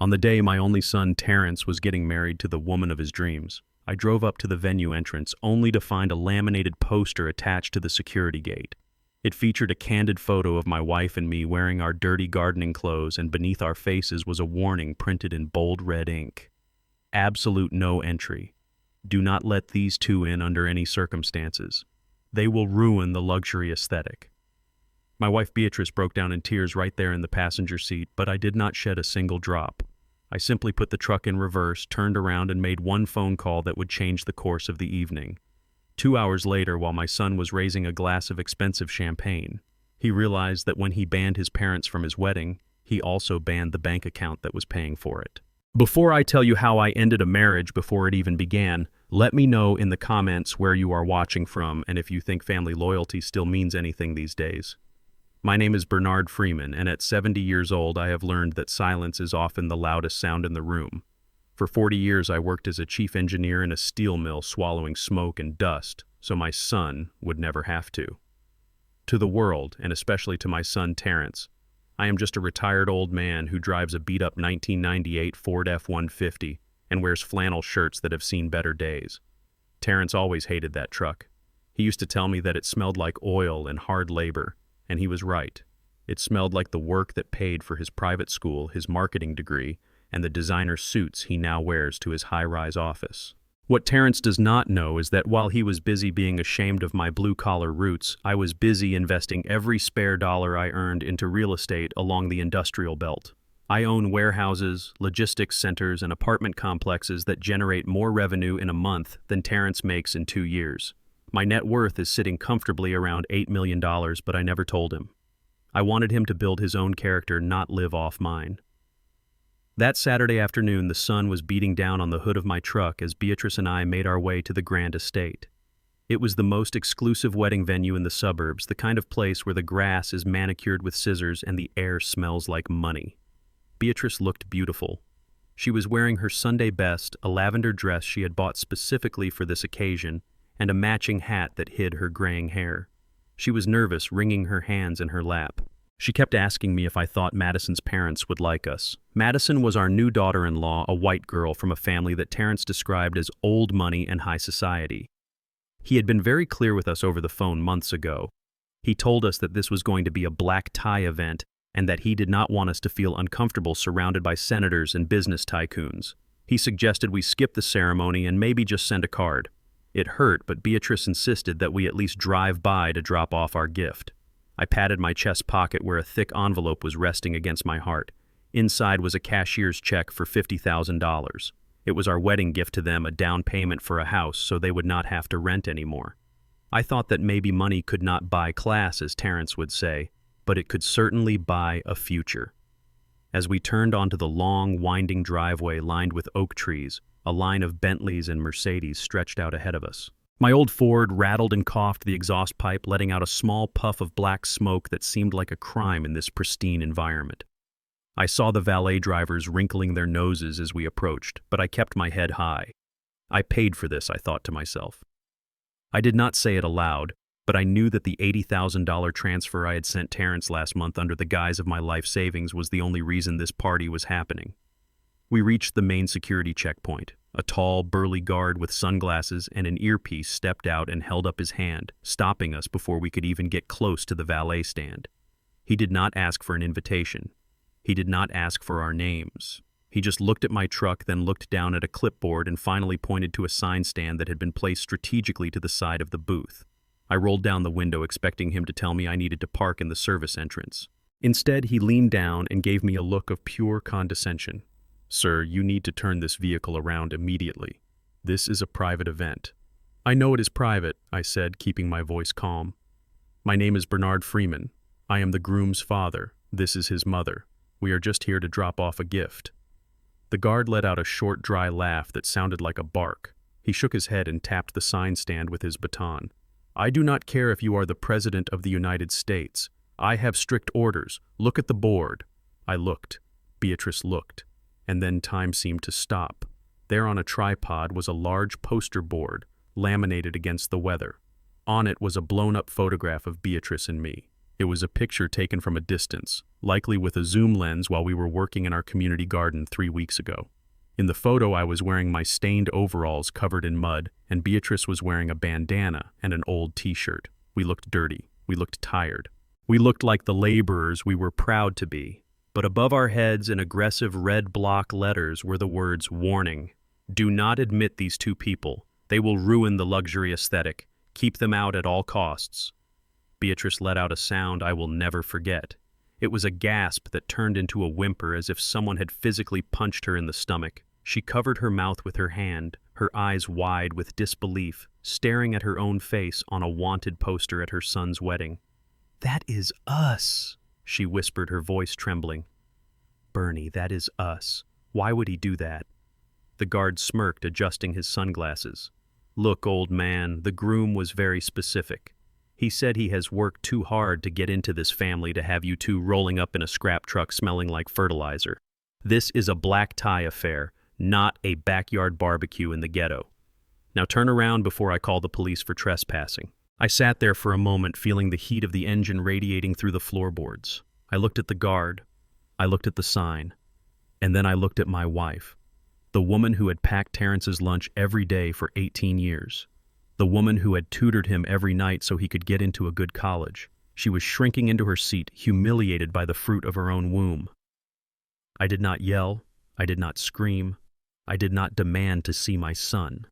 On the day my only son, Terrence, was getting married to the woman of his dreams, I drove up to the venue entrance only to find a laminated poster attached to the security gate. It featured a candid photo of my wife and me wearing our dirty gardening clothes, and beneath our faces was a warning printed in bold red ink. Absolute no entry. Do not let these two in under any circumstances. They will ruin the luxury aesthetic. My wife Beatrice broke down in tears right there in the passenger seat, but I did not shed a single drop. I simply put the truck in reverse, turned around, and made one phone call that would change the course of the evening. 2 hours later, while my son was raising a glass of expensive champagne, he realized that when he banned his parents from his wedding, he also banned the bank account that was paying for it. Before I tell you how I ended a marriage before it even began, let me know in the comments where you are watching from and if you think family loyalty still means anything these days. My name is Bernard Freeman, and at 70 years old I have learned that silence is often the loudest sound in the room. For 40 years I worked as a chief engineer in a steel mill, swallowing smoke and dust, so my son would never have to. To the world, and especially to my son Terrence, I am just a retired old man who drives a beat-up 1998 Ford F-150 and wears flannel shirts that have seen better days. Terrence always hated that truck. He used to tell me that it smelled like oil and hard labor, and he was right. It smelled like the work that paid for his private school, his marketing degree, and the designer suits he now wears to his high-rise office. What Terrence does not know is that while he was busy being ashamed of my blue-collar roots, I was busy investing every spare dollar I earned into real estate along the industrial belt. I own warehouses, logistics centers, and apartment complexes that generate more revenue in a month than Terrence makes in 2 years. My net worth is sitting comfortably around $8 million, but I never told him. I wanted him to build his own character, not live off mine. That Saturday afternoon, the sun was beating down on the hood of my truck as Beatrice and I made our way to the grand estate. It was the most exclusive wedding venue in the suburbs, the kind of place where the grass is manicured with scissors and the air smells like money. Beatrice looked beautiful. She was wearing her Sunday best, a lavender dress she had bought specifically for this occasion, and a matching hat that hid her graying hair. She was nervous, wringing her hands in her lap. She kept asking me if I thought Madison's parents would like us. Madison was our new daughter-in-law, a white girl from a family that Terrence described as old money and high society. He had been very clear with us over the phone months ago. He told us that this was going to be a black tie event and that he did not want us to feel uncomfortable surrounded by senators and business tycoons. He suggested we skip the ceremony and maybe just send a card. It hurt, but Beatrice insisted that we at least drive by to drop off our gift. I patted my chest pocket where a thick envelope was resting against my heart. Inside was a cashier's check for $50,000. It was our wedding gift to them, a down payment for a house so they would not have to rent anymore. I thought that maybe money could not buy class, as Terrence would say, but it could certainly buy a future. As we turned onto the long, winding driveway lined with oak trees, a line of Bentleys and Mercedes stretched out ahead of us. My old Ford rattled and coughed the exhaust pipe, letting out a small puff of black smoke that seemed like a crime in this pristine environment. I saw the valet drivers wrinkling their noses as we approached, but I kept my head high. I paid for this, I thought to myself. I did not say it aloud, but I knew that the $80,000 transfer I had sent Terrence last month under the guise of my life savings was the only reason this party was happening. We reached the main security checkpoint. A tall, burly guard with sunglasses and an earpiece stepped out and held up his hand, stopping us before we could even get close to the valet stand. He did not ask for an invitation. He did not ask for our names. He just looked at my truck, then looked down at a clipboard and finally pointed to a sign stand that had been placed strategically to the side of the booth. I rolled down the window, expecting him to tell me I needed to park in the service entrance. Instead, he leaned down and gave me a look of pure condescension. "Sir, you need to turn this vehicle around immediately. This is a private event." "I know it is private," I said, keeping my voice calm. "My name is Bernard Freeman. I am the groom's father. This is his mother. We are just here to drop off a gift." The guard let out a short, dry laugh that sounded like a bark. He shook his head and tapped the sign stand with his baton. "I do not care if you are the President of the United States. I have strict orders. Look at the board." I looked. Beatrice looked. And then time seemed to stop. There on a tripod was a large poster board, laminated against the weather. On it was a blown-up photograph of Beatrice and me. It was a picture taken from a distance, likely with a zoom lens while we were working in our community garden 3 weeks ago. In the photo, I was wearing my stained overalls covered in mud, and Beatrice was wearing a bandana and an old t-shirt. We looked dirty. We looked tired. We looked like the laborers we were proud to be. But above our heads in aggressive red block letters were the words, "Warning. Do not admit these two people. They will ruin the luxury aesthetic. Keep them out at all costs." Beatrice let out a sound I will never forget. It was a gasp that turned into a whimper as if someone had physically punched her in the stomach. She covered her mouth with her hand, her eyes wide with disbelief, staring at her own face on a wanted poster at her son's wedding. "That is us," she whispered, her voice trembling. "Bernie, that is us. Why would he do that?" The guard smirked, adjusting his sunglasses. "Look, old man, the groom was very specific. He said he has worked too hard to get into this family to have you two rolling up in a scrap truck smelling like fertilizer. This is a black tie affair, not a backyard barbecue in the ghetto. Now turn around before I call the police for trespassing." I sat there for a moment, feeling the heat of the engine radiating through the floorboards. I looked at the guard. I looked at the sign. And then I looked at my wife, the woman who had packed Terrence's lunch every day for 18 years. The woman who had tutored him every night so he could get into a good college. She was shrinking into her seat, humiliated by the fruit of her own womb. I did not yell. I did not scream. I did not demand to see my son.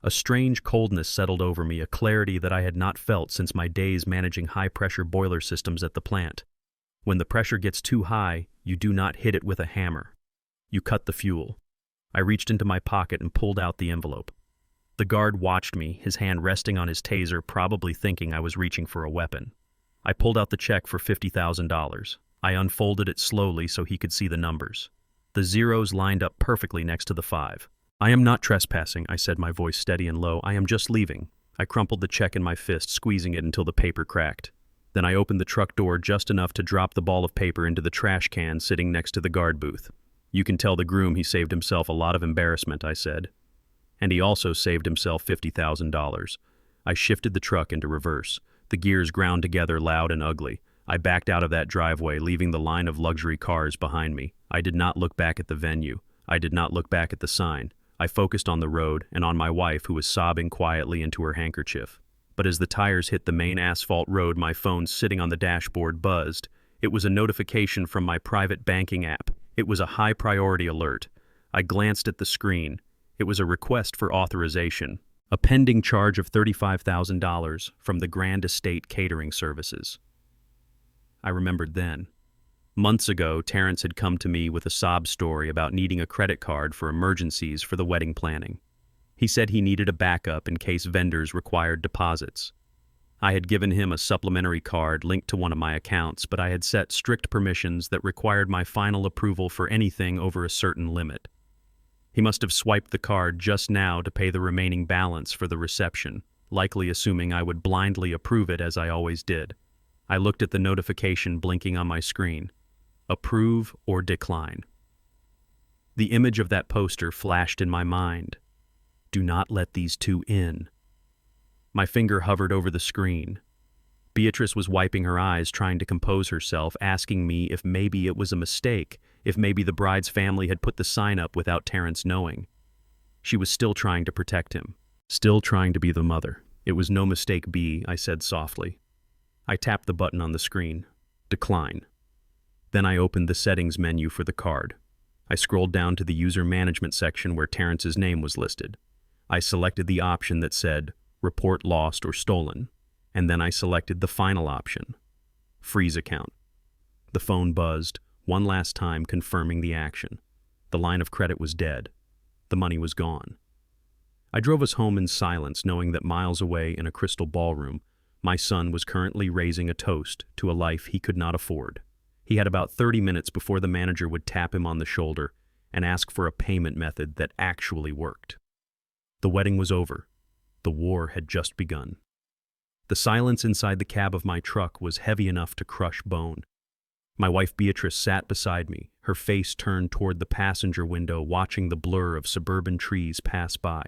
A strange coldness settled over me, a clarity that I had not felt since my days managing high-pressure boiler systems at the plant. When the pressure gets too high, you do not hit it with a hammer. You cut the fuel. I reached into my pocket and pulled out the envelope. The guard watched me, his hand resting on his taser, probably thinking I was reaching for a weapon. I pulled out the check for $50,000. I unfolded it slowly so he could see the numbers. The zeros lined up perfectly next to the 5. "I am not trespassing," I said, my voice steady and low. "I am just leaving." I crumpled the check in my fist, squeezing it until the paper cracked. Then I opened the truck door just enough to drop the ball of paper into the trash can sitting next to the guard booth. "You can tell the groom he saved himself a lot of embarrassment," I said. "And he also saved himself $50,000. I shifted the truck into reverse. The gears ground together loud and ugly. I backed out of that driveway, leaving the line of luxury cars behind me. I did not look back at the venue. I did not look back at the sign. I focused on the road and on my wife, who was sobbing quietly into her handkerchief. But as the tires hit the main asphalt road, my phone sitting on the dashboard buzzed. It was a notification from my private banking app. It was a high-priority alert. I glanced at the screen. It was a request for authorization. A pending charge of $35,000 from the Grand Estate Catering Services. I remembered then. Months ago, Terrence had come to me with a sob story about needing a credit card for emergencies for the wedding planning. He said he needed a backup in case vendors required deposits. I had given him a supplementary card linked to one of my accounts, but I had set strict permissions that required my final approval for anything over a certain limit. He must have swiped the card just now to pay the remaining balance for the reception, likely assuming I would blindly approve it as I always did. I looked at the notification blinking on my screen. Approve or decline. The image of that poster flashed in my mind. Do not let these two in. My finger hovered over the screen. Beatrice was wiping her eyes, trying to compose herself, asking me if maybe it was a mistake, if maybe the bride's family had put the sign up without Terrence knowing. She was still trying to protect him, still trying to be the mother. "It was no mistake, B," I said softly. I tapped the button on the screen. Decline. Then I opened the settings menu for the card. I scrolled down to the user management section where Terrence's name was listed. I selected the option that said, Report lost or stolen, and then I selected the final option, Freeze account. The phone buzzed, one last time confirming the action. The line of credit was dead. The money was gone. I drove us home in silence, knowing that miles away in a crystal ballroom, my son was currently raising a toast to a life he could not afford. He had about 30 minutes before the manager would tap him on the shoulder and ask for a payment method that actually worked. The wedding was over. The war had just begun. The silence inside the cab of my truck was heavy enough to crush bone. My wife Beatrice sat beside me, her face turned toward the passenger window, watching the blur of suburban trees pass by.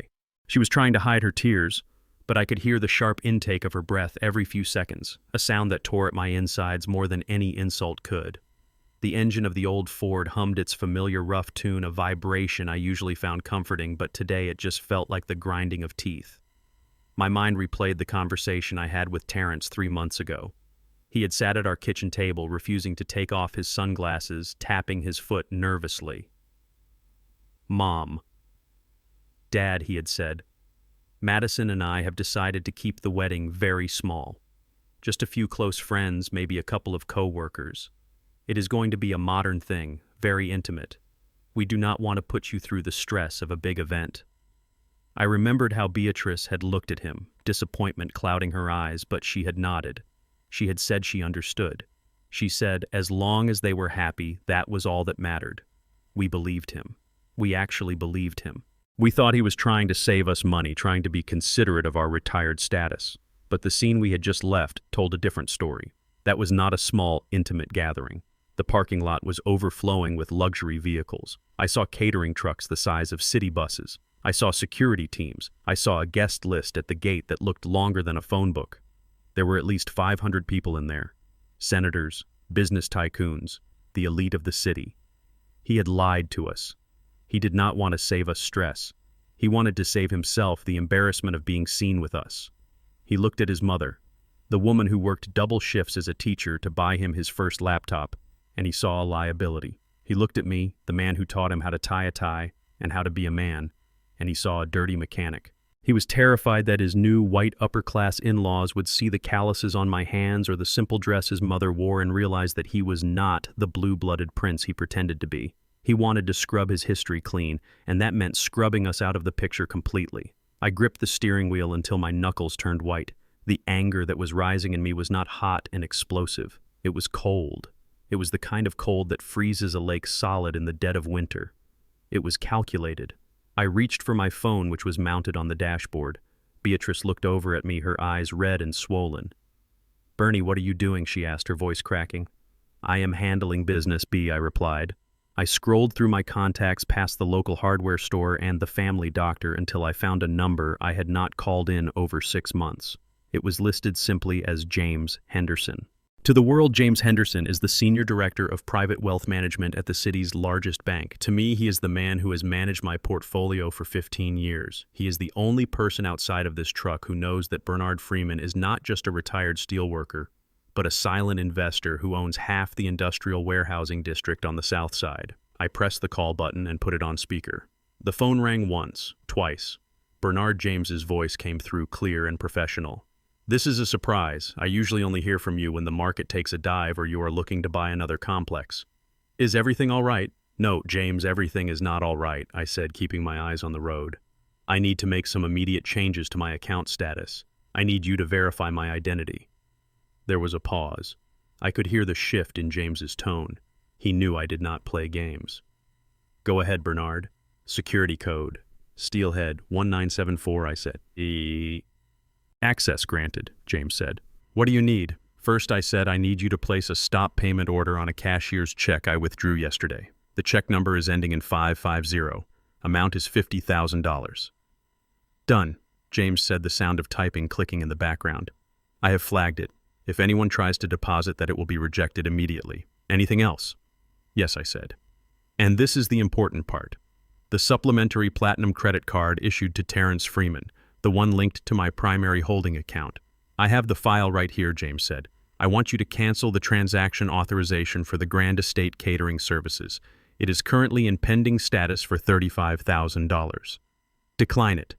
She was trying to hide her tears, but I could hear the sharp intake of her breath every few seconds, a sound that tore at my insides more than any insult could. The engine of the old Ford hummed its familiar rough tune, a vibration I usually found comforting, but today it just felt like the grinding of teeth. My mind replayed the conversation I had with Terrence 3 months ago. He had sat at our kitchen table, refusing to take off his sunglasses, tapping his foot nervously. "Mom." "Dad," he had said, "Madison and I have decided to keep the wedding very small. Just a few close friends, maybe a couple of co-workers. It is going to be a modern thing, very intimate. We do not want to put you through the stress of a big event." I remembered how Beatrice had looked at him, disappointment clouding her eyes, but she had nodded. She had said she understood. She said, as long as they were happy, that was all that mattered. We believed him. We actually believed him. We thought he was trying to save us money, trying to be considerate of our retired status. But the scene we had just left told a different story. That was not a small, intimate gathering. The parking lot was overflowing with luxury vehicles. I saw catering trucks the size of city buses. I saw security teams. I saw a guest list at the gate that looked longer than a phone book. There were at least 500 people in there. Senators, business tycoons, the elite of the city. He had lied to us. He did not want to save us stress. He wanted to save himself the embarrassment of being seen with us. He looked at his mother, the woman who worked double shifts as a teacher to buy him his first laptop, and he saw a liability. He looked at me, the man who taught him how to tie a tie and how to be a man, and he saw a dirty mechanic. He was terrified that his new white upper-class in-laws would see the calluses on my hands or the simple dress his mother wore and realize that he was not the blue-blooded prince he pretended to be. He wanted to scrub his history clean, and that meant scrubbing us out of the picture completely. I gripped the steering wheel until my knuckles turned white. The anger that was rising in me was not hot and explosive. It was cold. It was the kind of cold that freezes a lake solid in the dead of winter. It was calculated. I reached for my phone, which was mounted on the dashboard. Beatrice looked over at me, her eyes red and swollen. "Bernie, what are you doing?" she asked, her voice cracking. "I am handling business, B," I replied. I scrolled through my contacts past the local hardware store and the family doctor until I found a number I had not called in over 6 months. It was listed simply as James Henderson. To the world, James Henderson is the Senior Director of Private Wealth Management at the city's largest bank. To me, he is the man who has managed my portfolio for 15 years. He is the only person outside of this truck who knows that Bernard Freeman is not just a retired steelworker, but a silent investor who owns half the industrial warehousing district on the south side. I pressed the call button and put it on speaker. The phone rang once, twice. Bernard James's voice came through clear and professional. "This is a surprise. I usually only hear from you when the market takes a dive or you are looking to buy another complex. Is everything all right?" "No, James, everything is not all right," I said, keeping my eyes on the road. "I need to make some immediate changes to my account status. I need you to verify my identity." There was a pause. I could hear the shift in James's tone. He knew I did not play games. "Go ahead, Bernard. Security code. Steelhead 1974, I said. "Access granted," James said. "What do you need?" "First," I said, "I need you to place a stop payment order on a cashier's check I withdrew yesterday. The check number is ending in 550. Amount is $50,000. "Done," James said, the sound of typing clicking in the background. "I have flagged it. If anyone tries to deposit that, it will be rejected immediately. Anything else?" "Yes," I said. "And this is the important part. The supplementary platinum credit card issued to Terrence Freeman, the one linked to my primary holding account. I have the file right here," James said. "I want you to cancel the transaction authorization for the Grand Estate Catering Services. It is currently in pending status for $35,000. "Decline it,"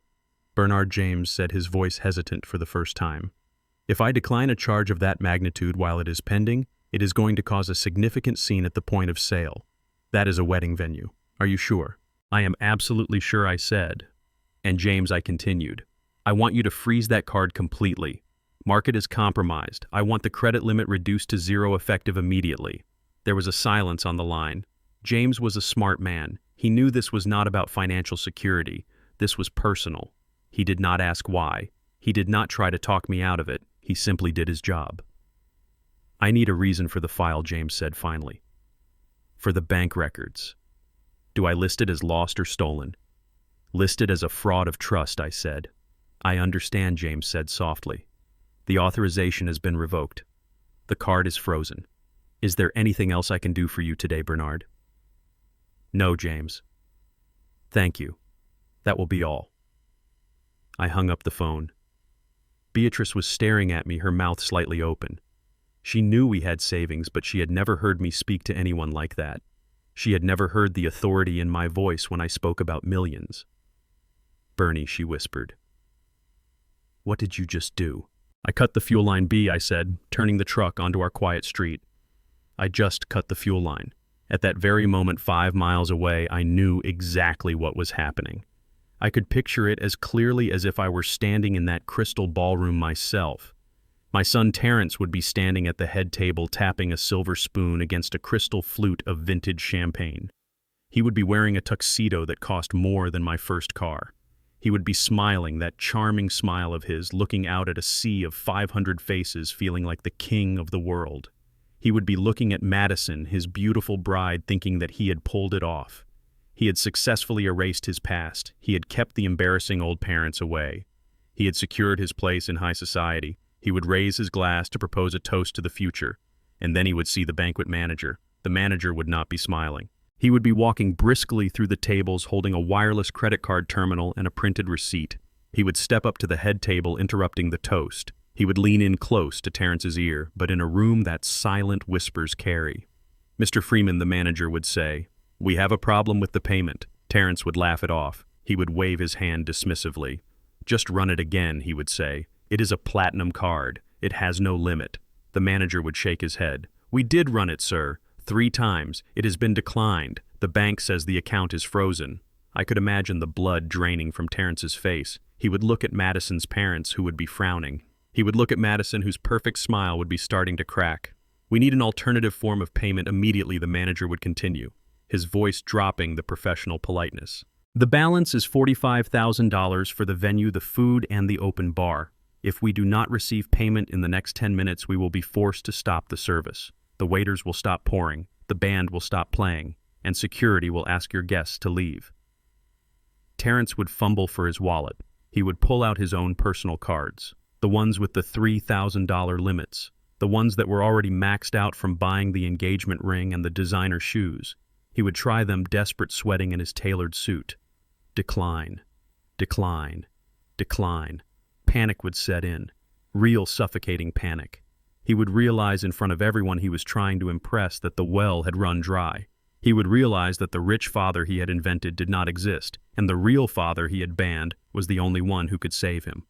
Bernard James said, his voice hesitant for the first time. "If I decline a charge of that magnitude while it is pending, it is going to cause a significant scene at the point of sale. That is a wedding venue. Are you sure?" "I am absolutely sure," I said. And James, I continued, "I want you to freeze that card completely. Market is compromised. I want the credit limit reduced to 0 effective immediately." There was a silence on the line. James was a smart man. He knew this was not about financial security. This was personal. He did not ask why. He did not try to talk me out of it. He simply did his job. "I need a reason for the file," James said finally. "For the bank records." "Do I list it as lost or stolen?" "Listed as a fraud of trust," I said. I understand, James said softly. The authorization has been revoked. The card is frozen. Is there anything else I can do for you today, Bernard? No, James. Thank you. That will be all. I hung up the phone. Beatrice was staring at me, her mouth slightly open. She knew we had savings, but she had never heard me speak to anyone like that. She had never heard the authority in my voice when I spoke about millions. Bernie, she whispered. What did you just do? I cut the fuel line, B, I said, turning the truck onto our quiet street. I just cut the fuel line. At that very moment, 5 miles away, I knew exactly what was happening. I could picture it as clearly as if I were standing in that crystal ballroom myself. My son Terrence would be standing at the head table tapping a silver spoon against a crystal flute of vintage champagne. He would be wearing a tuxedo that cost more than my first car. He would be smiling, that charming smile of his, looking out at a sea of 500 faces, feeling like the king of the world. He would be looking at Madison, his beautiful bride, thinking that he had pulled it off. He had successfully erased his past. He had kept the embarrassing old parents away. He had secured his place in high society. He would raise his glass to propose a toast to the future, and then he would see the banquet manager. The manager would not be smiling. He would be walking briskly through the tables, holding a wireless credit card terminal and a printed receipt. He would step up to the head table, interrupting the toast. He would lean in close to Terrence's ear, but in a room that silent whispers carry. Mr. Freeman, the manager, would say, "We have a problem with the payment." Terrence would laugh it off. He would wave his hand dismissively. "Just run it again," he would say. "It is a platinum card. It has no limit." The manager would shake his head. "We did run it, sir. 3 times. It has been declined. The bank says the account is frozen." I could imagine the blood draining from Terrence's face. He would look at Madison's parents, who would be frowning. He would look at Madison, whose perfect smile would be starting to crack. "We need an alternative form of payment immediately," the manager would continue, his voice dropping the professional politeness. "The balance is $45,000 for the venue, the food, and the open bar. If we do not receive payment in the next 10 minutes, we will be forced to stop the service. The waiters will stop pouring, the band will stop playing, and security will ask your guests to leave." Terrence would fumble for his wallet. He would pull out his own personal cards, the ones with the $3,000 limits, the ones that were already maxed out from buying the engagement ring and the designer shoes. He would try them, desperate, sweating in his tailored suit. Decline, decline, decline. Panic would set in, real suffocating panic. He would realize in front of everyone he was trying to impress that the well had run dry. He would realize that the rich father he had invented did not exist, and the real father he had banned was the only one who could save him.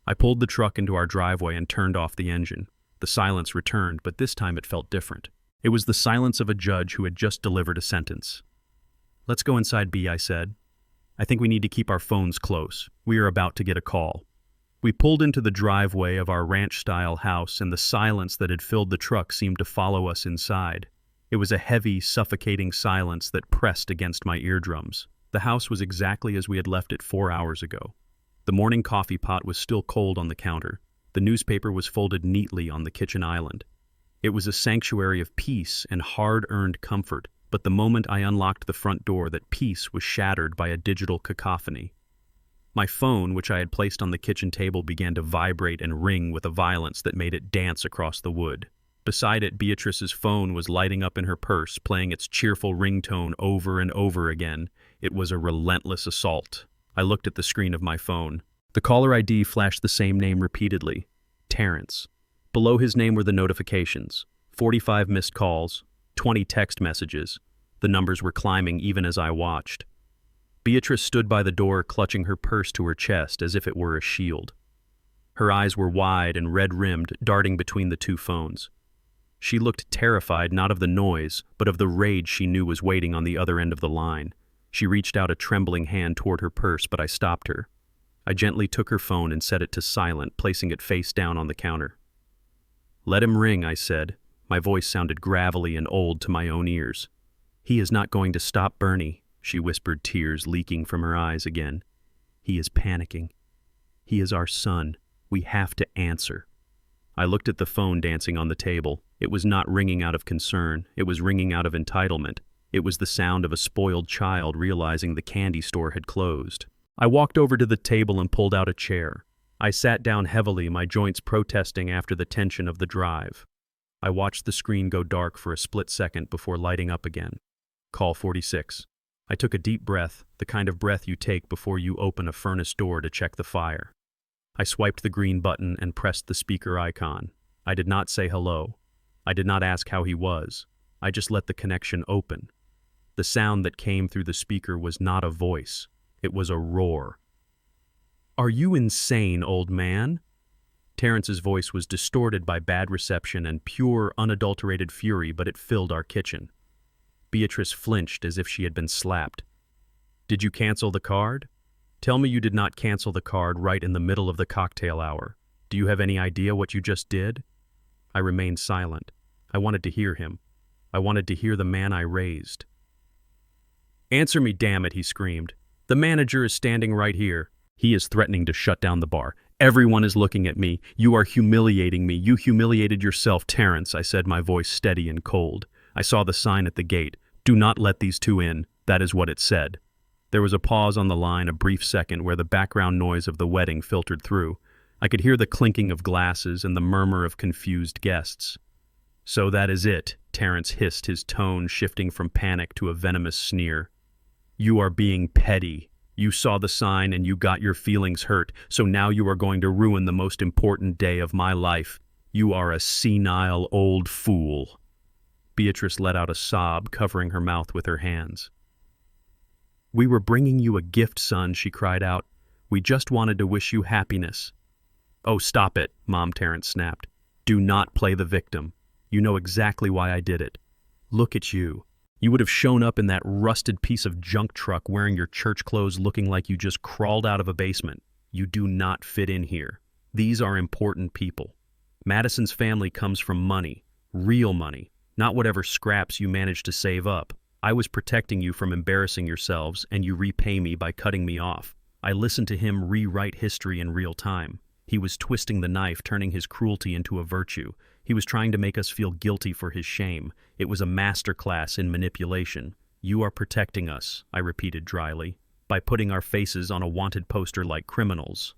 I pulled the truck into our driveway and turned off the engine. The silence returned, but this time it felt different. It was the silence of a judge who had just delivered a sentence. "Let's go inside, B," I said. "I think we need to keep our phones close. We are about to get a call." We pulled into the driveway of our ranch-style house, and the silence that had filled the truck seemed to follow us inside. It was a heavy, suffocating silence that pressed against my eardrums. The house was exactly as we had left it 4 hours ago. The morning coffee pot was still cold on the counter. The newspaper was folded neatly on the kitchen island. It was a sanctuary of peace and hard-earned comfort, but the moment I unlocked the front door, that peace was shattered by a digital cacophony. My phone, which I had placed on the kitchen table, began to vibrate and ring with a violence that made it dance across the wood. Beside it, Beatrice's phone was lighting up in her purse, playing its cheerful ringtone over and over again. It was a relentless assault. I looked at the screen of my phone. The caller ID flashed the same name repeatedly, Terrence. Below his name were the notifications, 45 missed calls, 20 text messages. The numbers were climbing even as I watched. Beatrice stood by the door, clutching her purse to her chest as if it were a shield. Her eyes were wide and red-rimmed, darting between the 2 phones. She looked terrified, not of the noise, but of the rage she knew was waiting on the other end of the line. She reached out a trembling hand toward her purse, but I stopped her. I gently took her phone and set it to silent, placing it face down on the counter. "Let him ring," I said. My voice sounded gravelly and old to my own ears. "He is not going to stop Bernie," she whispered, tears leaking from her eyes again. "He is panicking. He is our son. We have to answer." I looked at the phone dancing on the table. It was not ringing out of concern. It was ringing out of entitlement. It was the sound of a spoiled child realizing the candy store had closed. I walked over to the table and pulled out a chair. I sat down heavily, my joints protesting after the tension of the drive. I watched the screen go dark for a split second before lighting up again. Call 46. I took a deep breath, the kind of breath you take before you open a furnace door to check the fire. I swiped the green button and pressed the speaker icon. I did not say hello. I did not ask how he was. I just let the connection open. The sound that came through the speaker was not a voice. It was a roar. "Are you insane, old man?" Terrence's voice was distorted by bad reception and pure, unadulterated fury, but it filled our kitchen. Beatrice flinched as if she had been slapped. "Did you cancel the card? Tell me you did not cancel the card right in the middle of the cocktail hour. Do you have any idea what you just did?" I remained silent. I wanted to hear him. I wanted to hear the man I raised. "Answer me, damn it," he screamed. "The manager is standing right here. He is threatening to shut down the bar. Everyone is looking at me. You are humiliating me. You humiliated yourself, Terrence," I said, my voice steady and cold. I saw the sign at the gate. "Do not let these two in." That is what it said. There was a pause on the line, a brief second, where the background noise of the wedding filtered through. I could hear the clinking of glasses and the murmur of confused guests. "So that is it," Terrence hissed, his tone shifting from panic to a venomous sneer. "You are being petty. You saw the sign and you got your feelings hurt, so now you are going to ruin the most important day of my life. You are a senile old fool." Beatrice let out a sob, covering her mouth with her hands. "We were bringing you a gift, son," she cried out. "We just wanted to wish you happiness." "Oh, stop it," Mom Terrence snapped. "Do not play the victim. You know exactly why I did it. Look at you. You would have shown up in that rusted piece of junk truck wearing your church clothes looking like you just crawled out of a basement. You do not fit in here. These are important people. Madison's family comes from money, real money, not whatever scraps you managed to save up. I was protecting you from embarrassing yourselves, and you repay me by cutting me off. I listened to him rewrite history in real time. He was twisting the knife, turning his cruelty into a virtue. He was trying to make us feel guilty for his shame. It was a masterclass in manipulation. You are protecting us, I repeated dryly, by putting our faces on a wanted poster like criminals.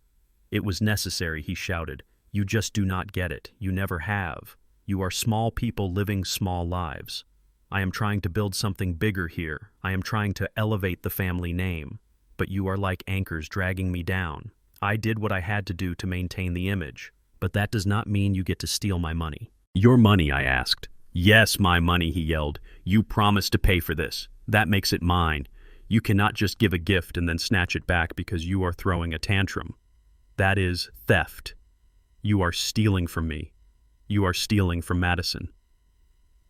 It was necessary, he shouted. You just do not get it. You never have. You are small people living small lives. I am trying to build something bigger here. I am trying to elevate the family name. But you are like anchors dragging me down. I did what I had to do to maintain the image. But that does not mean you get to steal my money. Your money, I asked. Yes, my money, he yelled. You promised to pay for this. That makes it mine. You cannot just give a gift and then snatch it back because you are throwing a tantrum. That is theft. You are stealing from me. You are stealing from Madison.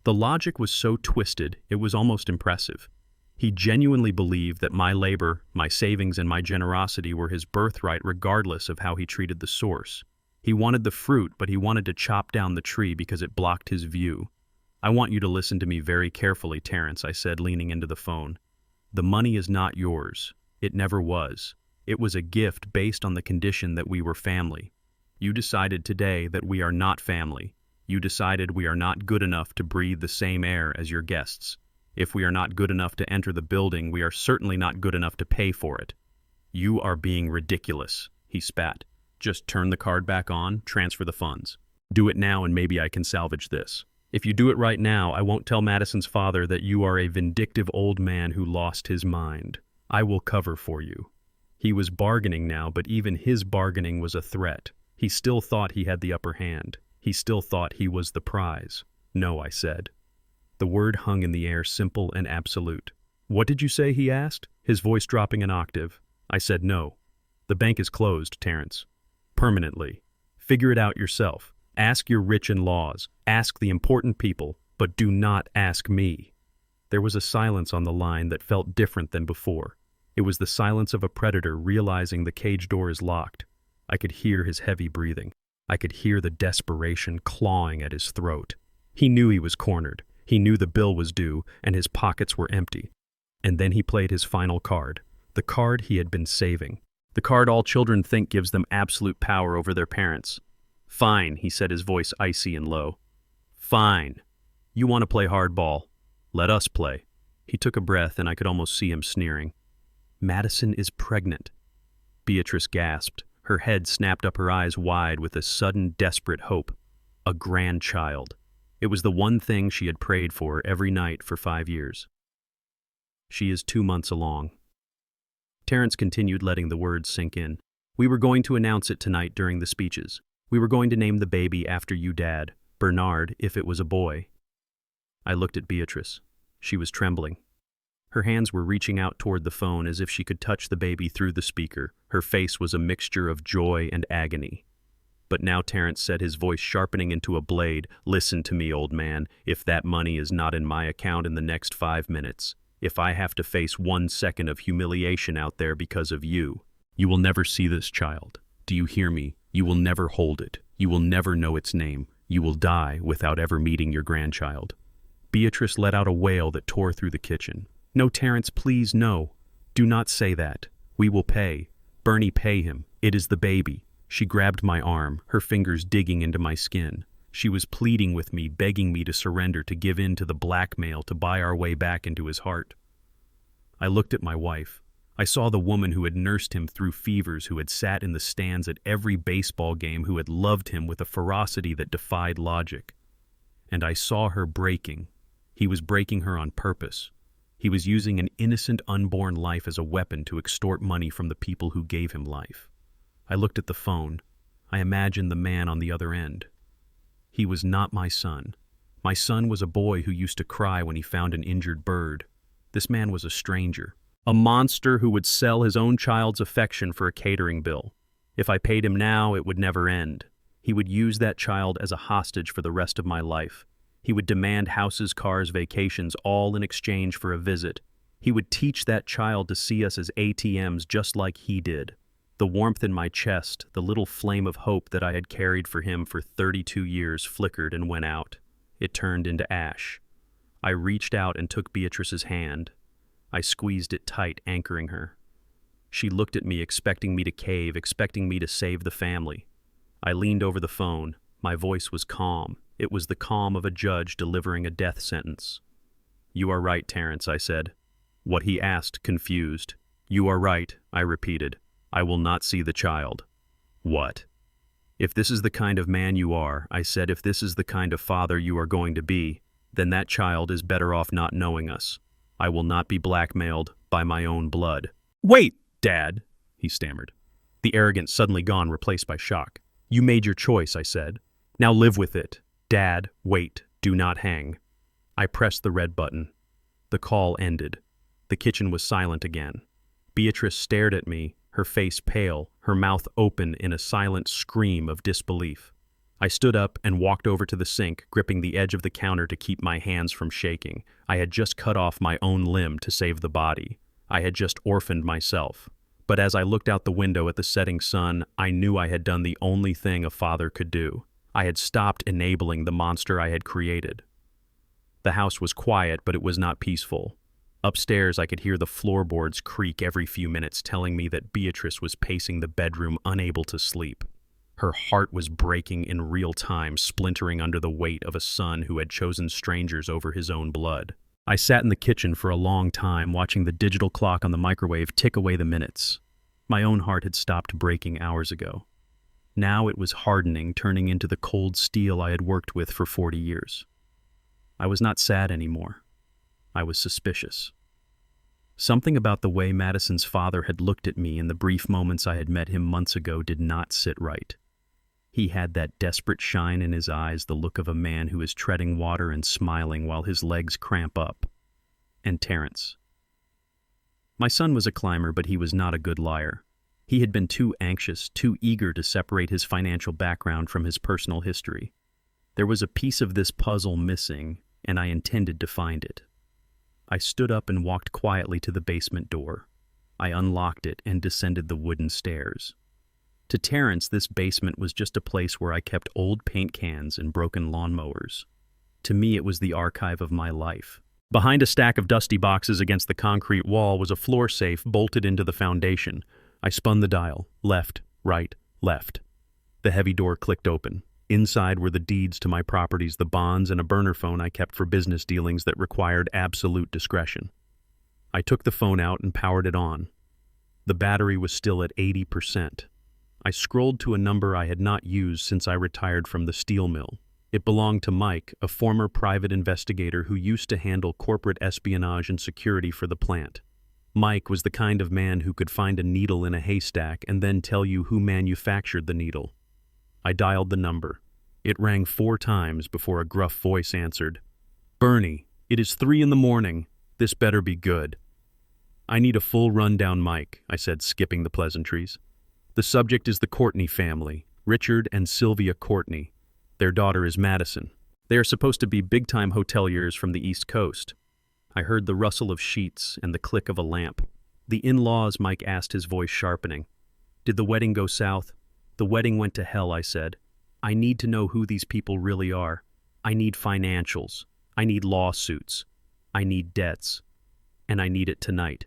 The logic was so twisted, it was almost impressive. He genuinely believed that my labor, my savings, and my generosity were his birthright regardless of how he treated the source. He wanted the fruit, but he wanted to chop down the tree because it blocked his view. I want you to listen to me very carefully, Terrence, I said, leaning into the phone. The money is not yours. It never was. It was a gift based on the condition that we were family. You decided today that we are not family. You decided we are not good enough to breathe the same air as your guests. If we are not good enough to enter the building, we are certainly not good enough to pay for it. You are being ridiculous, he spat. Just turn the card back on, transfer the funds. Do it now and maybe I can salvage this. If you do it right now, I won't tell Madison's father that you are a vindictive old man who lost his mind. I will cover for you. He was bargaining now, but even his bargaining was a threat. He still thought he had the upper hand. He still thought he was the prize. No, I said. The word hung in the air, simple and absolute. What did you say, he asked, his voice dropping an octave. I said no. The bank is closed, Terrence. Permanently. Figure it out yourself. Ask your rich in-laws. Ask the important people, but do not ask me. There was a silence on the line that felt different than before. It was the silence of a predator realizing the cage door is locked. I could hear his heavy breathing. I could hear the desperation clawing at his throat. He knew he was cornered. He knew the bill was due, and his pockets were empty. And then he played his final card, the card he had been saving. The card all children think gives them absolute power over their parents. Fine, he said, his voice icy and low. Fine. You want to play hardball. Let us play. He took a breath, and I could almost see him sneering. Madison is pregnant. Beatrice gasped. Her head snapped up, her eyes wide with a sudden, desperate hope. A grandchild. It was the one thing she had prayed for every night for 5 years. She is 2 months along. Terrence continued, letting the words sink in. We were going to announce it tonight during the speeches. We were going to name the baby after you, Dad. Bernard, if it was a boy. I looked at Beatrice. She was trembling. Her hands were reaching out toward the phone as if she could touch the baby through the speaker. Her face was a mixture of joy and agony. But now Terrence said, his voice sharpening into a blade, "Listen to me, old man. If that money is not in my account in the next 5 minutes, if I have to face 1 second of humiliation out there because of you, you will never see this child. Do you hear me? You will never hold it. You will never know its name. You will die without ever meeting your grandchild." Beatrice let out a wail that tore through the kitchen. "No, Terrence, please, no. Do not say that. We will pay. Bernie, pay him. It is the baby." She grabbed my arm, her fingers digging into my skin. She was pleading with me, begging me to surrender, to give in to the blackmail, to buy our way back into his heart. I looked at my wife. I saw the woman who had nursed him through fevers, who had sat in the stands at every baseball game, who had loved him with a ferocity that defied logic. And I saw her breaking. He was breaking her on purpose. He was using an innocent, unborn life as a weapon to extort money from the people who gave him life. I looked at the phone. I imagined the man on the other end. He was not my son. My son was a boy who used to cry when he found an injured bird. This man was a stranger, a monster who would sell his own child's affection for a catering bill. If I paid him now, it would never end. He would use that child as a hostage for the rest of my life. He would demand houses, cars, vacations, all in exchange for a visit. He would teach that child to see us as ATMs just like he did. The warmth in my chest, the little flame of hope that I had carried for him for 32 years, flickered and went out. It turned into ash. I reached out and took Beatrice's hand. I squeezed it tight, anchoring her. She looked at me, expecting me to cave, expecting me to save the family. I leaned over the phone. My voice was calm. It was the calm of a judge delivering a death sentence. "You are right, Terrence," I said. What he asked, confused. "You are right," I repeated. "I will not see the child." "What?" "If this is the kind of man you are," I said, "if this is the kind of father you are going to be, then that child is better off not knowing us. I will not be blackmailed by my own blood." "Wait, Dad," he stammered. The arrogance suddenly gone, replaced by shock. "You made your choice," I said. "Now live with it. Dad, wait. Do not hang." I pressed the red button. The call ended. The kitchen was silent again. Beatrice stared at me, her face pale, her mouth open in a silent scream of disbelief. I stood up and walked over to the sink, gripping the edge of the counter to keep my hands from shaking. I had just cut off my own limb to save the body. I had just orphaned myself. But as I looked out the window at the setting sun, I knew I had done the only thing a father could do. I had stopped enabling the monster I had created. The house was quiet, but it was not peaceful. Upstairs, I could hear the floorboards creak every few minutes, telling me that Beatrice was pacing the bedroom, unable to sleep. Her heart was breaking in real time, splintering under the weight of a son who had chosen strangers over his own blood. I sat in the kitchen for a long time, watching the digital clock on the microwave tick away the minutes. My own heart had stopped breaking hours ago. Now it was hardening, turning into the cold steel I had worked with for 40 years. I was not sad anymore. I was suspicious. Something about the way Madison's father had looked at me in the brief moments I had met him months ago did not sit right. He had that desperate shine in his eyes, the look of a man who is treading water and smiling while his legs cramp up. And Terrence. My son was a climber, but he was not a good liar. He had been too anxious, too eager to separate his financial background from his personal history. There was a piece of this puzzle missing, and I intended to find it. I stood up and walked quietly to the basement door. I unlocked it and descended the wooden stairs. To Terrence, this basement was just a place where I kept old paint cans and broken lawnmowers. To me, it was the archive of my life. Behind a stack of dusty boxes against the concrete wall was a floor safe bolted into the foundation. I spun the dial. Left, right, left. The heavy door clicked open. Inside were the deeds to my properties, the bonds, and a burner phone I kept for business dealings that required absolute discretion. I took the phone out and powered it on. The battery was still at 80%. I scrolled to a number I had not used since I retired from the steel mill. It belonged to Mike, a former private investigator who used to handle corporate espionage and security for the plant. Mike was the kind of man who could find a needle in a haystack and then tell you who manufactured the needle. I dialed the number. It rang 4 times before a gruff voice answered. "Bernie, it is 3 a.m. This better be good." "I need a full rundown, Mike," I said, skipping the pleasantries. "The subject is the Courtney family, Richard and Sylvia Courtney. Their daughter is Madison. They are supposed to be big-time hoteliers from the East Coast." I heard the rustle of sheets and the click of a lamp. "The in-laws," Mike asked, his voice sharpening. "Did the wedding go south?" "The wedding went to hell," I said. "I need to know who these people really are. I need financials. I need lawsuits. I need debts. And I need it tonight."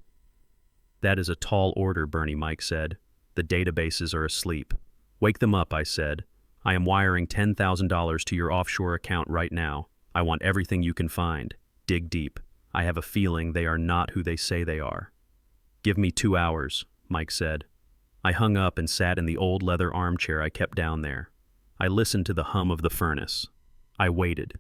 "That is a tall order, Bernie," Mike said. "The databases are asleep." "Wake them up," I said. "I am wiring $10,000 to your offshore account right now. I want everything you can find. Dig deep. I have a feeling they are not who they say they are." "Give me 2 hours," Mike said. I hung up and sat in the old leather armchair I kept down there. I listened to the hum of the furnace. I waited.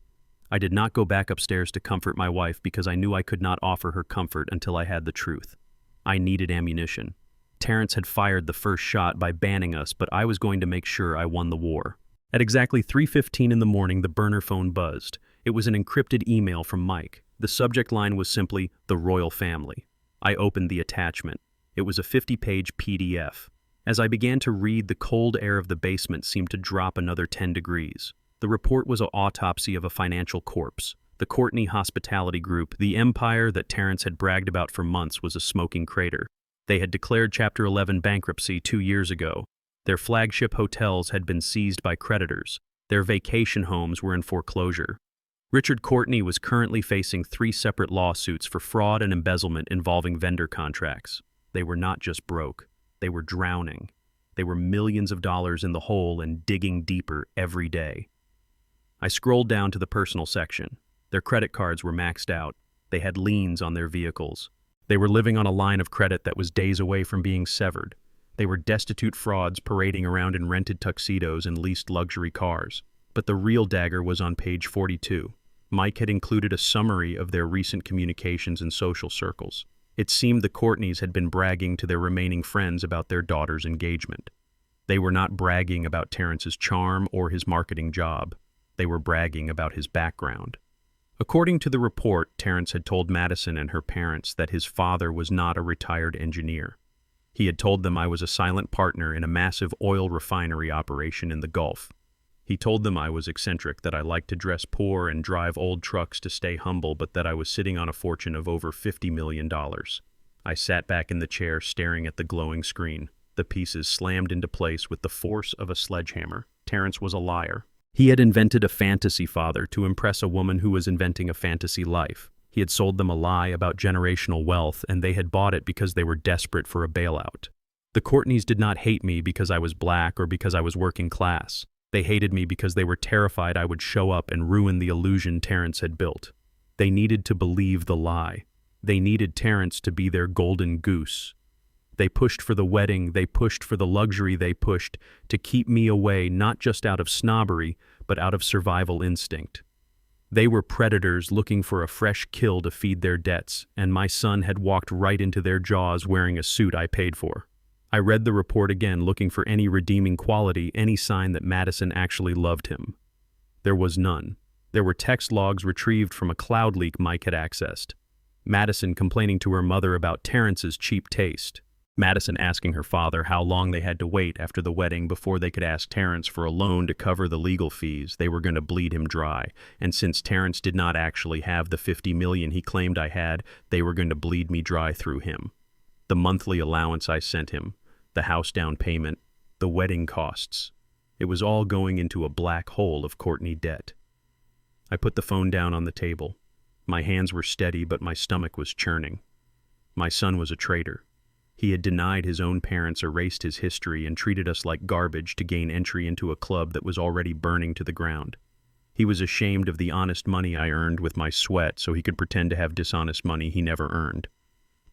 I did not go back upstairs to comfort my wife because I knew I could not offer her comfort until I had the truth. I needed ammunition. Terrence had fired the first shot by banning us, but I was going to make sure I won the war. At exactly 3:15 in the morning, the burner phone buzzed. It was an encrypted email from Mike. The subject line was simply, "The Royal Family." I opened the attachment. It was a 50-page PDF. As I began to read, the cold air of the basement seemed to drop another 10 degrees. The report was an autopsy of a financial corpse. The Courtney Hospitality Group, the empire that Terrence had bragged about for months, was a smoking crater. They had declared Chapter 11 bankruptcy 2 years ago. Their flagship hotels had been seized by creditors. Their vacation homes were in foreclosure. Richard Courtney was currently facing 3 separate lawsuits for fraud and embezzlement involving vendor contracts. They were not just broke. They were drowning. They were millions of dollars in the hole and digging deeper every day. I scrolled down to the personal section. Their credit cards were maxed out. They had liens on their vehicles. They were living on a line of credit that was days away from being severed. They were destitute frauds parading around in rented tuxedos and leased luxury cars. But the real dagger was on page 42. Mike had included a summary of their recent communications in social circles. It seemed the Courtneys had been bragging to their remaining friends about their daughter's engagement. They were not bragging about Terrence's charm or his marketing job. They were bragging about his background. According to the report, Terrence had told Madison and her parents that his father was not a retired engineer. He had told them I was a silent partner in a massive oil refinery operation in the Gulf. He told them I was eccentric, that I liked to dress poor and drive old trucks to stay humble, but that I was sitting on a fortune of over $50 million. I sat back in the chair staring at the glowing screen. The pieces slammed into place with the force of a sledgehammer. Terrence was a liar. He had invented a fantasy father to impress a woman who was inventing a fantasy life. He had sold them a lie about generational wealth, and they had bought it because they were desperate for a bailout. The Courtneys did not hate me because I was black or because I was working class. They hated me because they were terrified I would show up and ruin the illusion Terrence had built. They needed to believe the lie. They needed Terrence to be their golden goose. They pushed for the wedding, they pushed for the luxury, they pushed to keep me away, not just out of snobbery, but out of survival instinct. They were predators looking for a fresh kill to feed their debts, and my son had walked right into their jaws wearing a suit I paid for. I read the report again, looking for any redeeming quality, any sign that Madison actually loved him. There was none. There were text logs retrieved from a cloud leak Mike had accessed. Madison complaining to her mother about Terrence's cheap taste. Madison asking her father how long they had to wait after the wedding before they could ask Terrence for a loan to cover the legal fees. They were going to bleed him dry, and since Terrence did not actually have the $50 million he claimed I had, they were going to bleed me dry through him. The monthly allowance I sent him, the house down payment, the wedding costs. It was all going into a black hole of Courtney debt. I put the phone down on the table. My hands were steady, but my stomach was churning. My son was a traitor. He had denied his own parents, erased his history, and treated us like garbage to gain entry into a club that was already burning to the ground. He was ashamed of the honest money I earned with my sweat so he could pretend to have dishonest money he never earned.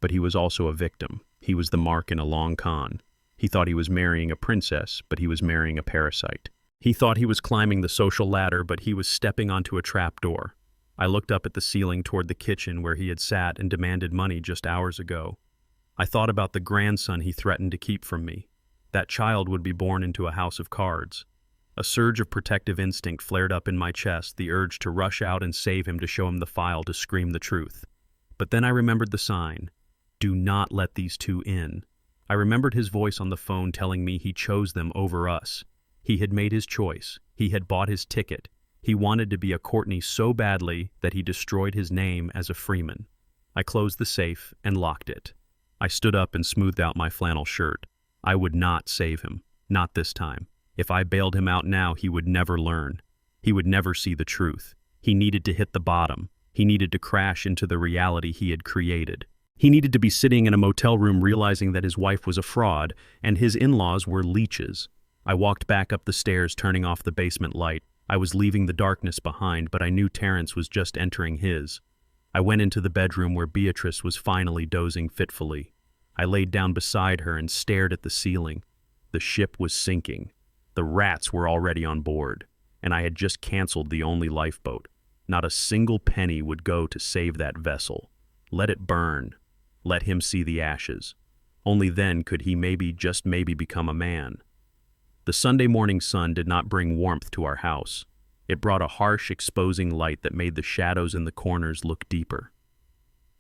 But he was also a victim. He was the mark in a long con. He thought he was marrying a princess, but he was marrying a parasite. He thought he was climbing the social ladder, but he was stepping onto a trap door. I looked up at the ceiling toward the kitchen where he had sat and demanded money just hours ago. I thought about the grandson he threatened to keep from me. That child would be born into a house of cards. A surge of protective instinct flared up in my chest, the urge to rush out and save him, to show him the file, to scream the truth. But then I remembered the sign. Do not let these two in. I remembered his voice on the phone telling me he chose them over us. He had made his choice. He had bought his ticket. He wanted to be a Courtney so badly that he destroyed his name as a Freeman. I closed the safe and locked it. I stood up and smoothed out my flannel shirt. I would not save him. Not this time. If I bailed him out now, he would never learn. He would never see the truth. He needed to hit the bottom. He needed to crash into the reality he had created. He needed to be sitting in a motel room realizing that his wife was a fraud and his in-laws were leeches. I walked back up the stairs, turning off the basement light. I was leaving the darkness behind, but I knew Terrence was just entering his. I went into the bedroom where Beatrice was finally dozing fitfully. I laid down beside her and stared at the ceiling. The ship was sinking. The rats were already on board, and I had just canceled the only lifeboat. Not a single penny would go to save that vessel. Let it burn. Let him see the ashes. Only then could he maybe, just maybe, become a man. The Sunday morning sun did not bring warmth to our house. It brought a harsh, exposing light that made the shadows in the corners look deeper.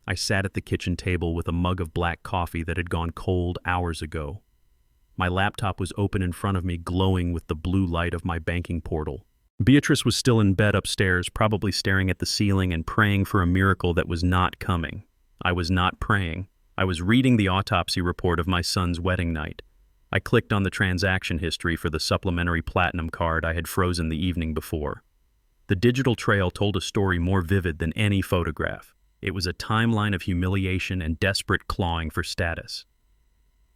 I sat at the kitchen table with a mug of black coffee that had gone cold hours ago. My laptop was open in front of me, glowing with the blue light of my banking portal. Beatrice was still in bed upstairs, probably staring at the ceiling and praying for a miracle that was not coming. I was not praying. I was reading the autopsy report of my son's wedding night. I clicked on the transaction history for the supplementary platinum card I had frozen the evening before. The digital trail told a story more vivid than any photograph. It was a timeline of humiliation and desperate clawing for status.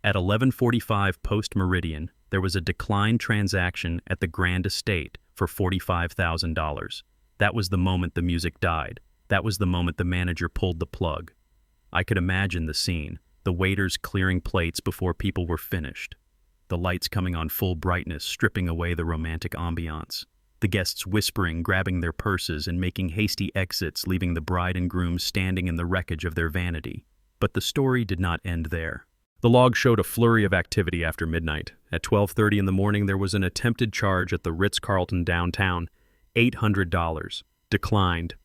At 11:45 post-meridian, there was a declined transaction at the Grand Estate for $45,000. That was the moment the music died. That was the moment the manager pulled the plug. I could imagine the scene, the waiters clearing plates before people were finished, the lights coming on full brightness, stripping away the romantic ambiance, the guests whispering, grabbing their purses, and making hasty exits, leaving the bride and groom standing in the wreckage of their vanity. But the story did not end there. The log showed a flurry of activity after midnight. At 12:30 in the morning, there was an attempted charge at the Ritz-Carlton downtown. $800. Declined.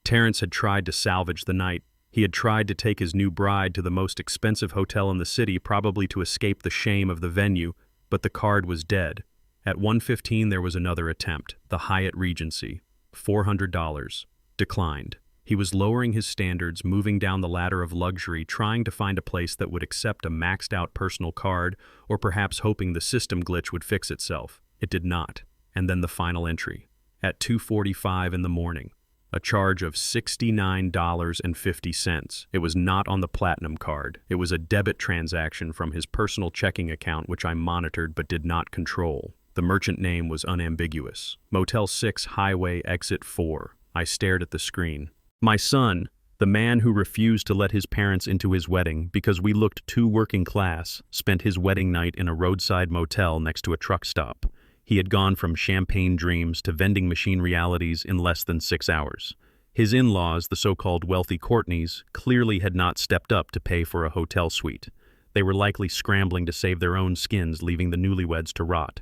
Terrence had tried to salvage the night. He had tried to take his new bride to the most expensive hotel in the city, probably to escape the shame of the venue, but the card was dead. At 1:15, there was another attempt, the Hyatt Regency. $400. Declined. He was lowering his standards, moving down the ladder of luxury, trying to find a place that would accept a maxed-out personal card, or perhaps hoping the system glitch would fix itself. It did not. And then the final entry. At 2:45 in the morning. A charge of $69.50. It was not on the platinum card. It was a debit transaction from his personal checking account, which I monitored but did not control. The merchant name was unambiguous. Motel 6, Highway, Exit 4. I stared at the screen. My son, the man who refused to let his parents into his wedding because we looked too working class, spent his wedding night in a roadside motel next to a truck stop. He had gone from champagne dreams to vending machine realities in less than 6 hours. His in-laws, the so-called wealthy Courtneys, clearly had not stepped up to pay for a hotel suite. They were likely scrambling to save their own skins, leaving the newlyweds to rot.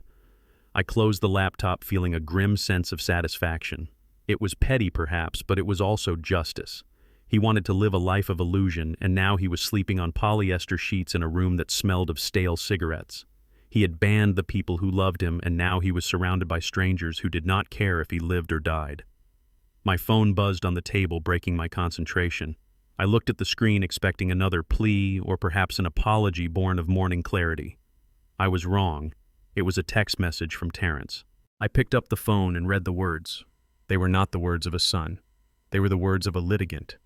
I closed the laptop, feeling a grim sense of satisfaction. It was petty, perhaps, but it was also justice. He wanted to live a life of illusion, and now he was sleeping on polyester sheets in a room that smelled of stale cigarettes. He had banned the people who loved him, and now he was surrounded by strangers who did not care if he lived or died. My phone buzzed on the table, breaking my concentration. I looked at the screen, expecting another plea or perhaps an apology born of morning clarity. I was wrong. It was a text message from Terrence. I picked up the phone and read the words. They were not the words of a son. They were the words of a litigant.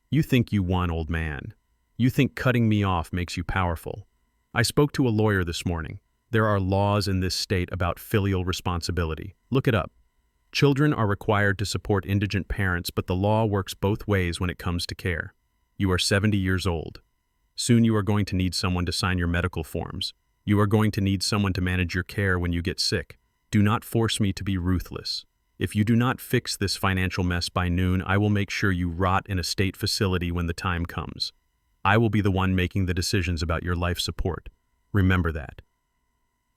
You think you won, old man. You think cutting me off makes you powerful. I spoke to a lawyer this morning. There are laws in this state about filial responsibility. Look it up. Children are required to support indigent parents, but the law works both ways when it comes to care. You are 70 years old. Soon you are going to need someone to sign your medical forms. You are going to need someone to manage your care when you get sick. Do not force me to be ruthless. If you do not fix this financial mess by noon, I will make sure you rot in a state facility when the time comes. I will be the one making the decisions about your life support. Remember that."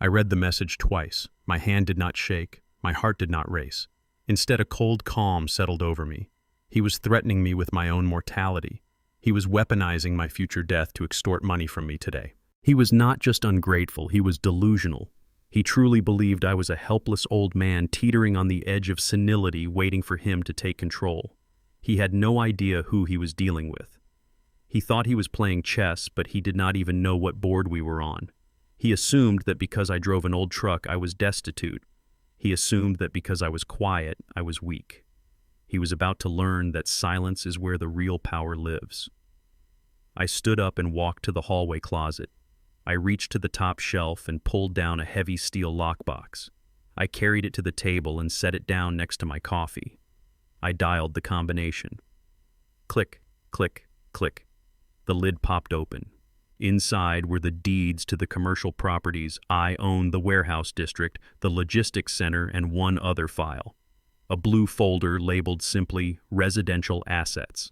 I read the message twice. My hand did not shake. My heart did not race. Instead, a cold calm settled over me. He was threatening me with my own mortality. He was weaponizing my future death to extort money from me today. He was not just ungrateful, he was delusional. He truly believed I was a helpless old man teetering on the edge of senility, waiting for him to take control. He had no idea who he was dealing with. He thought he was playing chess, but he did not even know what board we were on. He assumed that because I drove an old truck, I was destitute. He assumed that because I was quiet, I was weak. He was about to learn that silence is where the real power lives. I stood up and walked to the hallway closet. I reached to the top shelf and pulled down a heavy steel lockbox. I carried it to the table and set it down next to my coffee. I dialed the combination. Click, click, click. The lid popped open. Inside were the deeds to the commercial properties I owned, the warehouse district, the logistics center, and one other file. A blue folder labeled simply Residential Assets.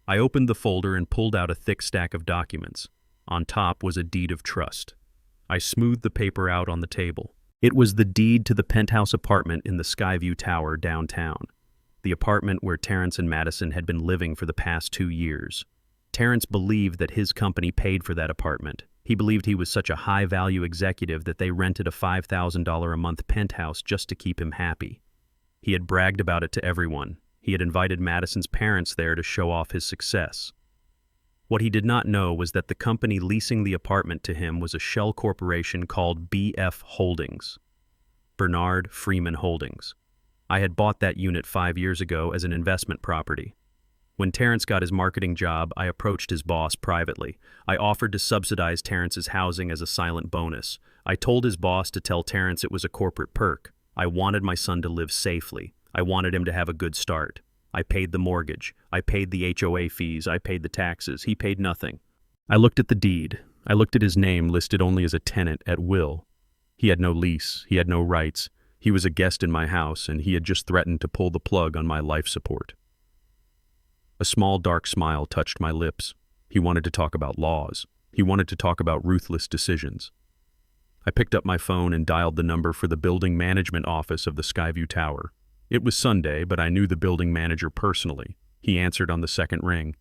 I opened the folder and pulled out a thick stack of documents. On top was a deed of trust. I smoothed the paper out on the table. It was the deed to the penthouse apartment in the Skyview Tower downtown, the apartment where Terrence and Madison had been living for the past 2 years. Terrence believed that his company paid for that apartment. He believed he was such a high-value executive that they rented a $5,000 a month penthouse just to keep him happy. He had bragged about it to everyone. He had invited Madison's parents there to show off his success. What he did not know was that the company leasing the apartment to him was a shell corporation called BF Holdings, Bernard Freeman Holdings. I had bought that unit 5 years ago as an investment property. When Terrence got his marketing job, I approached his boss privately. I offered to subsidize Terrence's housing as a silent bonus. I told his boss to tell Terrence it was a corporate perk. I wanted my son to live safely. I wanted him to have a good start. I paid the mortgage. I paid the HOA fees. I paid the taxes. He paid nothing. I looked at the deed. I looked at his name listed only as a tenant at will. He had no lease. He had no rights. He was a guest in my house, and he had just threatened to pull the plug on my life support. A small, dark smile touched my lips. He wanted to talk about laws. He wanted to talk about ruthless decisions. I picked up my phone and dialed the number for the building management office of the Skyview Tower. It was Sunday, but I knew the building manager personally. He answered on the second ring.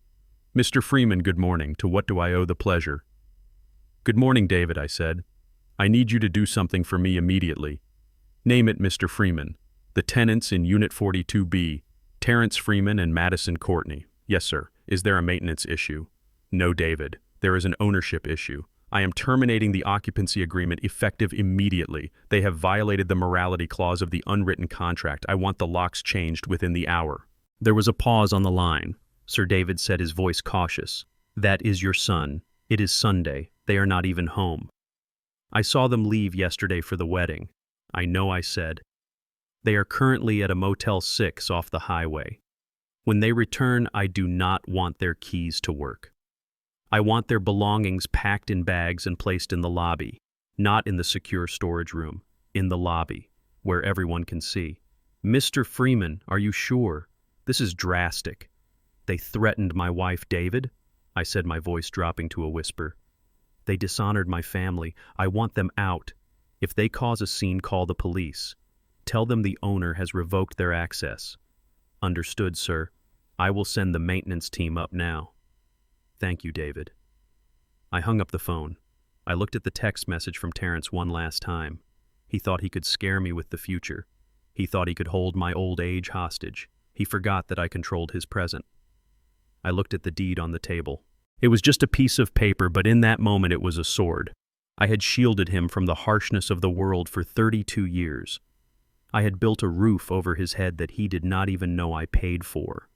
"Mr. Freeman, good morning. To what do I owe the pleasure?" "Good morning, David," I said. "I need you to do something for me immediately." "Name it, Mr. Freeman." "The tenants in Unit 42B, Terrence Freeman and Madison Courtney." "Yes, sir." "Is there a maintenance issue?" "No, David. There is an ownership issue. I am terminating the occupancy agreement effective immediately. They have violated the morality clause of the unwritten contract. I want the locks changed within the hour." There was a pause on the line. Sir David said, his voice cautious. "That is your son. It is Sunday. They are not even home." "I saw them leave yesterday for the wedding." "I know," I said. "They are currently at a Motel 6 off the highway. When they return, I do not want their keys to work. I want their belongings packed in bags and placed in the lobby, not in the secure storage room, in the lobby, where everyone can see." "Mr. Freeman, are you sure? This is drastic." "They threatened my wife, David," I said, my voice dropping to a whisper. "They dishonored my family. I want them out. If they cause a scene, call the police. Tell them the owner has revoked their access." "Understood, sir. I will send the maintenance team up now." "Thank you, David." I hung up the phone. I looked at the text message from Terrence one last time. He thought he could scare me with the future. He thought he could hold my old age hostage. He forgot that I controlled his present. I looked at the deed on the table. It was just a piece of paper, but in that moment it was a sword. I had shielded him from the harshness of the world for 32 years. I had built a roof over his head that he did not even know I paid for.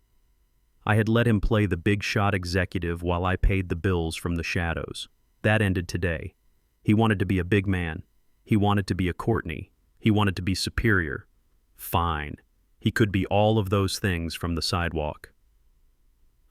I had let him play the big shot executive while I paid the bills from the shadows. That ended today. He wanted to be a big man. He wanted to be a Courtney. He wanted to be superior. Fine. He could be all of those things from the sidewalk.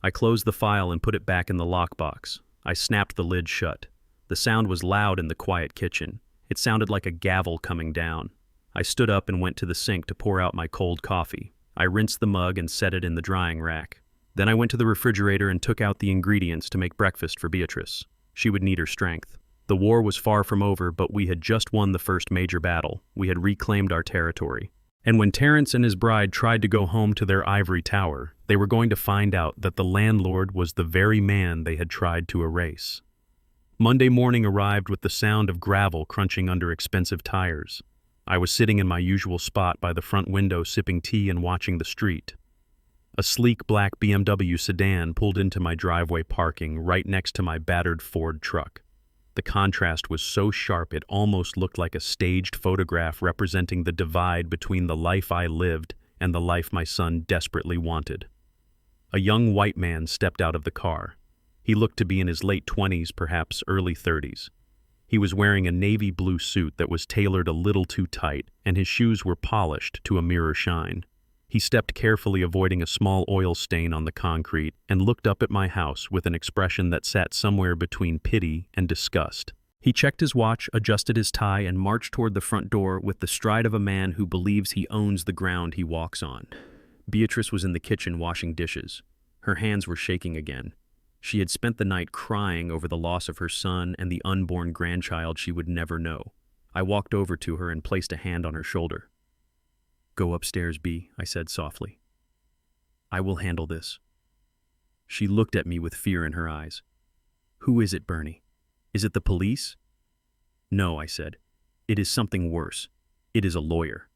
I closed the file and put it back in the lockbox. I snapped the lid shut. The sound was loud in the quiet kitchen. It sounded like a gavel coming down. I stood up and went to the sink to pour out my cold coffee. I rinsed the mug and set it in the drying rack. Then I went to the refrigerator and took out the ingredients to make breakfast for Beatrice. She would need her strength. The war was far from over, but we had just won the first major battle. We had reclaimed our territory. And when Terrence and his bride tried to go home to their ivory tower, they were going to find out that the landlord was the very man they had tried to erase. Monday morning arrived with the sound of gravel crunching under expensive tires. I was sitting in my usual spot by the front window sipping tea and watching the street. A sleek black BMW sedan pulled into my driveway parking right next to my battered Ford truck. The contrast was so sharp it almost looked like a staged photograph representing the divide between the life I lived and the life my son desperately wanted. A young white man stepped out of the car. He looked to be in his late 20s, perhaps early 30s. He was wearing a navy blue suit that was tailored a little too tight, and his shoes were polished to a mirror shine. He stepped carefully, avoiding a small oil stain on the concrete, and looked up at my house with an expression that sat somewhere between pity and disgust. He checked his watch, adjusted his tie, and marched toward the front door with the stride of a man who believes he owns the ground he walks on. Beatrice was in the kitchen washing dishes. Her hands were shaking again. She had spent the night crying over the loss of her son and the unborn grandchild she would never know. I walked over to her and placed a hand on her shoulder. "Go upstairs, Bea," I said softly. "I will handle this." She looked at me with fear in her eyes. "Who is it, Bernie? Is it the police?" "No," I said. "It is something worse. It is a lawyer."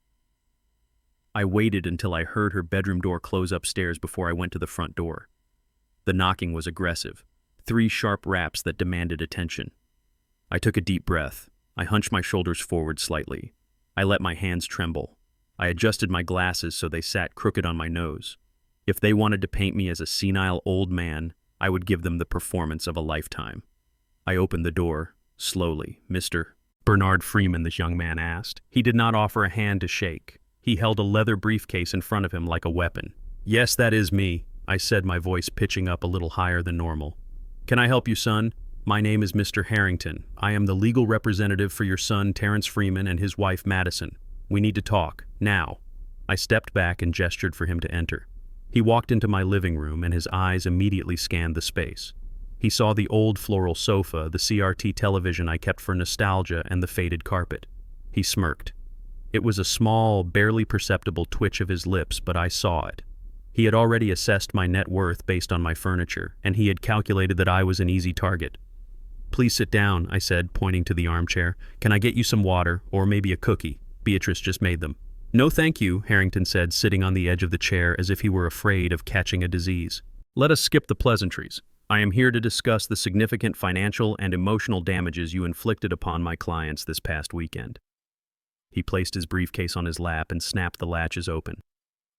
I waited until I heard her bedroom door close upstairs before I went to the front door. The knocking was aggressive, 3 sharp raps that demanded attention. I took a deep breath. I hunched my shoulders forward slightly. I let my hands tremble. I adjusted my glasses so they sat crooked on my nose. If they wanted to paint me as a senile old man, I would give them the performance of a lifetime. I opened the door, slowly. "Mr. Bernard Freeman," this young man asked. He did not offer a hand to shake. He held a leather briefcase in front of him like a weapon. "Yes, that is me," I said, my voice pitching up a little higher than normal. "Can I help you, son? My name is Mr. Harrington. I am the legal representative for your son, Terrence Freeman, and his wife, Madison. We need to talk, now." I stepped back and gestured for him to enter. He walked into my living room, and his eyes immediately scanned the space. He saw the old floral sofa, the CRT television I kept for nostalgia, and the faded carpet. He smirked. It was a small, barely perceptible twitch of his lips, but I saw it. He had already assessed my net worth based on my furniture, and he had calculated that I was an easy target. "Please sit down," I said, pointing to the armchair. "Can I get you some water, or maybe a cookie? Beatrice just made them." "No, thank you," Harrington said, sitting on the edge of the chair as if he were afraid of catching a disease. "Let us skip the pleasantries. I am here to discuss the significant financial and emotional damages you inflicted upon my clients this past weekend." He placed his briefcase on his lap and snapped the latches open.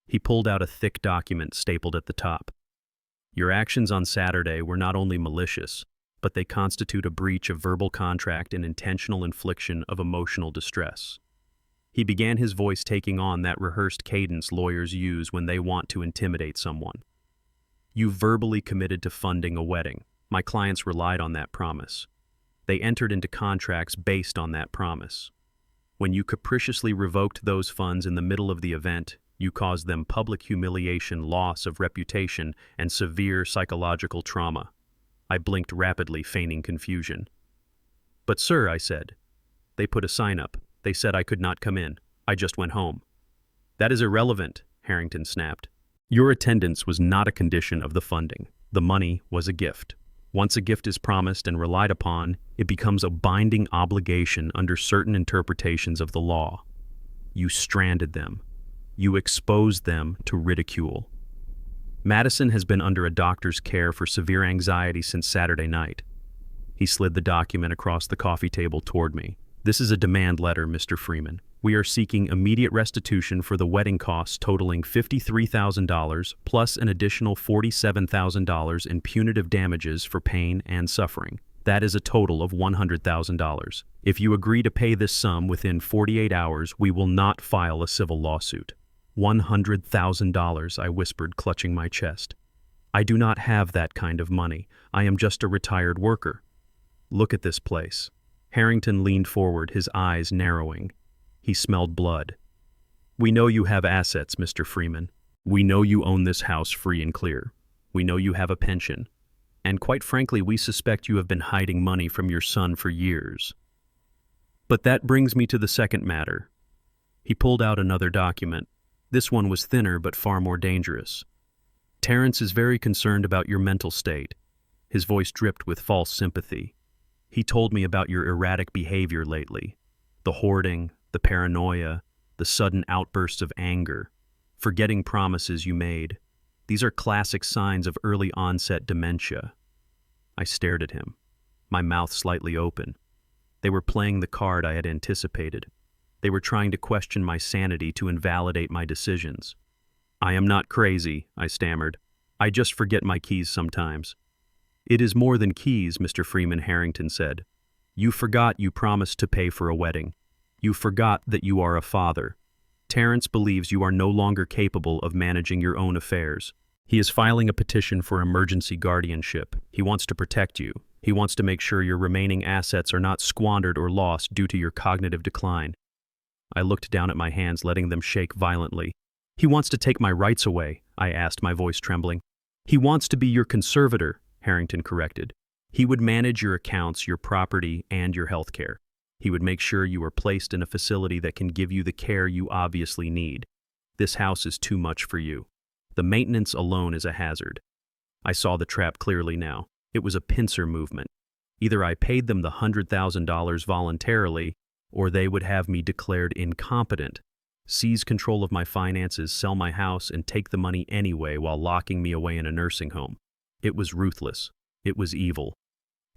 He pulled out a thick document stapled at the top. "Your actions on Saturday were not only malicious, but they constitute a breach of verbal contract and intentional infliction of emotional distress." He began, his voice taking on that rehearsed cadence lawyers use when they want to intimidate someone. "You verbally committed to funding a wedding. My clients relied on that promise. They entered into contracts based on that promise. When you capriciously revoked those funds in the middle of the event, you caused them public humiliation, loss of reputation, and severe psychological trauma." I blinked rapidly, feigning confusion. "But sir," I said, "they put a sign up. They said I could not come in. I just went home." "That is irrelevant," Harrington snapped. "Your attendance was not a condition of the funding. The money was a gift. Once a gift is promised and relied upon, it becomes a binding obligation under certain interpretations of the law. You stranded them. You exposed them to ridicule. Madison has been under a doctor's care for severe anxiety since Saturday night." He slid the document across the coffee table toward me. "This is a demand letter, Mr. Freeman. We are seeking immediate restitution for the wedding costs totaling $53,000 plus an additional $47,000 in punitive damages for pain and suffering. That is a total of $100,000. If you agree to pay this sum within 48 hours, we will not file a civil lawsuit." $100,000, I whispered, clutching my chest. I do not have that kind of money. I am just a retired worker. Look at this place. Harrington leaned forward, his eyes narrowing. He smelled blood. We know you have assets, Mr. Freeman. We know you own this house free and clear. We know you have a pension. And quite frankly, we suspect you have been hiding money from your son for years. But that brings me to the second matter. He pulled out another document. This one was thinner but far more dangerous. Terrence is very concerned about your mental state. His voice dripped with false sympathy. He told me about your erratic behavior lately. The hoarding, the paranoia, the sudden outbursts of anger, forgetting promises you made. These are classic signs of early onset dementia. I stared at him, my mouth slightly open. They were playing the card I had anticipated. They were trying to question my sanity to invalidate my decisions. I am not crazy, I stammered. I just forget my keys sometimes. It is more than keys, Mr. Freeman, Harrington said. You forgot you promised to pay for a wedding. You forgot that you are a father. Terrence believes you are no longer capable of managing your own affairs. He is filing a petition for emergency guardianship. He wants to protect you. He wants to make sure your remaining assets are not squandered or lost due to your cognitive decline. I looked down at my hands, letting them shake violently. He wants to take my rights away, I asked, my voice trembling. He wants to be your conservator, Harrington corrected. He would manage your accounts, your property, and your health care. He would make sure you are placed in a facility that can give you the care you obviously need. This house is too much for you. The maintenance alone is a hazard. I saw the trap clearly now. It was a pincer movement. Either I paid them the $100,000 voluntarily, or they would have me declared incompetent, seize control of my finances, sell my house, and take the money anyway while locking me away in a nursing home. It was ruthless. It was evil.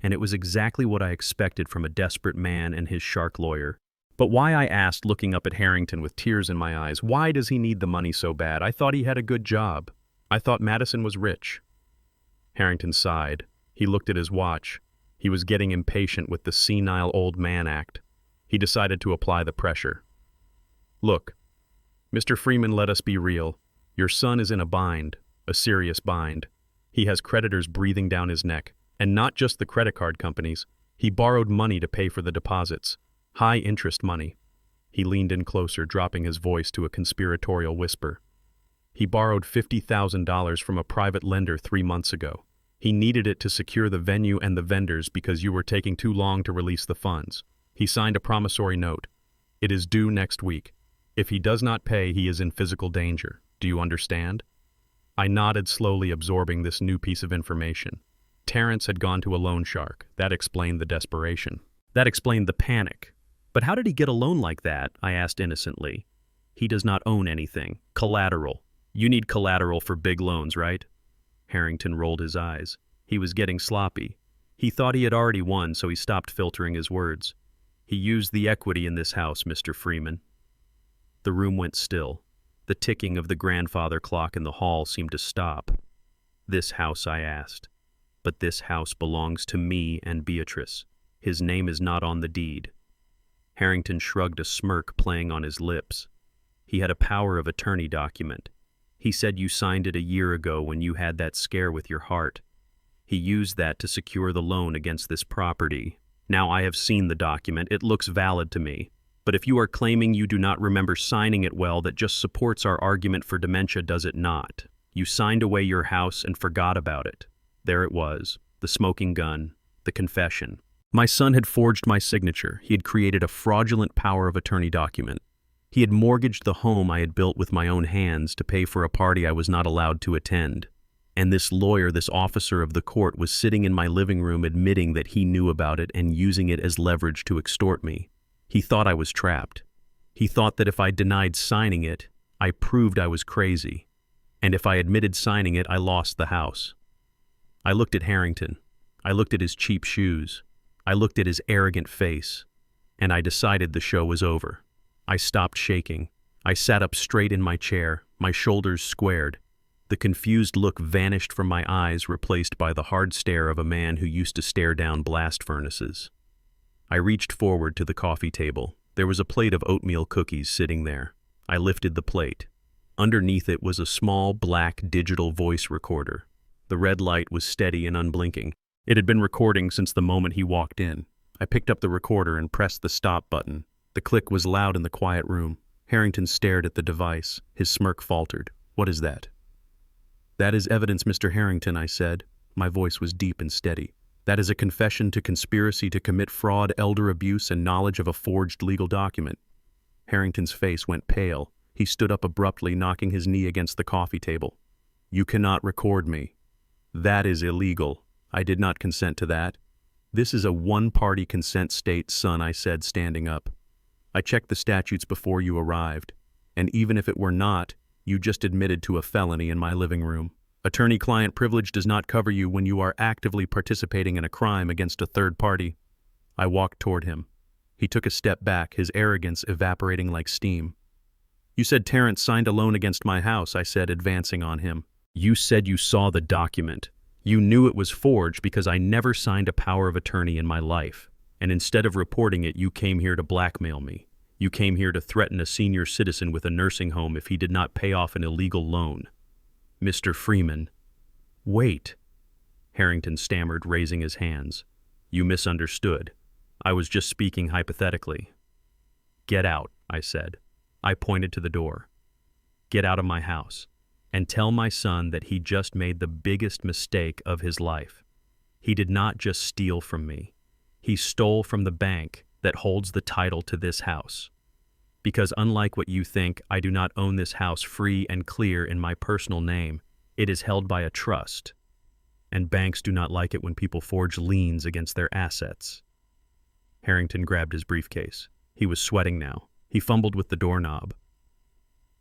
And it was exactly what I expected from a desperate man and his shark lawyer. But why, I asked, looking up at Harrington with tears in my eyes, why does he need the money so bad? I thought he had a good job. I thought Madison was rich. Harrington sighed. He looked at his watch. He was getting impatient with the senile old man act. He decided to apply the pressure. Look, Mr. Freeman, let us be real. Your son is in a bind, a serious bind. He has creditors breathing down his neck. And not just the credit card companies. He borrowed money to pay for the deposits. High-interest money. He leaned in closer, dropping his voice to a conspiratorial whisper. He borrowed $50,000 from a private lender 3 months ago. He needed it to secure the venue and the vendors because you were taking too long to release the funds. He signed a promissory note. It is due next week. If he does not pay, he is in physical danger. Do you understand? I nodded, slowly absorbing this new piece of information. Terrence had gone to a loan shark. That explained the desperation. That explained the panic. But how did he get a loan like that? I asked innocently. He does not own anything. Collateral. You need collateral for big loans, right? Harrington rolled his eyes. He was getting sloppy. He thought he had already won, so he stopped filtering his words. He used the equity in this house, Mr. Freeman. The room went still. The ticking of the grandfather clock in the hall seemed to stop. This house, I asked. But this house belongs to me and Beatrice. His name is not on the deed. Harrington shrugged, a smirk playing on his lips. He had a power of attorney document. He said you signed it a year ago when you had that scare with your heart. He used that to secure the loan against this property. Now I have seen the document. It looks valid to me. But if you are claiming you do not remember signing it, well, that just supports our argument for dementia, does it not? You signed away your house and forgot about it. There it was, the smoking gun, the confession. My son had forged my signature. He had created a fraudulent power of attorney document. He had mortgaged the home I had built with my own hands to pay for a party I was not allowed to attend. And this lawyer, this officer of the court, was sitting in my living room admitting that he knew about it and using it as leverage to extort me. He thought I was trapped. He thought that if I denied signing it, I proved I was crazy. And if I admitted signing it, I lost the house. I looked at Harrington. I looked at his cheap shoes. I looked at his arrogant face. And I decided the show was over. I stopped shaking. I sat up straight in my chair, my shoulders squared. The confused look vanished from my eyes, replaced by the hard stare of a man who used to stare down blast furnaces. I reached forward to the coffee table. There was a plate of oatmeal cookies sitting there. I lifted the plate. Underneath it was a small black digital voice recorder. The red light was steady and unblinking. It had been recording since the moment he walked in. I picked up the recorder and pressed the stop button. The click was loud in the quiet room. Harrington stared at the device. His smirk faltered. "What is that?" "That is evidence, Mr. Harrington," I said. My voice was deep and steady. "That is a confession to conspiracy to commit fraud, elder abuse, and knowledge of a forged legal document." Harrington's face went pale. He stood up abruptly, knocking his knee against the coffee table. "You cannot record me. That is illegal. I did not consent to that." "This is a one-party consent state, son," I said, standing up. "I checked the statutes before you arrived, and even if it were not, you just admitted to a felony in my living room. Attorney-client privilege does not cover you when you are actively participating in a crime against a third party." I walked toward him. He took a step back, his arrogance evaporating like steam. "You said Terrence signed a loan against my house," I said, advancing on him. "You said you saw the document. You knew it was forged because I never signed a power of attorney in my life. And instead of reporting it, you came here to blackmail me. You came here to threaten a senior citizen with a nursing home if he did not pay off an illegal loan." "Mr. Freeman." "Wait," Harrington stammered, raising his hands. "You misunderstood. I was just speaking hypothetically." "Get out," I said. I pointed to the door. "Get out of my house, and tell my son that he just made the biggest mistake of his life. He did not just steal from me. He stole from the bank that holds the title to this house. Because unlike what you think, I do not own this house free and clear in my personal name. It is held by a trust. And banks do not like it when people forge liens against their assets." Harrington grabbed his briefcase. He was sweating now. He fumbled with the doorknob.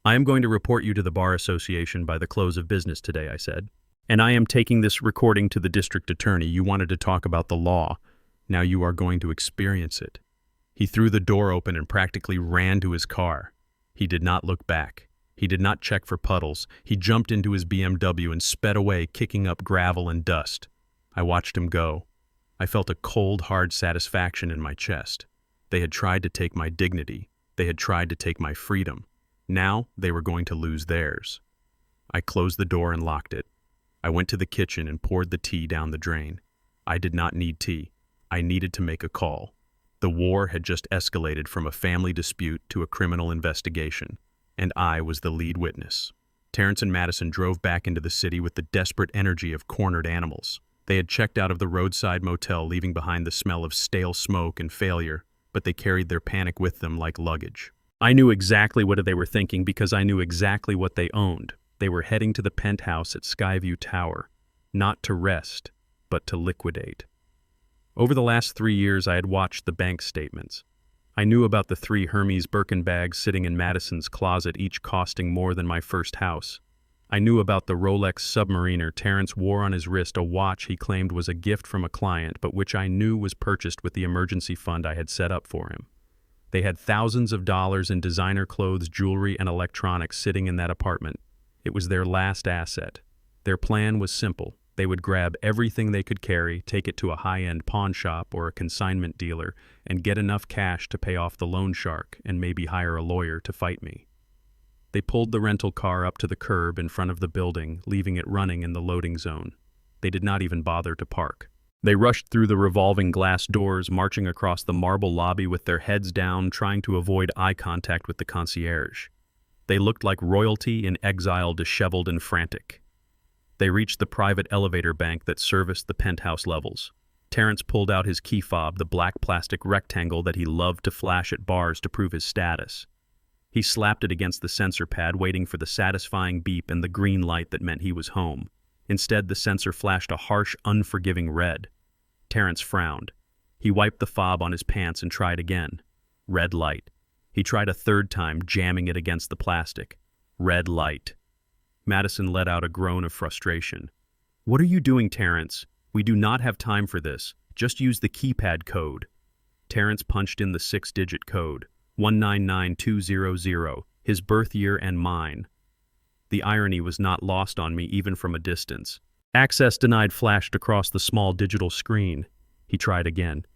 "I am going to report you to the Bar Association by the close of business today," I said. "And I am taking this recording to the district attorney. You wanted to talk about the law. Now you are going to experience it." He threw the door open and practically ran to his car. He did not look back. He did not check for puddles. He jumped into his BMW and sped away, kicking up gravel and dust. I watched him go. I felt a cold, hard satisfaction in my chest. They had tried to take my dignity. They had tried to take my freedom. Now they were going to lose theirs. I closed the door and locked it. I went to the kitchen and poured the tea down the drain. I did not need tea. I needed to make a call. The war had just escalated from a family dispute to a criminal investigation, and I was the lead witness. Terrence and Madison drove back into the city with the desperate energy of cornered animals. They had checked out of the roadside motel, leaving behind the smell of stale smoke and failure, but they carried their panic with them like luggage. I knew exactly what they were thinking because I knew exactly what they owned. They were heading to the penthouse at Skyview Tower, not to rest, but to liquidate. Over the last 3 years, I had watched the bank statements. I knew about the 3 Hermes Birkin bags sitting in Madison's closet, each costing more than my first house. I knew about the Rolex Submariner Terrence wore on his wrist, a watch he claimed was a gift from a client, but which I knew was purchased with the emergency fund I had set up for him. They had thousands of dollars in designer clothes, jewelry, and electronics sitting in that apartment. It was their last asset. Their plan was simple. They would grab everything they could carry, take it to a high-end pawn shop or a consignment dealer, and get enough cash to pay off the loan shark and maybe hire a lawyer to fight me. They pulled the rental car up to the curb in front of the building, leaving it running in the loading zone. They did not even bother to park. They rushed through the revolving glass doors, marching across the marble lobby with their heads down, trying to avoid eye contact with the concierge. They looked like royalty in exile, disheveled and frantic. They reached the private elevator bank that serviced the penthouse levels. Terrence pulled out his key fob, the black plastic rectangle that he loved to flash at bars to prove his status. He slapped it against the sensor pad, waiting for the satisfying beep and the green light that meant he was home. Instead, the sensor flashed a harsh, unforgiving red. Terrence frowned. He wiped the fob on his pants and tried again. Red light. He tried a third time, jamming it against the plastic. Red light. Madison let out a groan of frustration. "What are you doing, Terrence? We do not have time for this. Just use the keypad code." Terrence punched in the 6-digit code, 199200, his birth year and mine. The irony was not lost on me even from a distance. "Access denied" flashed across the small digital screen. He tried again.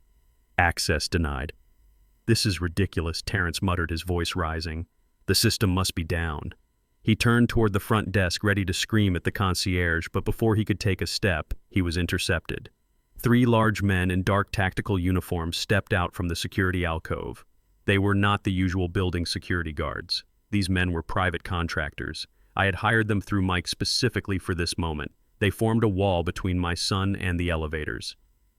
"Access denied." "This is ridiculous," Terrence muttered, his voice rising. "The system must be down." He turned toward the front desk, ready to scream at the concierge, but before he could take a step, he was intercepted. 3 large men in dark tactical uniforms stepped out from the security alcove. They were not the usual building security guards. These men were private contractors. I had hired them through Mike specifically for this moment. They formed a wall between my son and the elevators.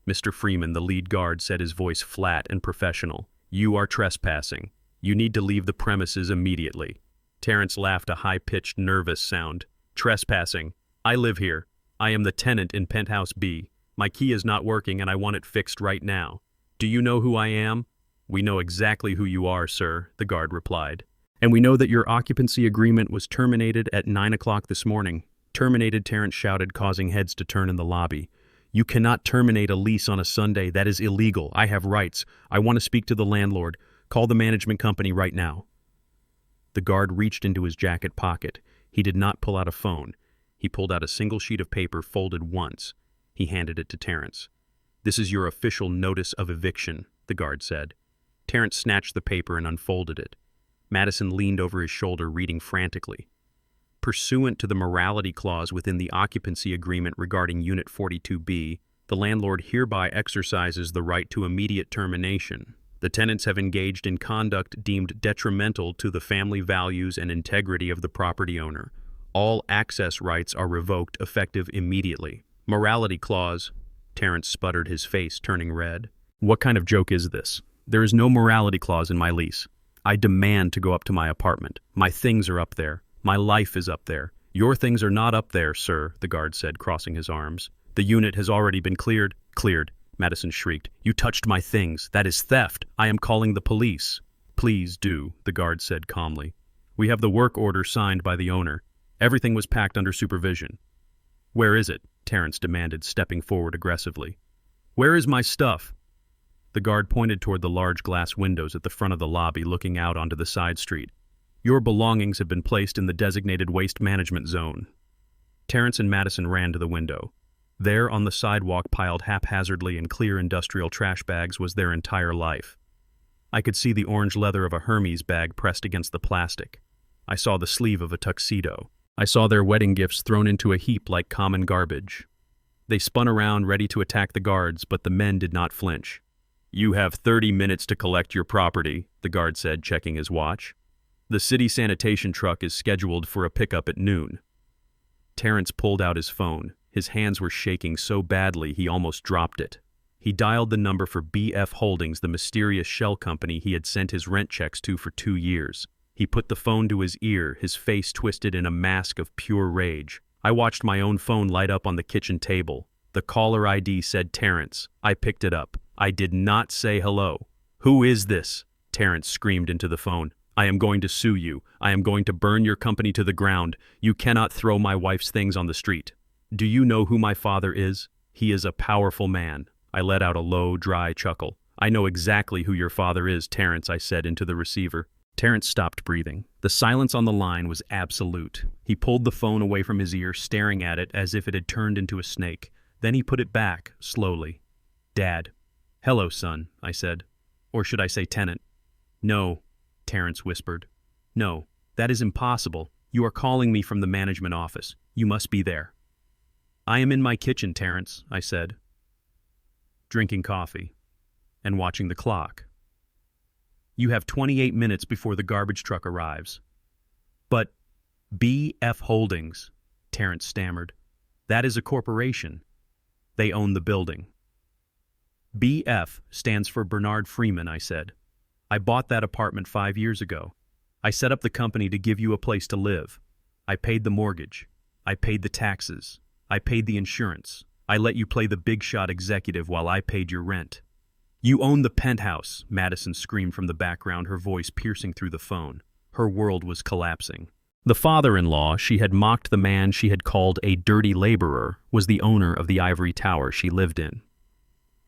Mr. Freeman, the lead guard, said, his voice flat and professional. "You are trespassing. You need to leave the premises immediately." Terrence laughed, a high-pitched, nervous sound. "Trespassing? I live here. I am the tenant in Penthouse B. My key is not working and I want it fixed right now. Do you know who I am?" "We know exactly who you are, sir," the guard replied. "And we know that your occupancy agreement was terminated at 9 o'clock this morning." "Terminated," Terrence shouted, causing heads to turn in the lobby. "You cannot terminate a lease on a Sunday. That is illegal. I have rights. I want to speak to the landlord. Call the management company right now." The guard reached into his jacket pocket. He did not pull out a phone. He pulled out a single sheet of paper folded once. He handed it to Terrence. "This is your official notice of eviction," the guard said. Terrence snatched the paper and unfolded it. Madison leaned over his shoulder, reading frantically. "Pursuant to the morality clause within the occupancy agreement regarding Unit 42B, the landlord hereby exercises the right to immediate termination. The tenants have engaged in conduct deemed detrimental to the family values and integrity of the property owner. All access rights are revoked effective immediately." "Morality clause," Terrence sputtered, his face turning red. "What kind of joke is this? There is no morality clause in my lease. I demand to go up to my apartment. My things are up there. My life is up there." "Your things are not up there, sir," the guard said, crossing his arms. "The unit has already been cleared." "Cleared," Madison shrieked. "You touched my things. That is theft. I am calling the police." "Please do," the guard said calmly. "We have the work order signed by the owner. Everything was packed under supervision." "Where is it?" Terrence demanded, stepping forward aggressively. "Where is my stuff?" The guard pointed toward the large glass windows at the front of the lobby looking out onto the side street. "Your belongings have been placed in the designated waste management zone." Terrence and Madison ran to the window. There, on the sidewalk, piled haphazardly in clear industrial trash bags, was their entire life. I could see the orange leather of a Hermes bag pressed against the plastic. I saw the sleeve of a tuxedo. I saw their wedding gifts thrown into a heap like common garbage. They spun around, ready to attack the guards, but the men did not flinch. "You have 30 minutes to collect your property," the guard said, checking his watch. "The city sanitation truck is scheduled for a pickup at noon." Terrence pulled out his phone. His hands were shaking so badly he almost dropped it. He dialed the number for BF Holdings, the mysterious shell company he had sent his rent checks to for 2 years. He put the phone to his ear, his face twisted in a mask of pure rage. I watched my own phone light up on the kitchen table. The caller ID said Terrence. I picked it up. I did not say hello. "Who is this?" Terrence screamed into the phone. "I am going to sue you. I am going to burn your company to the ground. You cannot throw my wife's things on the street." "Do you know who my father is? He is a powerful man." I let out a low, dry chuckle. "I know exactly who your father is, Terrence," I said into the receiver. Terrence stopped breathing. The silence on the line was absolute. He pulled the phone away from his ear, staring at it as if it had turned into a snake. Then he put it back, slowly. "Dad." "Hello, son," I said. "Or should I say tenant?" "No," Terrence whispered. "No, that is impossible. You are calling me from the management office. You must be there." "I am in my kitchen, Terrence," I said, drinking coffee and watching the clock. "You have 28 minutes before the garbage truck arrives." "But BF Holdings," Terrence stammered. "That is a corporation. They own the building." "BF stands for Bernard Freeman," I said. "I bought that apartment 5 years ago. I set up the company to give you a place to live. I paid the mortgage. I paid the taxes. I paid the insurance. I let you play the big shot executive while I paid your rent." "You own the penthouse," Madison screamed from the background, her voice piercing through the phone. Her world was collapsing. The father-in-law she had mocked, the man she had called a dirty laborer, was the owner of the ivory tower she lived in.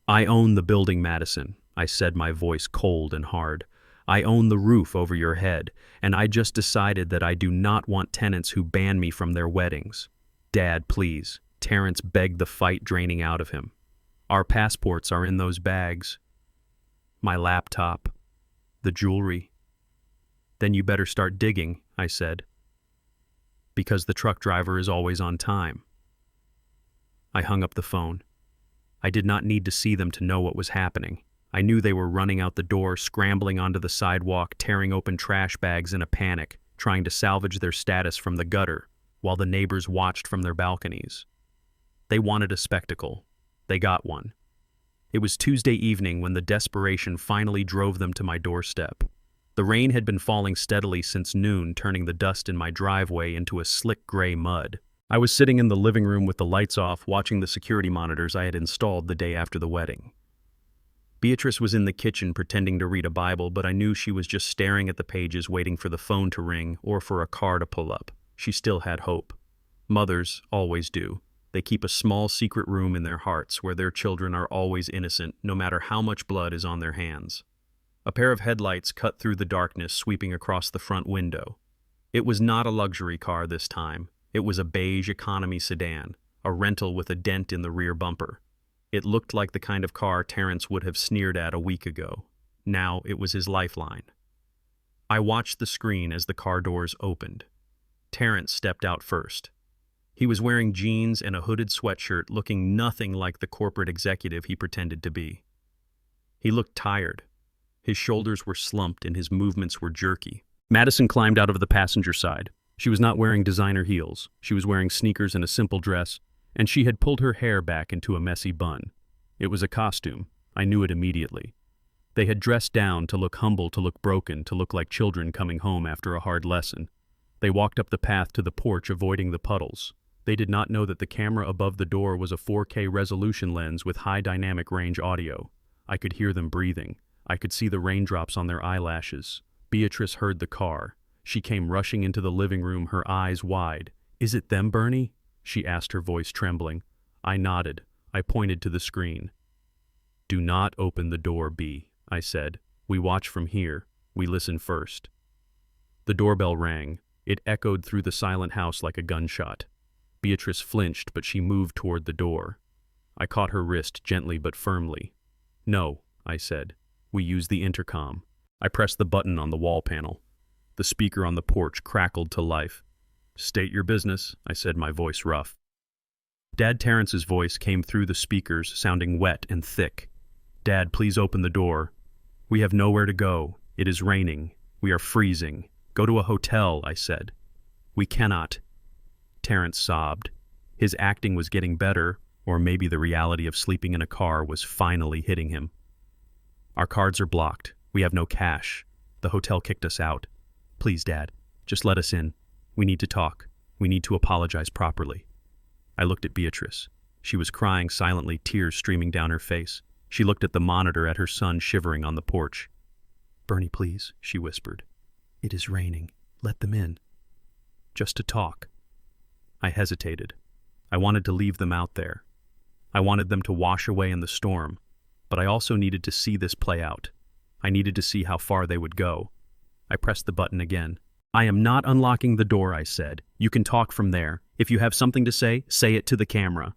"I own the building, Madison," I said, my voice cold and hard. "I own the roof over your head, and I just decided that I do not want tenants who ban me from their weddings." "Dad, please." Terrence begged, the fight draining out of him. "Our passports are in those bags. My laptop. The jewelry." "Then you better start digging," I said. Because the truck driver is always on time. I hung up the phone. I did not need to see them to know what was happening. I knew they were running out the door, scrambling onto the sidewalk, tearing open trash bags in a panic, trying to salvage their status from the gutter, while the neighbors watched from their balconies. They wanted a spectacle. They got one. It was Tuesday evening when the desperation finally drove them to my doorstep. The rain had been falling steadily since noon, turning the dust in my driveway into a slick gray mud. I was sitting in the living room with the lights off, watching the security monitors I had installed the day after the wedding. Beatrice was in the kitchen pretending to read a Bible, but I knew she was just staring at the pages, waiting for the phone to ring or for a car to pull up. She still had hope. Mothers always do. They keep a small secret room in their hearts where their children are always innocent, no matter how much blood is on their hands. A pair of headlights cut through the darkness, sweeping across the front window. It was not a luxury car this time. It was a beige economy sedan, a rental with a dent in the rear bumper. It looked like the kind of car Terrence would have sneered at a week ago. Now it was his lifeline. I watched the screen as the car doors opened. Terrence stepped out first. He was wearing jeans and a hooded sweatshirt, looking nothing like the corporate executive he pretended to be. He looked tired. His shoulders were slumped and his movements were jerky. Madison climbed out of the passenger side. She was not wearing designer heels. She was wearing sneakers and a simple dress, and she had pulled her hair back into a messy bun. It was a costume. I knew it immediately. They had dressed down to look humble, to look broken, to look like children coming home after a hard lesson. They walked up the path to the porch, avoiding the puddles. They did not know that the camera above the door was a 4K resolution lens with high dynamic range audio. I could hear them breathing. I could see the raindrops on their eyelashes. Beatrice heard the car. She came rushing into the living room, her eyes wide. "Is it them, Bernie?" she asked, her voice trembling. I nodded. I pointed to the screen. "Do not open the door, B," I said. "We watch from here. We listen first." The doorbell rang. It echoed through the silent house like a gunshot. Beatrice flinched, but she moved toward the door. I caught her wrist gently but firmly. "No," I said. "We use the intercom." I pressed the button on the wall panel. The speaker on the porch crackled to life. "State your business," I said, my voice rough. Dad Terrence's voice came through the speakers, sounding wet and thick. "Dad, please open the door. We have nowhere to go. It is raining. We are freezing. Go to a hotel," I said. "We cannot." Terrence sobbed. His acting was getting better, or maybe the reality of sleeping in a car was finally hitting him. "Our cards are blocked. We have no cash. The hotel kicked us out. Please, Dad, just let us in. We need to talk. We need to apologize properly." I looked at Beatrice. She was crying silently, tears streaming down her face. She looked at the monitor, at her son shivering on the porch. "Bernie, please," she whispered. "It is raining. Let them in. Just to talk." I hesitated. I wanted to leave them out there. I wanted them to wash away in the storm, but I also needed to see this play out. I needed to see how far they would go. I pressed the button again. "I am not unlocking the door," I said. "You can talk from there. If you have something to say it to the camera."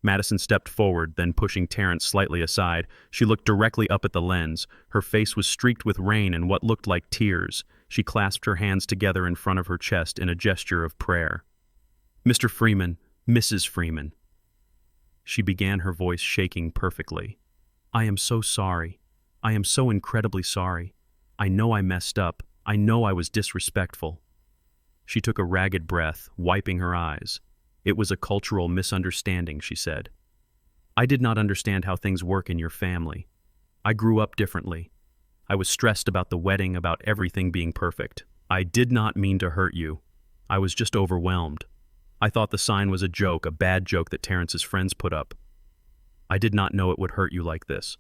Madison stepped forward, then pushing Terrence slightly aside, she looked directly up at the lens. Her face was streaked with rain and what looked like tears. She clasped her hands together in front of her chest in a gesture of prayer. "Mr. Freeman, Mrs. Freeman." She began, her voice shaking perfectly. "I am so sorry. I am so incredibly sorry. I know I messed up. I know I was disrespectful." She took a ragged breath, wiping her eyes. "It was a cultural misunderstanding," she said. "I did not understand how things work in your family. I grew up differently. I was stressed about the wedding, about everything being perfect. I did not mean to hurt you. I was just overwhelmed. I thought the sign was a joke, a bad joke that Terrence's friends put up. I did not know it would hurt you like this."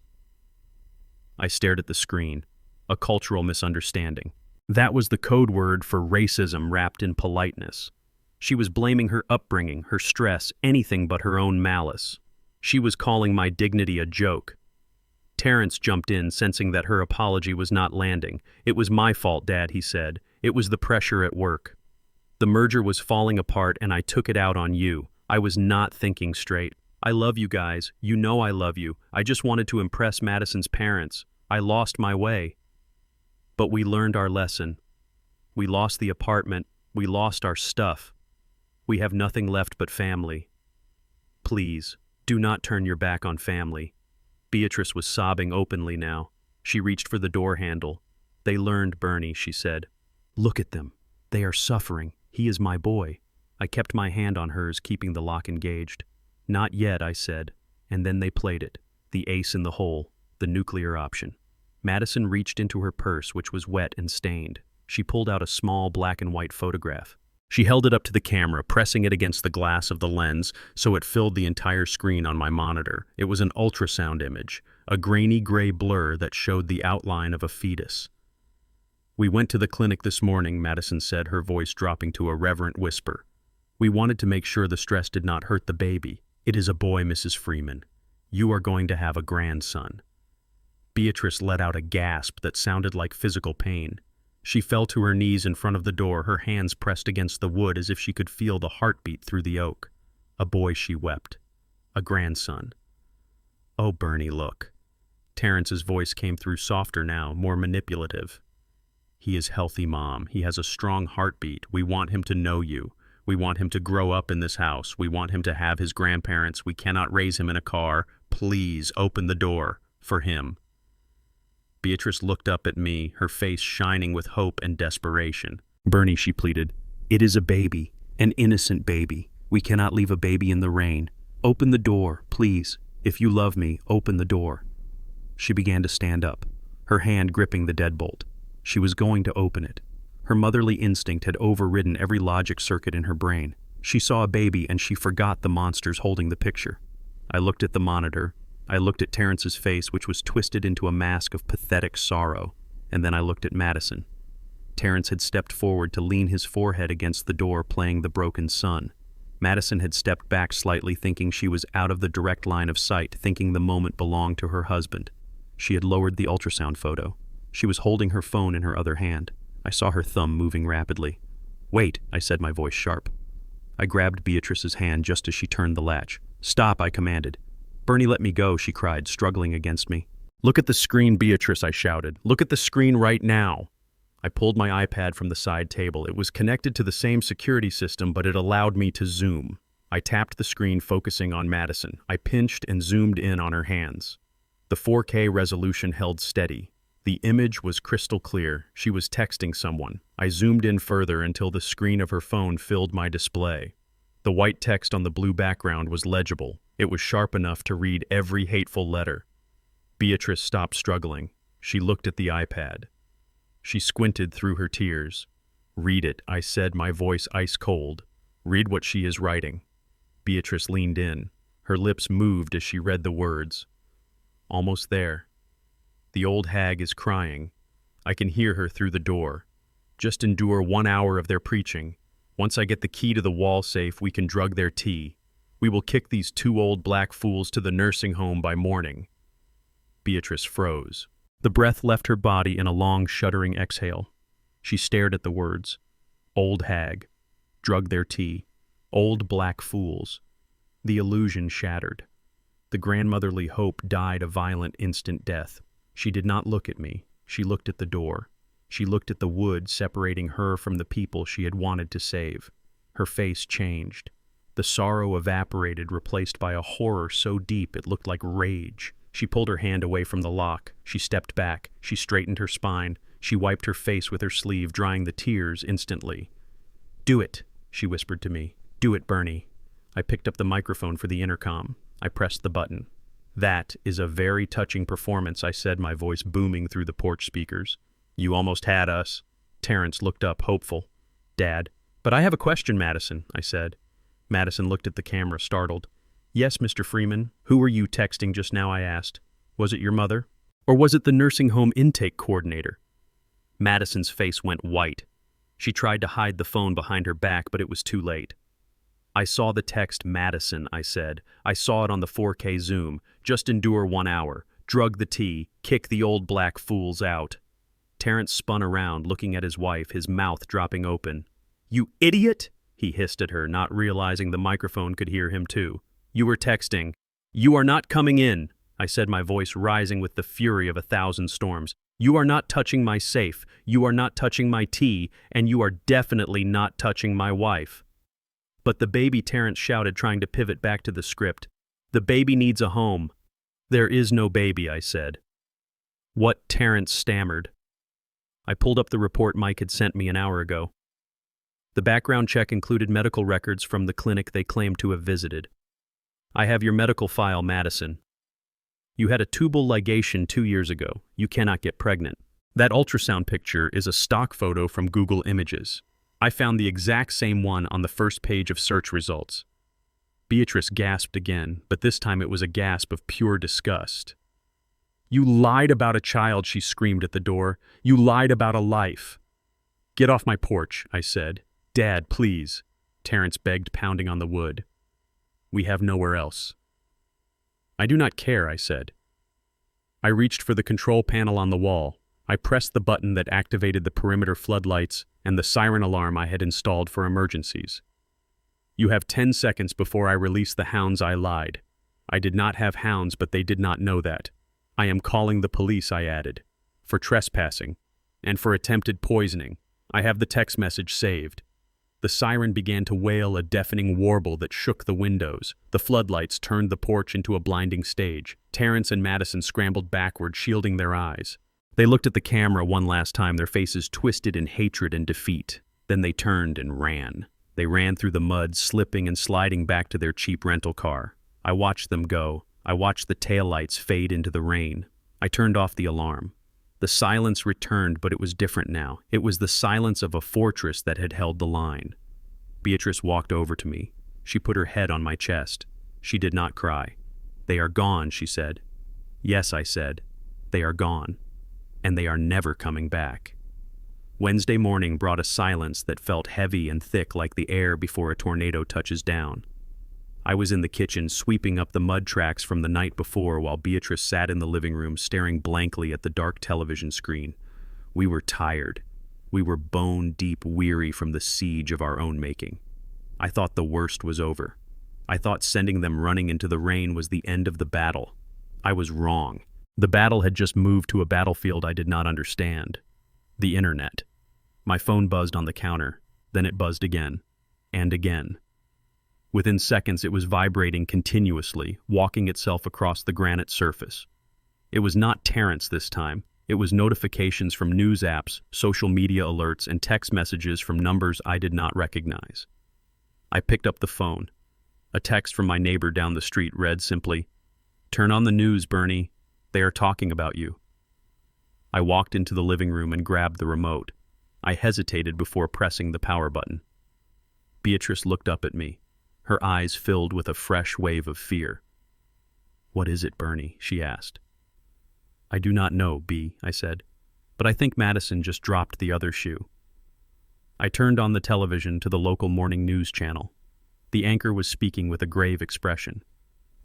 I stared at the screen. A cultural misunderstanding. That was the code word for racism wrapped in politeness. She was blaming her upbringing, her stress, anything but her own malice. She was calling my dignity a joke. Terrence jumped in, sensing that her apology was not landing. "It was my fault, Dad," he said. "It was the pressure at work. The merger was falling apart and I took it out on you. I was not thinking straight. I love you guys. You know I love you. I just wanted to impress Madison's parents. I lost my way. But we learned our lesson. We lost the apartment. We lost our stuff. We have nothing left but family. Please, do not turn your back on family." Beatrice was sobbing openly now. She reached for the door handle. "They learned, Bernie," she said. "Look at them. They are suffering. He is my boy." I kept my hand on hers, keeping the lock engaged. "Not yet," I said. And then they played it. The ace in the hole. The nuclear option. Madison reached into her purse, which was wet and stained. She pulled out a small black and white photograph. She held it up to the camera, pressing it against the glass of the lens so it filled the entire screen on my monitor. It was an ultrasound image, a grainy gray blur that showed the outline of a fetus. "We went to the clinic this morning," Madison said, her voice dropping to a reverent whisper. "We wanted to make sure the stress did not hurt the baby. It is a boy, Mrs. Freeman. You are going to have a grandson." Beatrice let out a gasp that sounded like physical pain. She fell to her knees in front of the door, her hands pressed against the wood as if she could feel the heartbeat through the oak. A boy, she wept. A grandson. "Oh, Bernie, look." Terrence's voice came through softer now, more manipulative. "He is healthy, Mom. He has a strong heartbeat. We want him to know you. We want him to grow up in this house. We want him to have his grandparents. We cannot raise him in a car. Please open the door for him." Beatrice looked up at me, her face shining with hope and desperation. "Bernie," she pleaded, "it is a baby, an innocent baby. We cannot leave a baby in the rain. Open the door, please. If you love me, open the door." She began to stand up, her hand gripping the deadbolt. She was going to open it. Her motherly instinct had overridden every logic circuit in her brain. She saw a baby and she forgot the monsters holding the picture. I looked at the monitor. I looked at Terrence's face, which was twisted into a mask of pathetic sorrow, and then I looked at Madison. Terrence had stepped forward to lean his forehead against the door, playing the broken sun. Madison had stepped back slightly, thinking she was out of the direct line of sight, thinking the moment belonged to her husband. She had lowered the ultrasound photo. She was holding her phone in her other hand. I saw her thumb moving rapidly. "Wait," I said, my voice sharp. I grabbed Beatrice's hand just as she turned the latch. "Stop," I commanded. "Bernie, let me go," she cried, struggling against me. "Look at the screen, Beatrice," I shouted. "Look at the screen right now." I pulled my iPad from the side table. It was connected to the same security system, but it allowed me to zoom. I tapped the screen, focusing on Madison. I pinched and zoomed in on her hands. The 4K resolution held steady. The image was crystal clear. She was texting someone. I zoomed in further until the screen of her phone filled my display. The white text on the blue background was legible. It was sharp enough to read every hateful letter. Beatrice stopped struggling. She looked at the iPad. She squinted through her tears. "Read it," I said, my voice ice cold. "Read what she is writing." Beatrice leaned in. Her lips moved as she read the words. "Almost there. The old hag is crying. I can hear her through the door. Just endure 1 hour of their preaching. Once I get the key to the wall safe, we can drug their tea. We will kick these 2 old black fools to the nursing home by morning." Beatrice froze. The breath left her body in a long, shuddering exhale. She stared at the words. Old hag. Drug their tea. Old black fools. The illusion shattered. The grandmotherly hope died a violent, instant death. She did not look at me. She looked at the door. She looked at the wood separating her from the people she had wanted to save. Her face changed. The sorrow evaporated, replaced by a horror so deep it looked like rage. She pulled her hand away from the lock. She stepped back. She straightened her spine. She wiped her face with her sleeve, drying the tears instantly. "Do it," she whispered to me. "Do it, Bernie." I picked up the microphone for the intercom. I pressed the button. "That is a very touching performance," I said, my voice booming through the porch speakers. "You almost had us." Terrence looked up, hopeful. "Dad." "But I have a question, Madison," I said. Madison looked at the camera, startled. "Yes, Mr. Freeman. Who were you texting just now?" I asked. "Was it your mother? Or was it the nursing home intake coordinator?" Madison's face went white. She tried to hide the phone behind her back, but it was too late. "I saw the text, Madison," I said. "I saw it on the 4K Zoom. Just endure 1 hour. Drug the tea. Kick the old black fools out." Terrence spun around, looking at his wife, his mouth dropping open. "You idiot!" he hissed at her, not realizing the microphone could hear him too. "You were texting. You are not coming in," I said, my voice rising with the fury of 1,000 storms. "You are not touching my safe. You are not touching my tea. And you are definitely not touching my wife." But the baby, Terrence shouted, trying to pivot back to the script. The baby needs a home. There is no baby, I said. What? Terrence stammered. I pulled up the report Mike had sent me an hour ago. The background check included medical records from the clinic they claimed to have visited. I have your medical file, Madison. You had a tubal ligation 2 years ago. You cannot get pregnant. That ultrasound picture is a stock photo from Google Images. I found the exact same one on the first page of search results. Beatrice gasped again, but this time it was a gasp of pure disgust. You lied about a child, she screamed at the door. You lied about a life. Get off my porch, I said. Dad, please, Terrence begged, pounding on the wood. We have nowhere else. I do not care, I said. I reached for the control panel on the wall. I pressed the button that activated the perimeter floodlights and the siren alarm I had installed for emergencies. You have 10 seconds before I release the hounds. I lied. I did not have hounds, but they did not know that. I am calling the police, I added, for trespassing and for attempted poisoning. I have the text message saved. The siren began to wail, a deafening warble that shook the windows. The floodlights turned the porch into a blinding stage. Terrence and Madison scrambled backward, shielding their eyes. They looked at the camera one last time, their faces twisted in hatred and defeat. Then they turned and ran. They ran through the mud, slipping and sliding back to their cheap rental car. I watched them go. I watched the taillights fade into the rain. I turned off the alarm. The silence returned, but it was different now. It was the silence of a fortress that had held the line. Beatrice walked over to me. She put her head on my chest. She did not cry. They are gone, she said. Yes, I said. They are gone. And they are never coming back. Wednesday morning brought a silence that felt heavy and thick, like the air before a tornado touches down. I was in the kitchen sweeping up the mud tracks from the night before while Beatrice sat in the living room staring blankly at the dark television screen. We were tired. We were bone-deep weary from the siege of our own making. I thought the worst was over. I thought sending them running into the rain was the end of the battle. I was wrong. The battle had just moved to a battlefield I did not understand. The internet. My phone buzzed on the counter. Then it buzzed again. And again. Within seconds, it was vibrating continuously, walking itself across the granite surface. It was not Terrence this time. It was notifications from news apps, social media alerts, and text messages from numbers I did not recognize. I picked up the phone. A text from my neighbor down the street read simply, "Turn on the news, Bernie. They are talking about you." I walked into the living room and grabbed the remote. I hesitated before pressing the power button. Beatrice looked up at me. Her eyes filled with a fresh wave of fear. "What is it, Bernie?" she asked. "I do not know, B," I said, "but I think Madison just dropped the other shoe." I turned on the television to the local morning news channel. The anchor was speaking with a grave expression.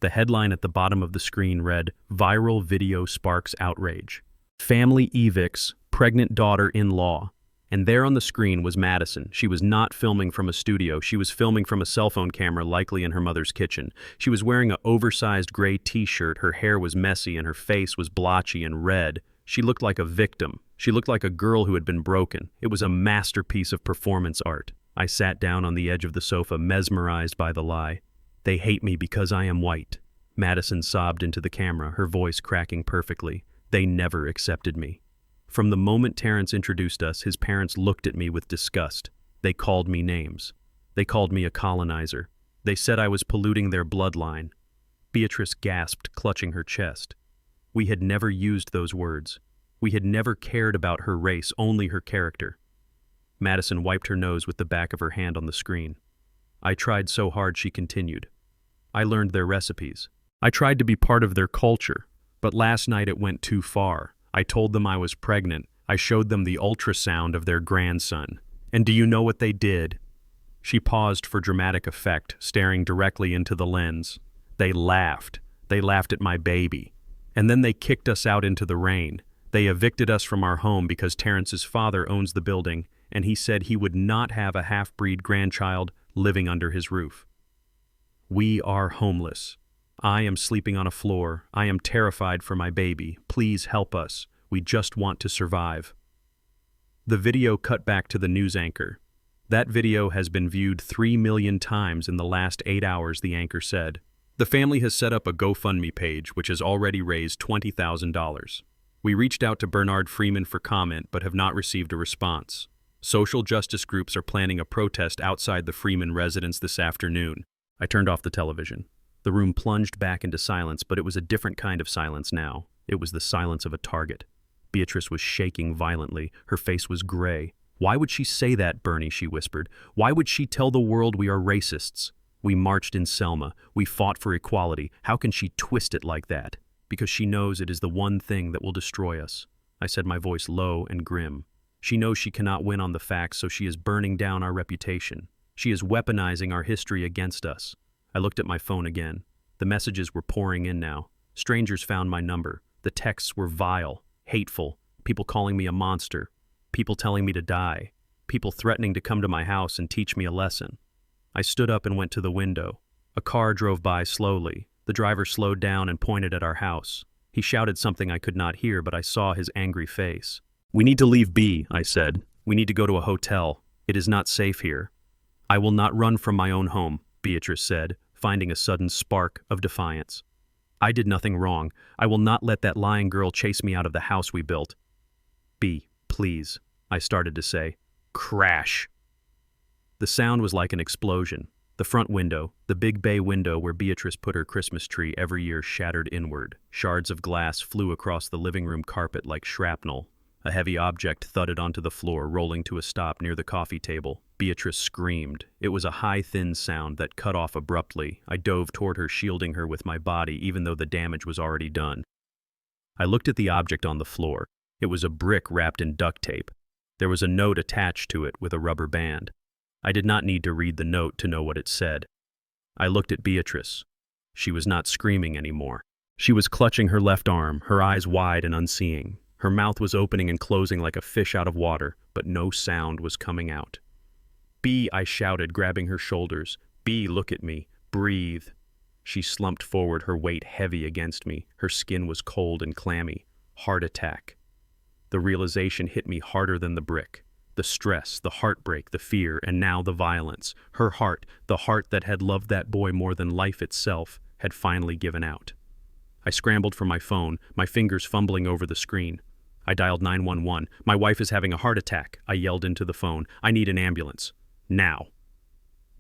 The headline at the bottom of the screen read, "Viral video sparks outrage. Family evicts pregnant daughter-in-law." And there on the screen was Madison. She was not filming from a studio. She was filming from a cell phone camera, likely in her mother's kitchen. She was wearing an oversized gray t-shirt. Her hair was messy and her face was blotchy and red. She looked like a victim. She looked like a girl who had been broken. It was a masterpiece of performance art. I sat down on the edge of the sofa, mesmerized by the lie. "They hate me because I am white." Madison sobbed into the camera, her voice cracking perfectly. "They never accepted me." From the moment Terrence introduced us, his parents looked at me with disgust. They called me names. They called me a colonizer. They said I was polluting their bloodline. Beatrice gasped, clutching her chest. We had never used those words. We had never cared about her race, only her character. Madison wiped her nose with the back of her hand on the screen. "I tried so hard," she continued. "I learned their recipes. I tried to be part of their culture, but last night it went too far. I told them I was pregnant. I showed them the ultrasound of their grandson. And do you know what they did?" She paused for dramatic effect, staring directly into the lens. "They laughed. They laughed at my baby. And then they kicked us out into the rain. They evicted us from our home because Terrence's father owns the building, and he said he would not have a half-breed grandchild living under his roof. We are homeless. I am sleeping on a floor. I am terrified for my baby. Please help us. We just want to survive." The video cut back to the news anchor. That video has been viewed 3 million times in the last 8 hours, the anchor said. The family has set up a GoFundMe page, which has already raised $20,000. We reached out to Bernard Freeman for comment, but have not received a response. Social justice groups are planning a protest outside the Freeman residence this afternoon. I turned off the television. The room plunged back into silence, but it was a different kind of silence now. It was the silence of a target. Beatrice was shaking violently. Her face was gray. "Why would she say that, Bernie?" she whispered. "Why would she tell the world we are racists? We marched in Selma. We fought for equality. How can she twist it like that? Because she knows it is the one thing that will destroy us." I said, my voice low and grim. "She knows she cannot win on the facts, so she is burning down our reputation. She is weaponizing our history against us." I looked at my phone again. The messages were pouring in now. Strangers found my number. The texts were vile, hateful, people calling me a monster, people telling me to die, people threatening to come to my house and teach me a lesson. I stood up and went to the window. A car drove by slowly. The driver slowed down and pointed at our house. He shouted something I could not hear, but I saw his angry face. "We need to leave B," I said. "We need to go to a hotel. It is not safe here." "I will not run from my own home," Beatrice said, finding a sudden spark of defiance. "I did nothing wrong. I will not let that lying girl chase me out of the house we built." "B, please," I started to say. Crash! The sound was like an explosion. The front window, the big bay window where Beatrice put her Christmas tree every year, shattered inward. Shards of glass flew across the living room carpet like shrapnel. A heavy object thudded onto the floor, rolling to a stop near the coffee table. Beatrice screamed. It was a high, thin sound that cut off abruptly. I dove toward her, shielding her with my body, even though the damage was already done. I looked at the object on the floor. It was a brick wrapped in duct tape. There was a note attached to it with a rubber band. I did not need to read the note to know what it said. I looked at Beatrice. She was not screaming anymore. She was clutching her left arm, her eyes wide and unseeing. Her mouth was opening and closing like a fish out of water, but no sound was coming out. "B," I shouted, grabbing her shoulders. "B, look at me. Breathe." She slumped forward, her weight heavy against me. Her skin was cold and clammy. Heart attack. The realization hit me harder than the brick. The stress, the heartbreak, the fear, and now the violence. Her heart, the heart that had loved that boy more than life itself, had finally given out. I scrambled for my phone, my fingers fumbling over the screen. I dialed 911. "My wife is having a heart attack," I yelled into the phone. "I need an ambulance. Now."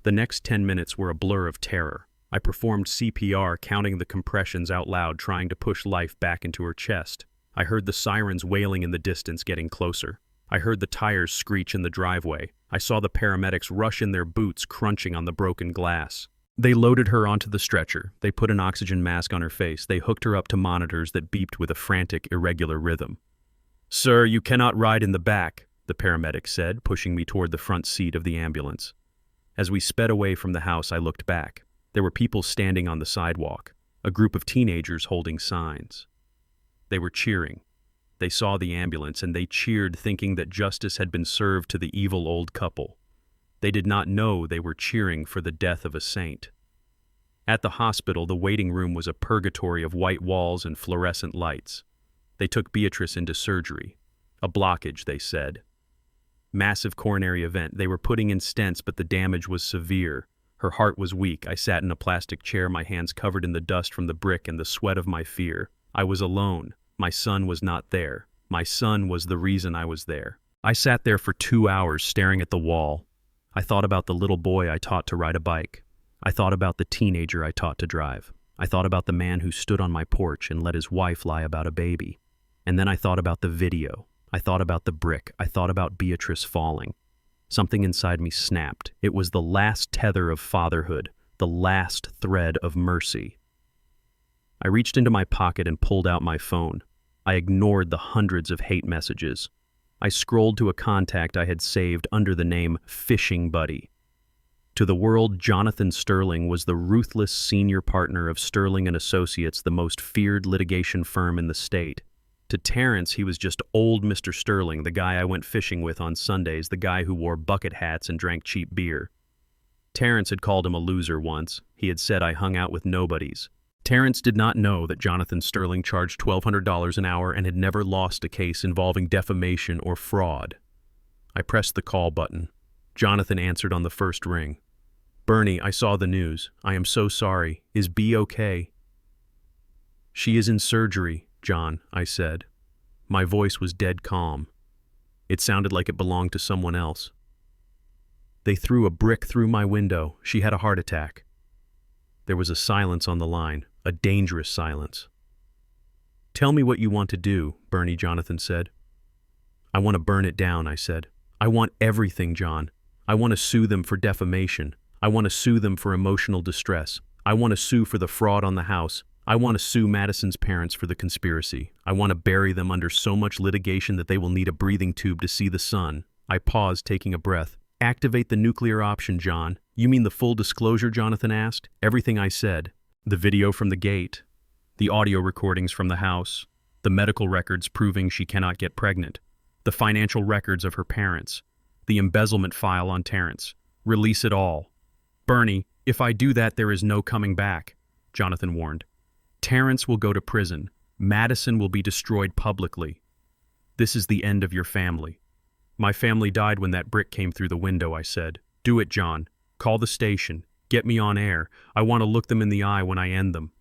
The next 10 minutes were a blur of terror. I performed CPR, counting the compressions out loud, trying to push life back into her chest. I heard the sirens wailing in the distance, getting closer. I heard the tires screech in the driveway. I saw the paramedics rush in their boots, crunching on the broken glass. They loaded her onto the stretcher. They put an oxygen mask on her face. They hooked her up to monitors that beeped with a frantic, irregular rhythm. "Sir, you cannot ride in the back," the paramedic said, pushing me toward the front seat of the ambulance. As we sped away from the house, I looked back. There were people standing on the sidewalk, a group of teenagers holding signs. They were cheering. They saw the ambulance, and they cheered, thinking that justice had been served to the evil old couple. They did not know they were cheering for the death of a saint. At the hospital, the waiting room was a purgatory of white walls and fluorescent lights. They took Beatrice into surgery. A blockage, they said. Massive coronary event. They were putting in stents, but the damage was severe. Her heart was weak. I sat in a plastic chair, my hands covered in the dust from the brick and the sweat of my fear. I was alone. My son was not there. My son was the reason I was there. I sat there for 2 hours staring at the wall. I thought about the little boy I taught to ride a bike. I thought about the teenager I taught to drive. I thought about the man who stood on my porch and let his wife lie about a baby. And then I thought about the video. I thought about the brick. I thought about Beatrice falling. Something inside me snapped. It was the last tether of fatherhood, the last thread of mercy. I reached into my pocket and pulled out my phone. I ignored the hundreds of hate messages. I scrolled to a contact I had saved under the name Fishing Buddy. To the world, Jonathan Sterling was the ruthless senior partner of Sterling and Associates, the most feared litigation firm in the state. To Terrence, he was just old Mr. Sterling, the guy I went fishing with on Sundays, the guy who wore bucket hats and drank cheap beer. Terrence had called him a loser once. He had said I hung out with nobodies. Terrence did not know that Jonathan Sterling charged $1,200 an hour and had never lost a case involving defamation or fraud. I pressed the call button. Jonathan answered on the first ring. "Bernie, I saw the news. I am so sorry. Is Bea okay?" "She is in surgery, John," I said. My voice was dead calm. It sounded like it belonged to someone else. "They threw a brick through my window. She had a heart attack." There was a silence on the line, a dangerous silence. "Tell me what you want to do," Bernie, Jonathan said. "I want to burn it down," I said. "I want everything, John. I want to sue them for defamation. I want to sue them for emotional distress. I want to sue for the fraud on the house. I want to sue Madison's parents for the conspiracy. I want to bury them under so much litigation that they will need a breathing tube to see the sun." I paused, taking a breath. "Activate the nuclear option, John." "You mean the full disclosure?" Jonathan asked. "Everything I said. The video from the gate, the audio recordings from the house, the medical records proving she cannot get pregnant, the financial records of her parents, the embezzlement file on Terrence. Release it all." "Bernie, if I do that, there is no coming back," Jonathan warned. "Terrence will go to prison. Madison will be destroyed publicly. This is the end of your family." "My family died when that brick came through the window," I said. "Do it, John. Call the station. Get me on air. I want to look them in the eye when I end them."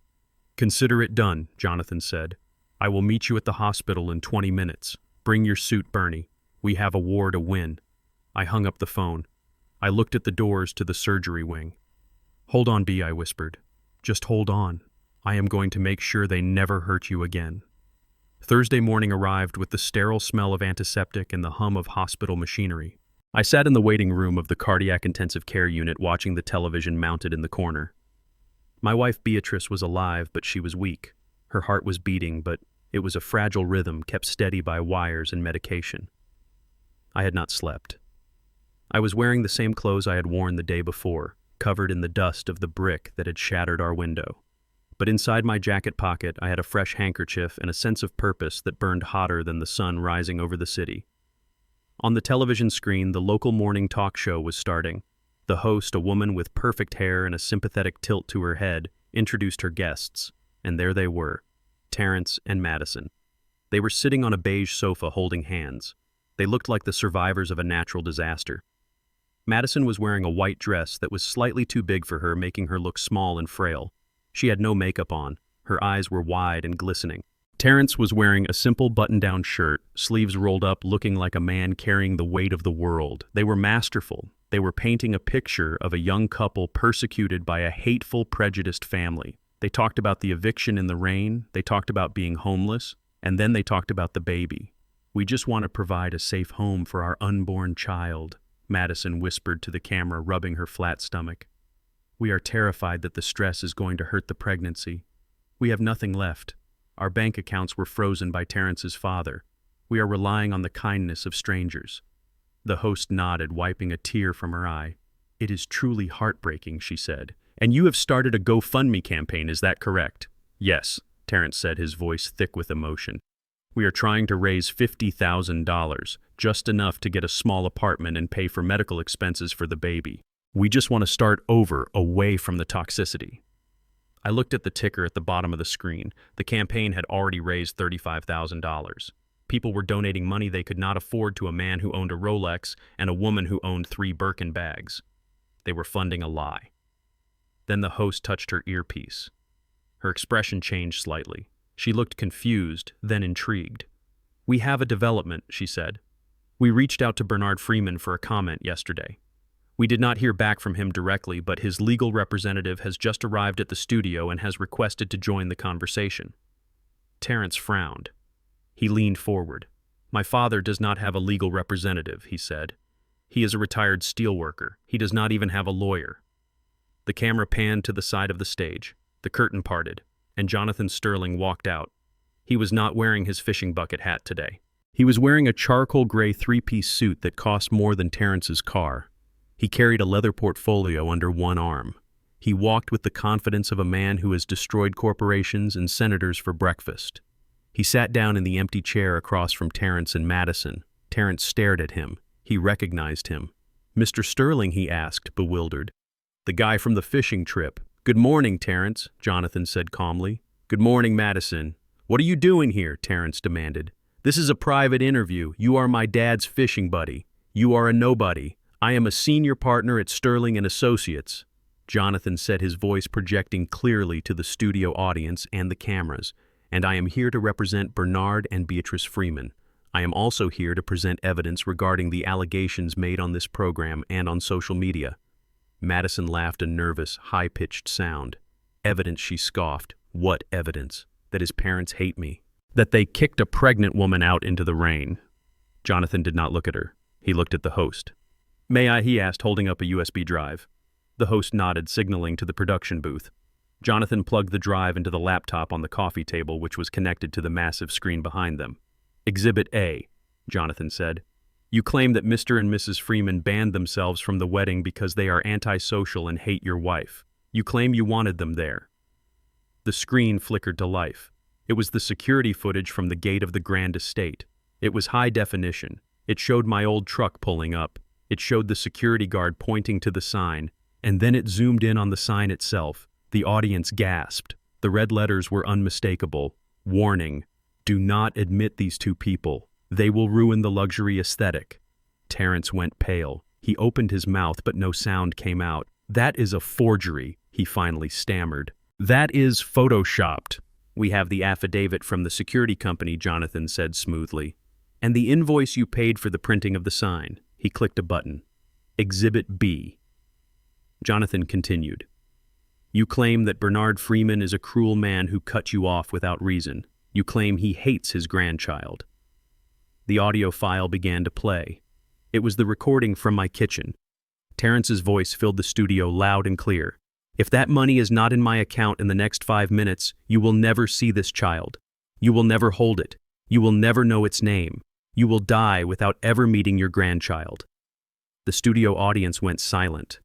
"Consider it done," Jonathan said. "I will meet you at the hospital in 20 minutes. Bring your suit, Bernie. We have a war to win." I hung up the phone. I looked at the doors to the surgery wing. "Hold on, Bea," I whispered. "Just hold on. I am going to make sure they never hurt you again." Thursday morning arrived with the sterile smell of antiseptic and the hum of hospital machinery. I sat in the waiting room of the cardiac intensive care unit watching the television mounted in the corner. My wife Beatrice was alive, but she was weak. Her heart was beating, but it was a fragile rhythm kept steady by wires and medication. I had not slept. I was wearing the same clothes I had worn the day before, covered in the dust of the brick that had shattered our window. But inside my jacket pocket, I had a fresh handkerchief and a sense of purpose that burned hotter than the sun rising over the city. On the television screen, the local morning talk show was starting. The host, a woman with perfect hair and a sympathetic tilt to her head, introduced her guests, and there they were, Terrence and Madison. They were sitting on a beige sofa holding hands. They looked like the survivors of a natural disaster. Madison was wearing a white dress that was slightly too big for her, making her look small and frail. She had no makeup on. Her eyes were wide and glistening. Terrence was wearing a simple button-down shirt, sleeves rolled up, looking like a man carrying the weight of the world. They were masterful. They were painting a picture of a young couple persecuted by a hateful, prejudiced family. They talked about the eviction in the rain, they talked about being homeless, and then they talked about the baby. "We just want to provide a safe home for our unborn child," Madison whispered to the camera, rubbing her flat stomach. "We are terrified that the stress is going to hurt the pregnancy. We have nothing left. Our bank accounts were frozen by Terrence's father. We are relying on the kindness of strangers." The host nodded, wiping a tear from her eye. "It is truly heartbreaking," she said. "And you have started a GoFundMe campaign, is that correct?" "Yes," Terrence said, his voice thick with emotion. "We are trying to raise $50,000, just enough to get a small apartment and pay for medical expenses for the baby. We just want to start over, away from the toxicity." I looked at the ticker at the bottom of the screen. The campaign had already raised $35,000. People were donating money they could not afford to a man who owned a Rolex and a woman who owned 3 Birkin bags. They were funding a lie. Then the host touched her earpiece. Her expression changed slightly. She looked confused, then intrigued. "We have a development," she said. "We reached out to Bernard Freeman for a comment yesterday. We did not hear back from him directly, but his legal representative has just arrived at the studio and has requested to join the conversation." Terrence frowned. He leaned forward. "My father does not have a legal representative," he said. "He is a retired steelworker. He does not even have a lawyer." The camera panned to the side of the stage. The curtain parted, and Jonathan Sterling walked out. He was not wearing his fishing bucket hat today. He was wearing a charcoal gray 3-piece suit that cost more than Terrence's car. He carried a leather portfolio under one arm. He walked with the confidence of a man who has destroyed corporations and senators for breakfast. He sat down in the empty chair across from Terrence and Madison. Terrence stared at him. He recognized him. "Mr. Sterling?" he asked, bewildered. "The guy from the fishing trip." "Good morning, Terrence," Jonathan said calmly. "Good morning, Madison." "What are you doing here?" Terrence demanded. "This is a private interview. You are my dad's fishing buddy. You are a nobody. I am a senior partner at Sterling and Associates, Jonathan said, his voice projecting clearly to the studio audience and the cameras, and I am here to represent Bernard and Beatrice Freeman. I am also here to present evidence regarding the allegations made on this program and on social media. Madison laughed a nervous, high-pitched sound. Evidence, she scoffed. What evidence? That his parents hate me. That they kicked a pregnant woman out into the rain. Jonathan did not look at her. He looked at the host. May I? He asked, holding up a USB drive. The host nodded, signaling to the production booth. Jonathan plugged the drive into the laptop on the coffee table, which was connected to the massive screen behind them. Exhibit A, Jonathan said. You claim that Mr. and Mrs. Freeman banned themselves from the wedding because they are antisocial and hate your wife. You claim you wanted them there. The screen flickered to life. It was the security footage from the gate of the Grand Estate. It was high definition. It showed my old truck pulling up. It showed the security guard pointing to the sign, and then it zoomed in on the sign itself. The audience gasped. The red letters were unmistakable. Warning, do not admit these two people. They will ruin the luxury aesthetic. Terrence went pale. He opened his mouth, but no sound came out. That is a forgery, he finally stammered. That is photoshopped. We have the affidavit from the security company, Jonathan said smoothly. And the invoice you paid for the printing of the sign. He clicked a button. Exhibit B. Jonathan continued. You claim that Bernard Freeman is a cruel man who cut you off without reason. You claim he hates his grandchild. The audio file began to play. It was the recording from my kitchen. Terrence's voice filled the studio loud and clear. If that money is not in my account in the next 5 minutes, you will never see this child. You will never hold it. You will never know its name. You will die without ever meeting your grandchild. The studio audience went silent.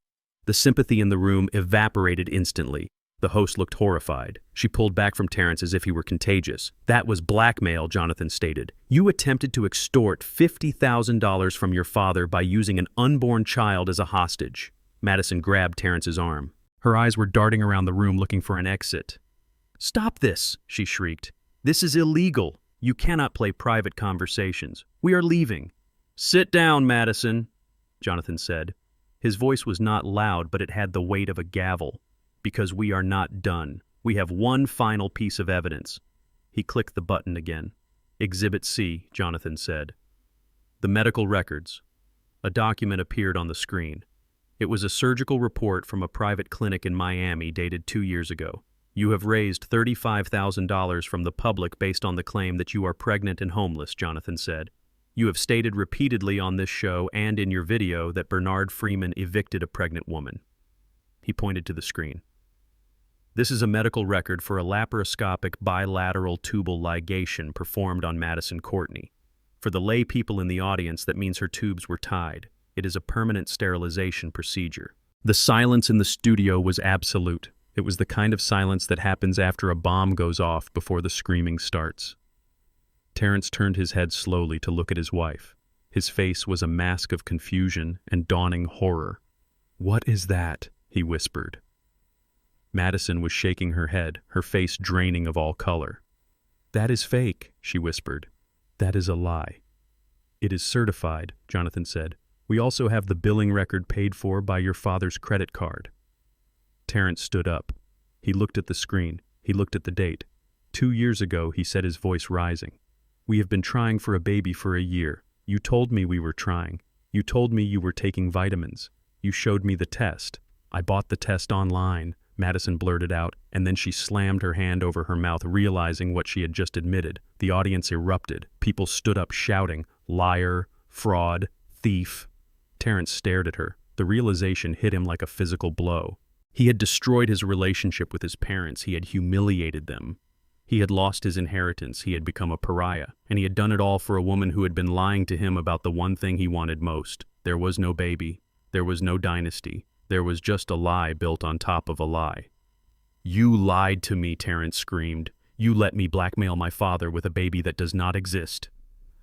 The sympathy in the room evaporated instantly. The host looked horrified. She pulled back from Terrence as if he were contagious. That was blackmail, Jonathan stated. You attempted to extort $50,000 from your father by using an unborn child as a hostage. Madison grabbed Terrence's arm. Her eyes were darting around the room looking for an exit. Stop this, she shrieked. This is illegal. You cannot play private conversations. We are leaving. Sit down, Madison, Jonathan said. His voice was not loud, but it had the weight of a gavel. Because we are not done. We have one final piece of evidence. He clicked the button again. Exhibit C, Jonathan said. The medical records. A document appeared on the screen. It was a surgical report from a private clinic in Miami dated 2 years ago. You have raised $35,000 from the public based on the claim that you are pregnant and homeless, Jonathan said. You have stated repeatedly on this show and in your video that Bernard Freeman evicted a pregnant woman. He pointed to the screen. This is a medical record for a laparoscopic bilateral tubal ligation performed on Madison Courtney. For the lay people in the audience, that means her tubes were tied. It is a permanent sterilization procedure. The silence in the studio was absolute. It was the kind of silence that happens after a bomb goes off before the screaming starts. Terrence turned his head slowly to look at his wife. His face was a mask of confusion and dawning horror. "What is that?" he whispered. Madison was shaking her head, her face draining of all color. "That is fake," she whispered. "That is a lie." "It is certified," Jonathan said. "We also have the billing record paid for by your father's credit card." Terrence stood up. He looked at the screen. He looked at the date. 2 years ago, he said, his voice rising. "We have been trying for a baby for a year. You told me we were trying. You told me you were taking vitamins. You showed me the test. I bought the test online," Madison blurted out, and then she slammed her hand over her mouth, realizing what she had just admitted. The audience erupted. People stood up shouting, "Liar, fraud, thief." Terrence stared at her. The realization hit him like a physical blow. He had destroyed his relationship with his parents. He had humiliated them. He had lost his inheritance. He had become a pariah. And he had done it all for a woman who had been lying to him about the one thing he wanted most. There was no baby. There was no dynasty. There was just a lie built on top of a lie. "You lied to me," Terrence screamed. "You let me blackmail my father with a baby that does not exist."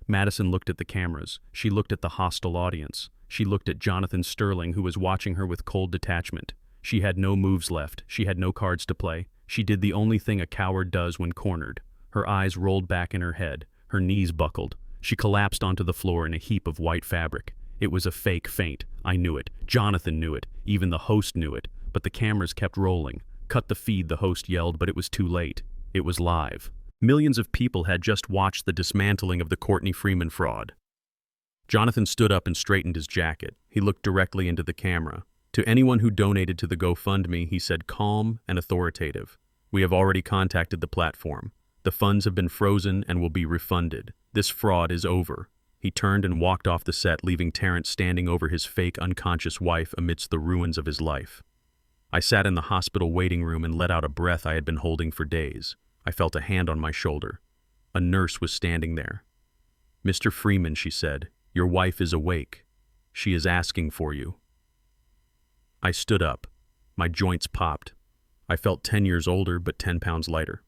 Madison looked at the cameras. She looked at the hostile audience. She looked at Jonathan Sterling, who was watching her with cold detachment. She had no moves left. She had no cards to play. She did the only thing a coward does when cornered. Her eyes rolled back in her head. Her knees buckled. She collapsed onto the floor in a heap of white fabric. It was a fake feint. I knew it. Jonathan knew it. Even the host knew it. But the cameras kept rolling. "Cut the feed," the host yelled, but it was too late. It was live. Millions of people had just watched the dismantling of the Courtney Freeman fraud. Jonathan stood up and straightened his jacket. He looked directly into the camera. To anyone who donated to the GoFundMe, he said, calm and authoritative, "We have already contacted the platform. The funds have been frozen and will be refunded. This fraud is over." He turned and walked off the set, leaving Terrence standing over his fake, unconscious wife amidst the ruins of his life. I sat in the hospital waiting room and let out a breath I had been holding for days. I felt a hand on my shoulder. A nurse was standing there. "Mr. Freeman," she said, "your wife is awake. She is asking for you." I stood up. My joints popped. I felt 10 years older, but 10 pounds lighter.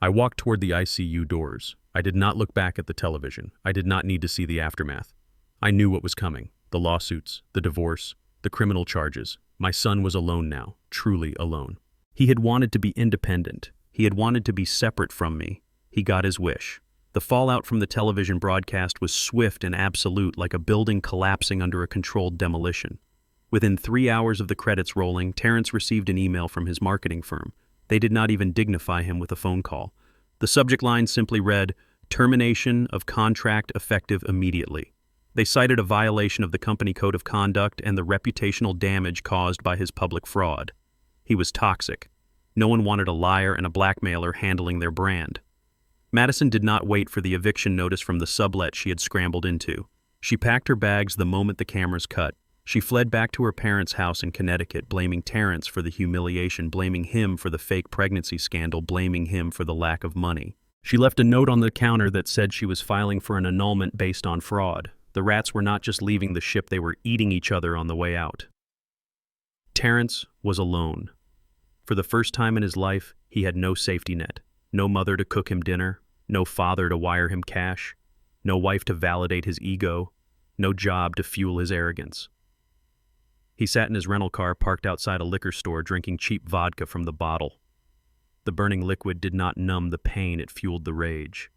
I walked toward the ICU doors. I did not look back at the television. I did not need to see the aftermath. I knew what was coming. The lawsuits, the divorce, the criminal charges. My son was alone now, truly alone. He had wanted to be independent. He had wanted to be separate from me. He got his wish. The fallout from the television broadcast was swift and absolute, like a building collapsing under a controlled demolition. Within 3 hours of the credits rolling, Terrence received an email from his marketing firm. They did not even dignify him with a phone call. The subject line simply read, "Termination of contract effective immediately." They cited a violation of the company code of conduct and the reputational damage caused by his public fraud. He was toxic. No one wanted a liar and a blackmailer handling their brand. Madison did not wait for the eviction notice from the sublet she had scrambled into. She packed her bags the moment the cameras cut. She fled back to her parents' house in Connecticut, blaming Terrence for the humiliation, blaming him for the fake pregnancy scandal, blaming him for the lack of money. She left a note on the counter that said she was filing for an annulment based on fraud. The rats were not just leaving the ship, they were eating each other on the way out. Terrence was alone. For the first time in his life, he had no safety net. No mother to cook him dinner, no father to wire him cash, no wife to validate his ego, no job to fuel his arrogance. He sat in his rental car parked outside a liquor store drinking cheap vodka from the bottle. The burning liquid did not numb the pain, it fueled the rage.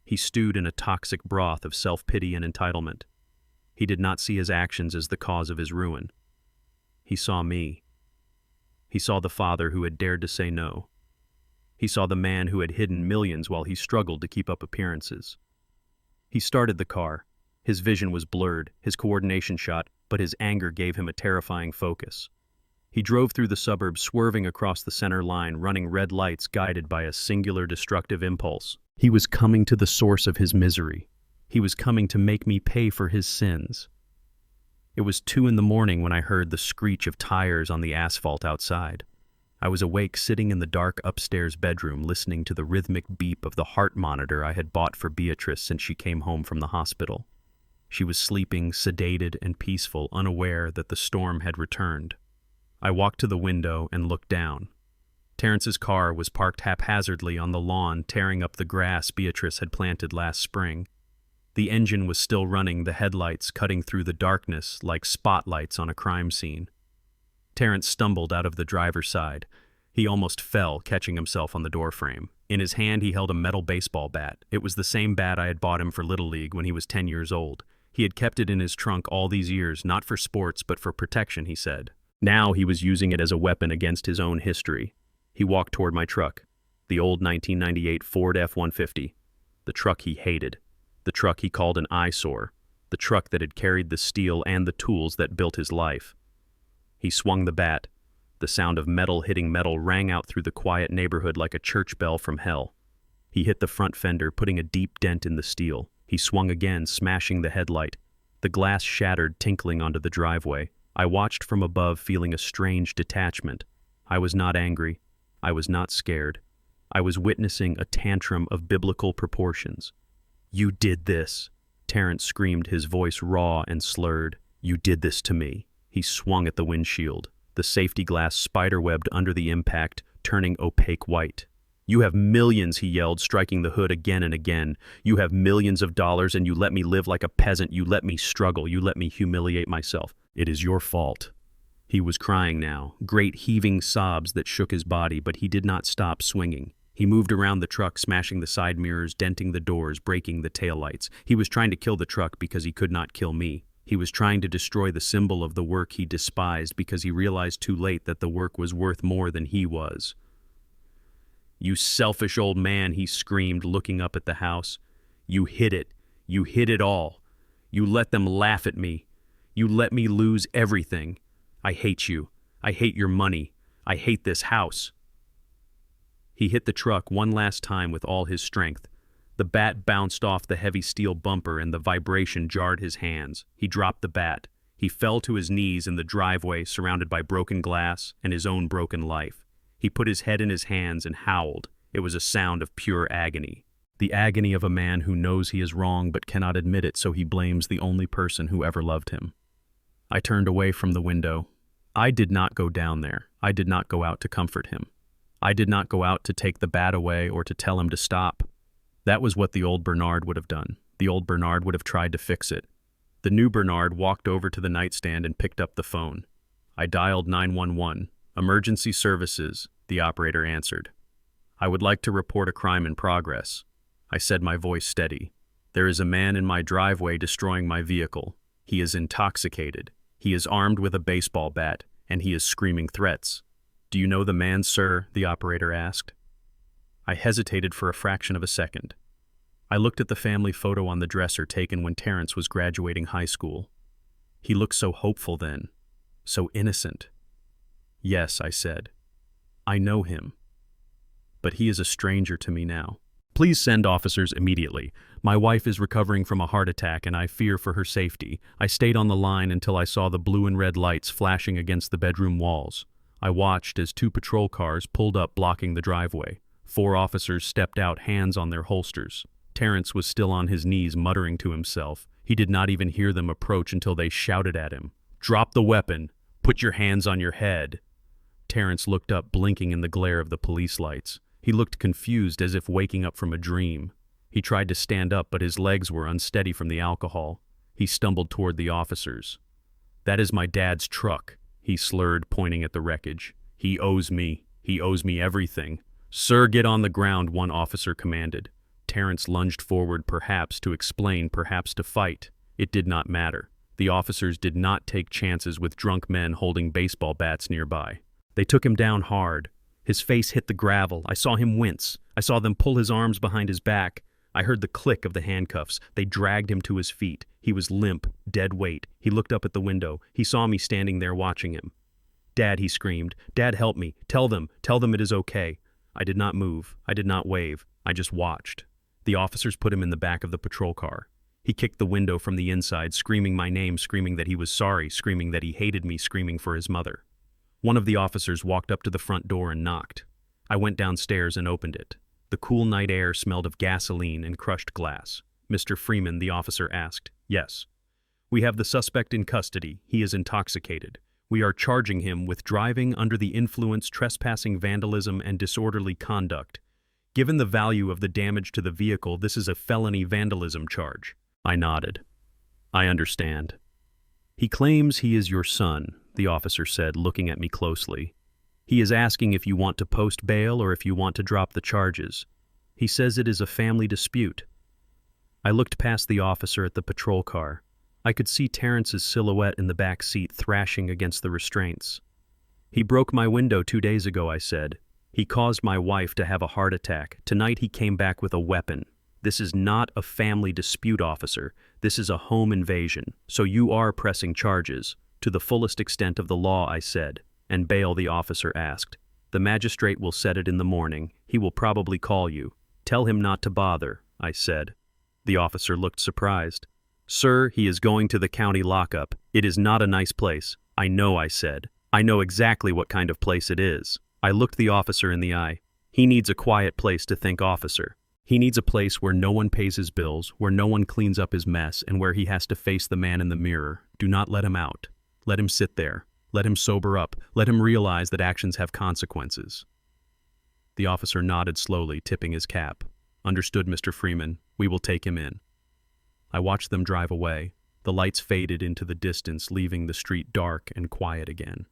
He stewed in a toxic broth of self-pity and entitlement. He did not see his actions as the cause of his ruin. He saw me. He saw the father who had dared to say no. He saw the man who had hidden millions while he struggled to keep up appearances. He started the car. His vision was blurred, his coordination shot, but his anger gave him a terrifying focus. He drove through the suburbs, swerving across the center line, running red lights guided by a singular destructive impulse. He was coming to the source of his misery. He was coming to make me pay for his sins. It was 2 a.m. when I heard the screech of tires on the asphalt outside. I was awake, sitting in the dark upstairs bedroom, listening to the rhythmic beep of the heart monitor I had bought for Beatrice since she came home from the hospital. She was sleeping, sedated and peaceful, unaware that the storm had returned. I walked to the window and looked down. Terrence's car was parked haphazardly on the lawn, tearing up the grass Beatrice had planted last spring. The engine was still running, the headlights cutting through the darkness like spotlights on a crime scene. Terrence stumbled out of the driver's side. He almost fell, catching himself on the doorframe. In his hand, he held a metal baseball bat. It was the same bat I had bought him for Little League when he was 10 years old. He had kept it in his trunk all these years, not for sports, but for protection, he said. Now he was using it as a weapon against his own history. He walked toward my truck, the old 1998 Ford F-150, the truck he hated, the truck he called an eyesore, the truck that had carried the steel and the tools that built his life. He swung the bat. The sound of metal hitting metal rang out through the quiet neighborhood like a church bell from hell. He hit the front fender, putting a deep dent in the steel. He swung again, smashing the headlight. The glass shattered, tinkling onto the driveway. I watched from above, feeling a strange detachment. I was not angry. I was not scared. I was witnessing a tantrum of biblical proportions. "You did this," Terrence screamed, his voice raw and slurred. "You did this to me." He swung at the windshield. The safety glass spiderwebbed under the impact, turning opaque white. "You have millions," he yelled, striking the hood again and again. "You have millions of dollars, and you let me live like a peasant. You let me struggle. You let me humiliate myself. It is your fault." He was crying now, great heaving sobs that shook his body, but he did not stop swinging. He moved around the truck, smashing the side mirrors, denting the doors, breaking the taillights. He was trying to kill the truck because he could not kill me. He was trying to destroy the symbol of the work he despised because he realized too late that the work was worth more than he was. "You selfish old man," he screamed, looking up at the house. "You hid it. You hid it all. You let them laugh at me. You let me lose everything. I hate you. I hate your money. I hate this house." He hit the truck one last time with all his strength. The bat bounced off the heavy steel bumper and the vibration jarred his hands. He dropped the bat. He fell to his knees in the driveway, surrounded by broken glass and his own broken life. He put his head in his hands and howled. It was a sound of pure agony. The agony of a man who knows he is wrong but cannot admit it, so he blames the only person who ever loved him. I turned away from the window. I did not go down there. I did not go out to comfort him. I did not go out to take the bat away or to tell him to stop. That was what the old Bernard would have done. The old Bernard would have tried to fix it. The new Bernard walked over to the nightstand and picked up the phone. I dialed 911. "Emergency services," the operator answered. "I would like to report a crime in progress." I said, my voice steady. "There is a man in my driveway destroying my vehicle. He is intoxicated. He is armed with a baseball bat, and he is screaming threats." "Do you know the man, sir?" the operator asked. I hesitated for a fraction of a second. I looked at the family photo on the dresser taken when Terrence was graduating high school. He looked so hopeful then, so innocent. "Yes," I said. "I know him. But he is a stranger to me now. Please send officers immediately. My wife is recovering from a heart attack and I fear for her safety." I stayed on the line until I saw the blue and red lights flashing against the bedroom walls. I watched as 2 patrol cars pulled up blocking the driveway. 4 officers stepped out, hands on their holsters. Terrence was still on his knees, muttering to himself. He did not even hear them approach until they shouted at him, "Drop the weapon! Put your hands on your head!" Terrence looked up, blinking in the glare of the police lights. He looked confused, as if waking up from a dream. He tried to stand up, but his legs were unsteady from the alcohol. He stumbled toward the officers. "That is my dad's truck," he slurred, pointing at the wreckage. He owes me everything." "Sir, get on the ground," one officer commanded. Terrence lunged forward, perhaps to explain, perhaps to fight. It did not matter. The officers did not take chances with drunk men holding baseball bats nearby. They took him down hard. His face hit the gravel. I saw him wince. I saw them pull his arms behind his back. I heard the click of the handcuffs. They dragged him to his feet. He was limp, dead weight. He looked up at the window. He saw me standing there watching him. "Dad," he screamed. "Dad, help me. Tell them it is okay." I did not move. I did not wave. I just watched. The officers put him in the back of the patrol car. He kicked the window from the inside, screaming my name, screaming that he was sorry, screaming that he hated me, screaming for his mother. One of the officers walked up to the front door and knocked. I went downstairs and opened it. The cool night air smelled of gasoline and crushed glass. "Mr. Freeman," the officer asked. "Yes." "We have the suspect in custody. He is intoxicated. We are charging him with driving under the influence, trespassing, vandalism, and disorderly conduct. Given the value of the damage to the vehicle, this is a felony vandalism charge." I nodded. "I understand." "He claims he is your son," the officer said, looking at me closely. "He is asking if you want to post bail or if you want to drop the charges. He says it is a family dispute." I looked past the officer at the patrol car. I could see Terrence's silhouette in the back seat thrashing against the restraints. "He broke my window 2 days ago," I said. "He caused my wife to have a heart attack. Tonight he came back with a weapon. This is not a family dispute, officer. This is a home invasion. So you are pressing charges." "To the fullest extent of the law," I said. "And bail?" the officer asked. "The magistrate will set it in the morning. He will probably call you." "Tell him not to bother," I said. The officer looked surprised. "Sir, he is going to the county lockup. It is not a nice place." "I know," I said. "I know exactly what kind of place it is." I looked the officer in the eye. "He needs a quiet place to think, officer. He needs a place where no one pays his bills, where no one cleans up his mess, and where he has to face the man in the mirror. Do not let him out. Let him sit there. Let him sober up. Let him realize that actions have consequences." The officer nodded slowly, tipping his cap. "Understood, Mr. Freeman. We will take him in." I watched them drive away. The lights faded into the distance, leaving the street dark and quiet again.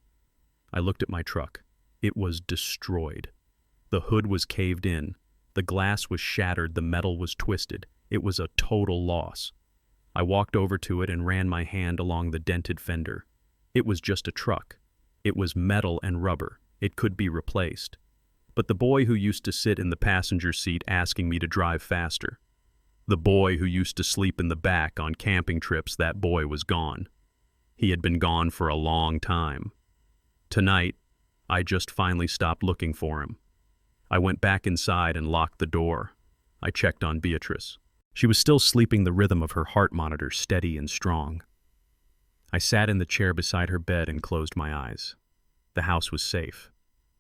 I looked at my truck. It was destroyed. The hood was caved in. The glass was shattered. The metal was twisted. It was a total loss. I walked over to it and ran my hand along the dented fender. It was just a truck. It was metal and rubber. It could be replaced. But the boy who used to sit in the passenger seat asking me to drive faster, the boy who used to sleep in the back on camping trips, that boy was gone. He had been gone for a long time. Tonight, I just finally stopped looking for him. I went back inside and locked the door. I checked on Beatrice. She was still sleeping, the rhythm of her heart monitor steady and strong. I sat in the chair beside her bed and closed my eyes. The house was safe.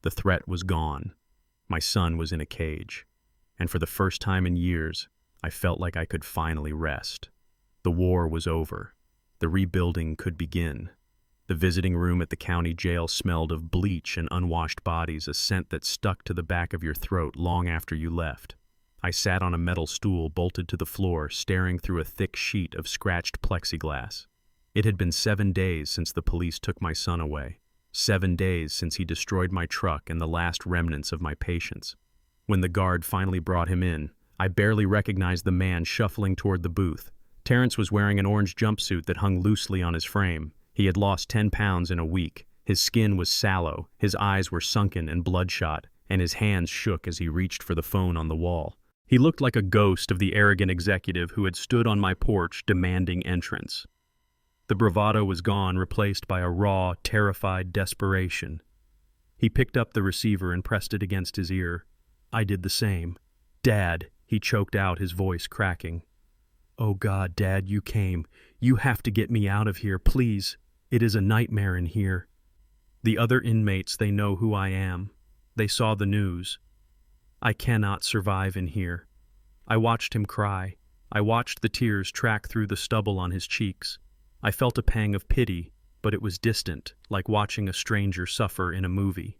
The threat was gone. My son was in a cage. And for the first time in years, I felt like I could finally rest. The war was over. The rebuilding could begin. The visiting room at the county jail smelled of bleach and unwashed bodies, a scent that stuck to the back of your throat long after you left. I sat on a metal stool bolted to the floor, staring through a thick sheet of scratched plexiglass. It had been 7 days since the police took my son away. 7 days since he destroyed my truck and the last remnants of my patience. When the guard finally brought him in, I barely recognized the man shuffling toward the booth. Terrence was wearing an orange jumpsuit that hung loosely on his frame. He had lost 10 pounds in a week. His skin was sallow, his eyes were sunken and bloodshot, and his hands shook as he reached for the phone on the wall. He looked like a ghost of the arrogant executive who had stood on my porch demanding entrance. The bravado was gone, replaced by a raw, terrified desperation. He picked up the receiver and pressed it against his ear. I did the same. "Dad," he choked out, his voice cracking. "Oh God, Dad, you came. You have to get me out of here, please. It is a nightmare in here. The other inmates, they know who I am. They saw the news. I cannot survive in here." I watched him cry. I watched the tears track through the stubble on his cheeks. I felt a pang of pity, but it was distant, like watching a stranger suffer in a movie.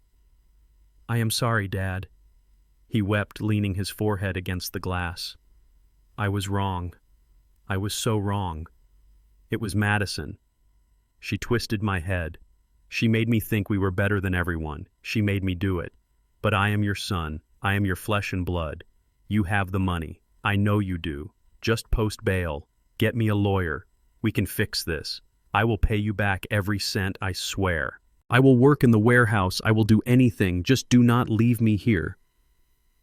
"I am sorry, Dad." He wept, leaning his forehead against the glass. "I was wrong. I was so wrong. It was Madison. She twisted my head. She made me think we were better than everyone. She made me do it. But I am your son. I am your flesh and blood. You have the money. I know you do. Just post bail. Get me a lawyer. We can fix this. I will pay you back every cent, I swear. I will work in the warehouse. I will do anything. Just do not leave me here."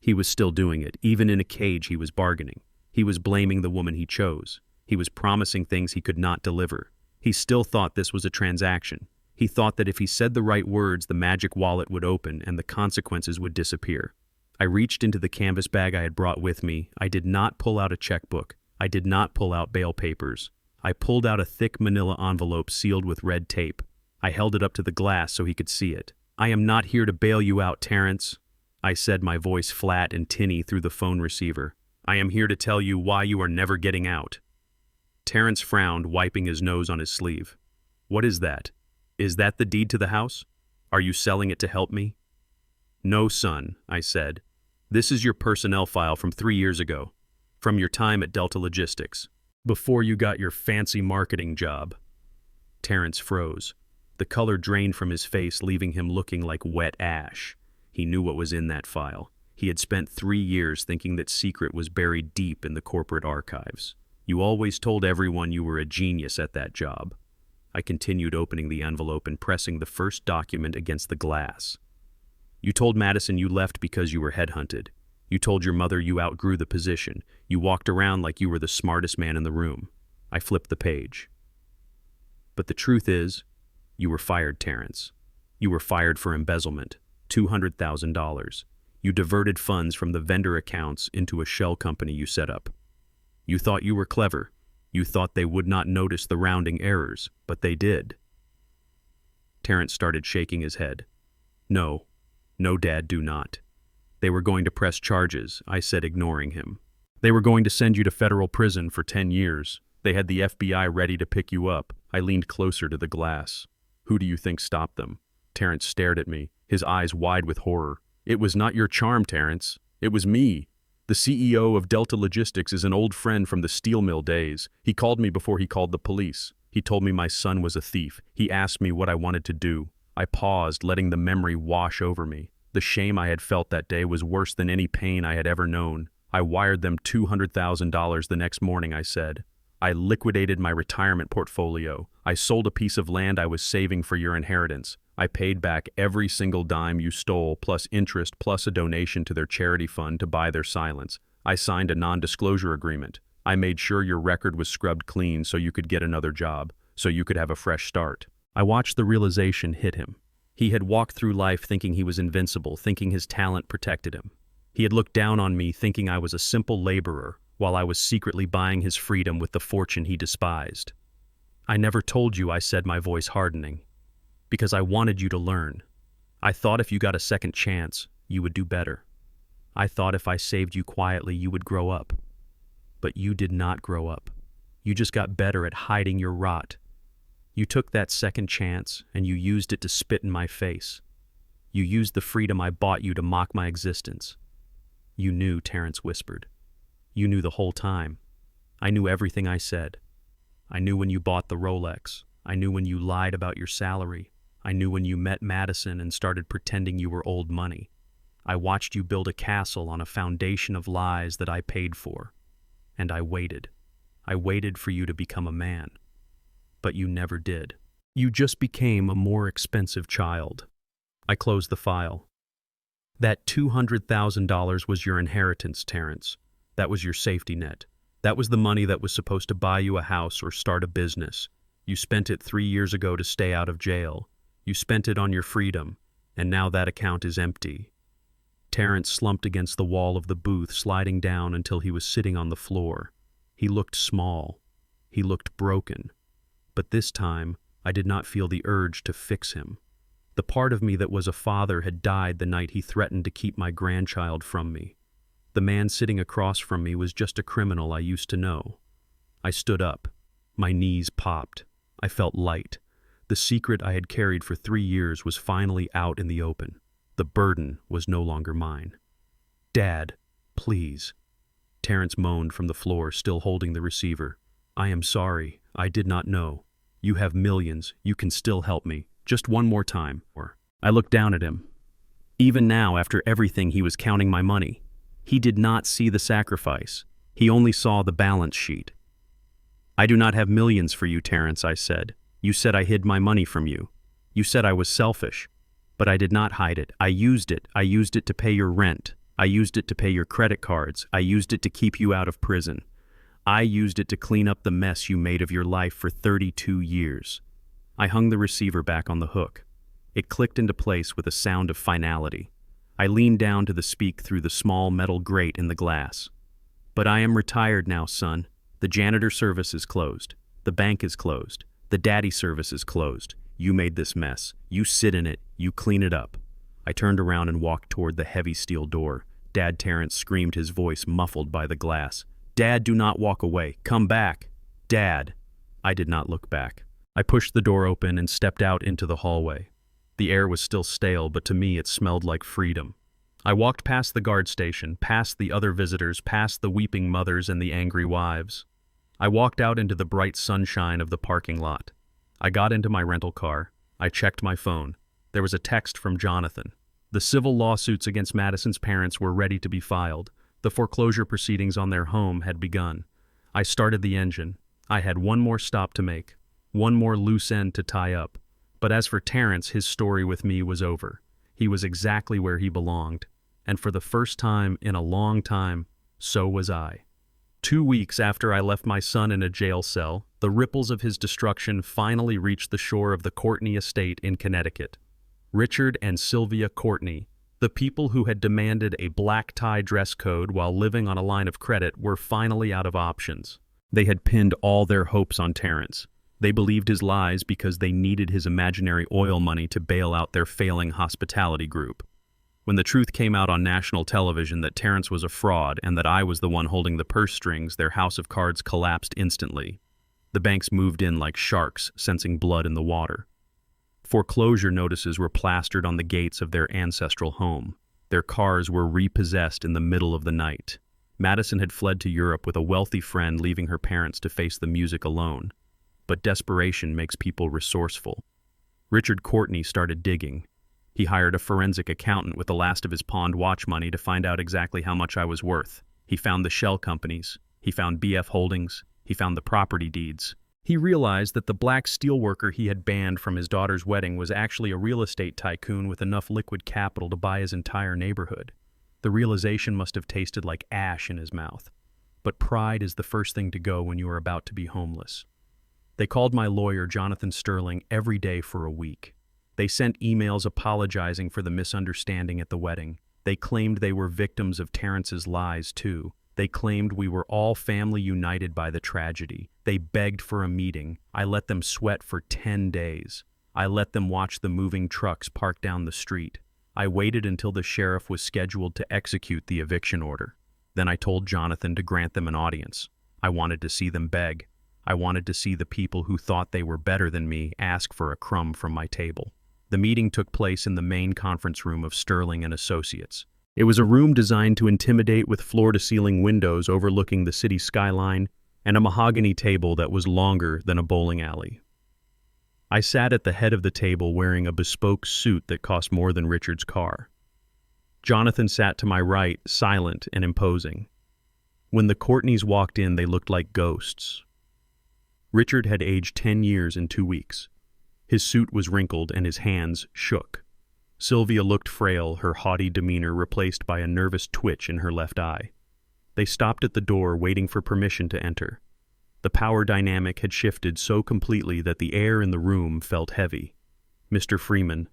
He was still doing it. Even in a cage, he was bargaining. He was blaming the woman he chose. He was promising things he could not deliver. He still thought this was a transaction. He thought that if he said the right words, the magic wallet would open and the consequences would disappear. I reached into the canvas bag I had brought with me. I did not pull out a checkbook. I did not pull out bail papers. I pulled out a thick manila envelope sealed with red tape. I held it up to the glass so he could see it. "I am not here to bail you out, Terrence," I said, my voice flat and tinny through the phone receiver. "I am here to tell you why you are never getting out." Terrence frowned, wiping his nose on his sleeve. "What is that? Is that the deed to the house? Are you selling it to help me?" "No, son," I said. "This is your personnel file from 3 years ago, from your time at Delta Logistics, before you got your fancy marketing job." Terrence froze. The color drained from his face, leaving him looking like wet ash. He knew what was in that file. He had spent 3 years thinking that secret was buried deep in the corporate archives. "You always told everyone you were a genius at that job." I continued, opening the envelope and pressing the first document against the glass. "You told Madison you left because you were headhunted. You told your mother you outgrew the position. You walked around like you were the smartest man in the room." I flipped the page. "But the truth is, you were fired, Terrence. You were fired for embezzlement, $200,000. You diverted funds from the vendor accounts into a shell company you set up. You thought you were clever. You thought they would not notice the rounding errors, but they did." Terrence started shaking his head. No, Dad, do not." "They were going to press charges," I said, ignoring him. "They were going to send you to federal prison for 10 years. They had the FBI ready to pick you up." I leaned closer to the glass. "Who do you think stopped them?" Terrence stared at me, his eyes wide with horror. "It was not your charm, Terrence. It was me. The CEO of Delta Logistics is an old friend from the steel mill days. He called me before he called the police. He told me my son was a thief. He asked me what I wanted to do." I paused, letting the memory wash over me. The shame I had felt that day was worse than any pain I had ever known. "I wired them $200,000 the next morning," I said. I liquidated my retirement portfolio. I sold a piece of land I was saving for your inheritance. I paid back every single dime you stole, plus interest, plus a donation to their charity fund to buy their silence. I signed a non-disclosure agreement. I made sure your record was scrubbed clean so you could get another job, so you could have a fresh start. I watched the realization hit him. He had walked through life thinking he was invincible, thinking his talent protected him. He had looked down on me thinking I was a simple laborer, while I was secretly buying his freedom with the fortune he despised. I never told you, I said, my voice hardening, because I wanted you to learn. I thought if you got a second chance, you would do better. I thought if I saved you quietly, you would grow up. But you did not grow up. You just got better at hiding your rot. You took that second chance, and you used it to spit in my face. You used the freedom I bought you to mock my existence. You knew, Terrence whispered. You knew the whole time. I knew everything I said. I knew when you bought the Rolex. I knew when you lied about your salary. I knew when you met Madison and started pretending you were old money. I watched you build a castle on a foundation of lies that I paid for. And I waited. I waited for you to become a man. But you never did. You just became a more expensive child. I closed the file. That $200,000 was your inheritance, Terrence. That was your safety net. That was the money that was supposed to buy you a house or start a business. You spent it 3 years ago to stay out of jail. You spent it on your freedom, and now that account is empty. Terrence slumped against the wall of the booth, sliding down until he was sitting on the floor. He looked small. He looked broken. But this time, I did not feel the urge to fix him. The part of me that was a father had died the night he threatened to keep my grandchild from me. The man sitting across from me was just a criminal I used to know. I stood up. My knees popped. I felt light. The secret I had carried for 3 years was finally out in the open. The burden was no longer mine. Dad, please. Terrence moaned from the floor, still holding the receiver. I am sorry. I did not know. You have millions. You can still help me. Just one more time. I looked down at him. Even now, after everything, he was counting my money. He did not see the sacrifice. He only saw the balance sheet. I do not have millions for you, Terrence, I said. You said I hid my money from you. You said I was selfish. But I did not hide it. I used it. I used it to pay your rent. I used it to pay your credit cards. I used it to keep you out of prison. I used it to clean up the mess you made of your life for 32 years. I hung the receiver back on the hook. It clicked into place with a sound of finality. I leaned down to the speak through the small metal grate in the glass. But I am retired now, son. The janitor service is closed. The bank is closed. The daddy service is closed. You made this mess. You sit in it. You clean it up. I turned around and walked toward the heavy steel door. Dad, Terrence screamed, his voice muffled by the glass. Dad, do not walk away. Come back. Dad. I did not look back. I pushed the door open and stepped out into the hallway. The air was still stale, but to me it smelled like freedom. I walked past the guard station, past the other visitors, past the weeping mothers and the angry wives. I walked out into the bright sunshine of the parking lot. I got into my rental car. I checked my phone. There was a text from Jonathan. The civil lawsuits against Madison's parents were ready to be filed. The foreclosure proceedings on their home had begun. I started the engine. I had one more stop to make, one more loose end to tie up. But as for Terrence, his story with me was over. He was exactly where he belonged. And for the first time in a long time, so was I. 2 weeks after I left my son in a jail cell, the ripples of his destruction finally reached the shore of the Courtney estate in Connecticut. Richard and Sylvia Courtney, the people who had demanded a black tie dress code while living on a line of credit, were finally out of options. They had pinned all their hopes on Terrence. They believed his lies because they needed his imaginary oil money to bail out their failing hospitality group. When the truth came out on national television that Terrence was a fraud and that I was the one holding the purse strings, their house of cards collapsed instantly. The banks moved in like sharks, sensing blood in the water. Foreclosure notices were plastered on the gates of their ancestral home. Their cars were repossessed in the middle of the night. Madison had fled to Europe with a wealthy friend, leaving her parents to face the music alone. But desperation makes people resourceful. Richard Courtney started digging. He hired a forensic accountant with the last of his pawned watch money to find out exactly how much I was worth. He found the shell companies. He found BF Holdings. He found the property deeds. He realized that the black steelworker he had banned from his daughter's wedding was actually a real estate tycoon with enough liquid capital to buy his entire neighborhood. The realization must have tasted like ash in his mouth. But pride is the first thing to go when you are about to be homeless. They called my lawyer, Jonathan Sterling, every day for a week. They sent emails apologizing for the misunderstanding at the wedding. They claimed they were victims of Terrence's lies, too. They claimed we were all family united by the tragedy. They begged for a meeting. I let them sweat for 10 days. I let them watch the moving trucks park down the street. I waited until the sheriff was scheduled to execute the eviction order. Then I told Jonathan to grant them an audience. I wanted to see them beg. I wanted to see the people who thought they were better than me ask for a crumb from my table. The meeting took place in the main conference room of Sterling and Associates. It was a room designed to intimidate with floor-to-ceiling windows overlooking the city skyline and a mahogany table that was longer than a bowling alley. I sat at the head of the table wearing a bespoke suit that cost more than Richard's car. Jonathan sat to my right, silent and imposing. When the Courtneys walked in, they looked like ghosts. Richard had aged 10 years in 2 weeks. His suit was wrinkled and his hands shook. Sylvia looked frail, her haughty demeanor replaced by a nervous twitch in her left eye. They stopped at the door, waiting for permission to enter. The power dynamic had shifted so completely that the air in the room felt heavy. "Mr. Freeman."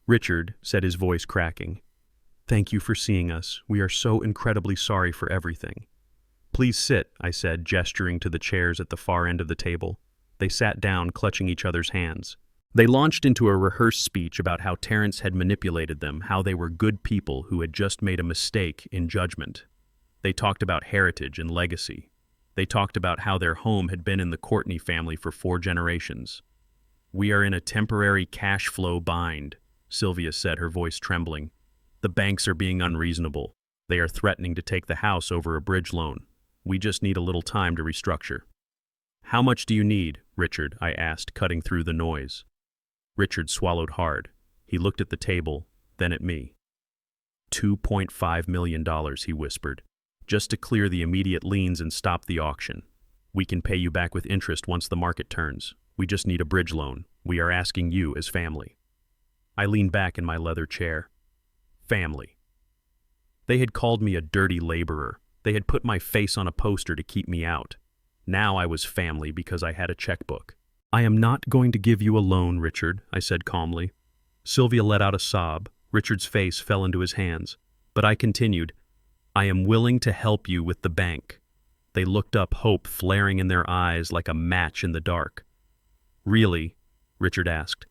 "Richard," said his voice cracking. "Thank you for seeing us. We are so incredibly sorry for everything." "Please sit," I said, gesturing to the chairs at the far end of the table. They sat down, clutching each other's hands. They launched into a rehearsed speech about how Terrence had manipulated them, how they were good people who had just made a mistake in judgment. They talked about heritage and legacy. They talked about how their home had been in the Courtney family for 4 generations. "We are in a temporary cash flow bind," Sylvia said, her voice trembling. "The banks are being unreasonable. They are threatening to take the house over a bridge loan. We just need a little time to restructure." "How much do you need, Richard?" I asked, cutting through the noise. Richard swallowed hard. He looked at the table, then at me. $2.5 million, he whispered. "Just to clear the immediate liens and stop the auction. We can pay you back with interest once the market turns. We just need a bridge loan. We are asking you as family." I leaned back in my leather chair. Family. They had called me a dirty laborer. They had put my face on a poster to keep me out. Now I was family because I had a checkbook. "I am not going to give you a loan, Richard," I said calmly. Sylvia let out a sob. Richard's face fell into his hands. But I continued, "I am willing to help you with the bank." They looked up, hope flaring in their eyes like a match in the dark. "Really?" Richard asked.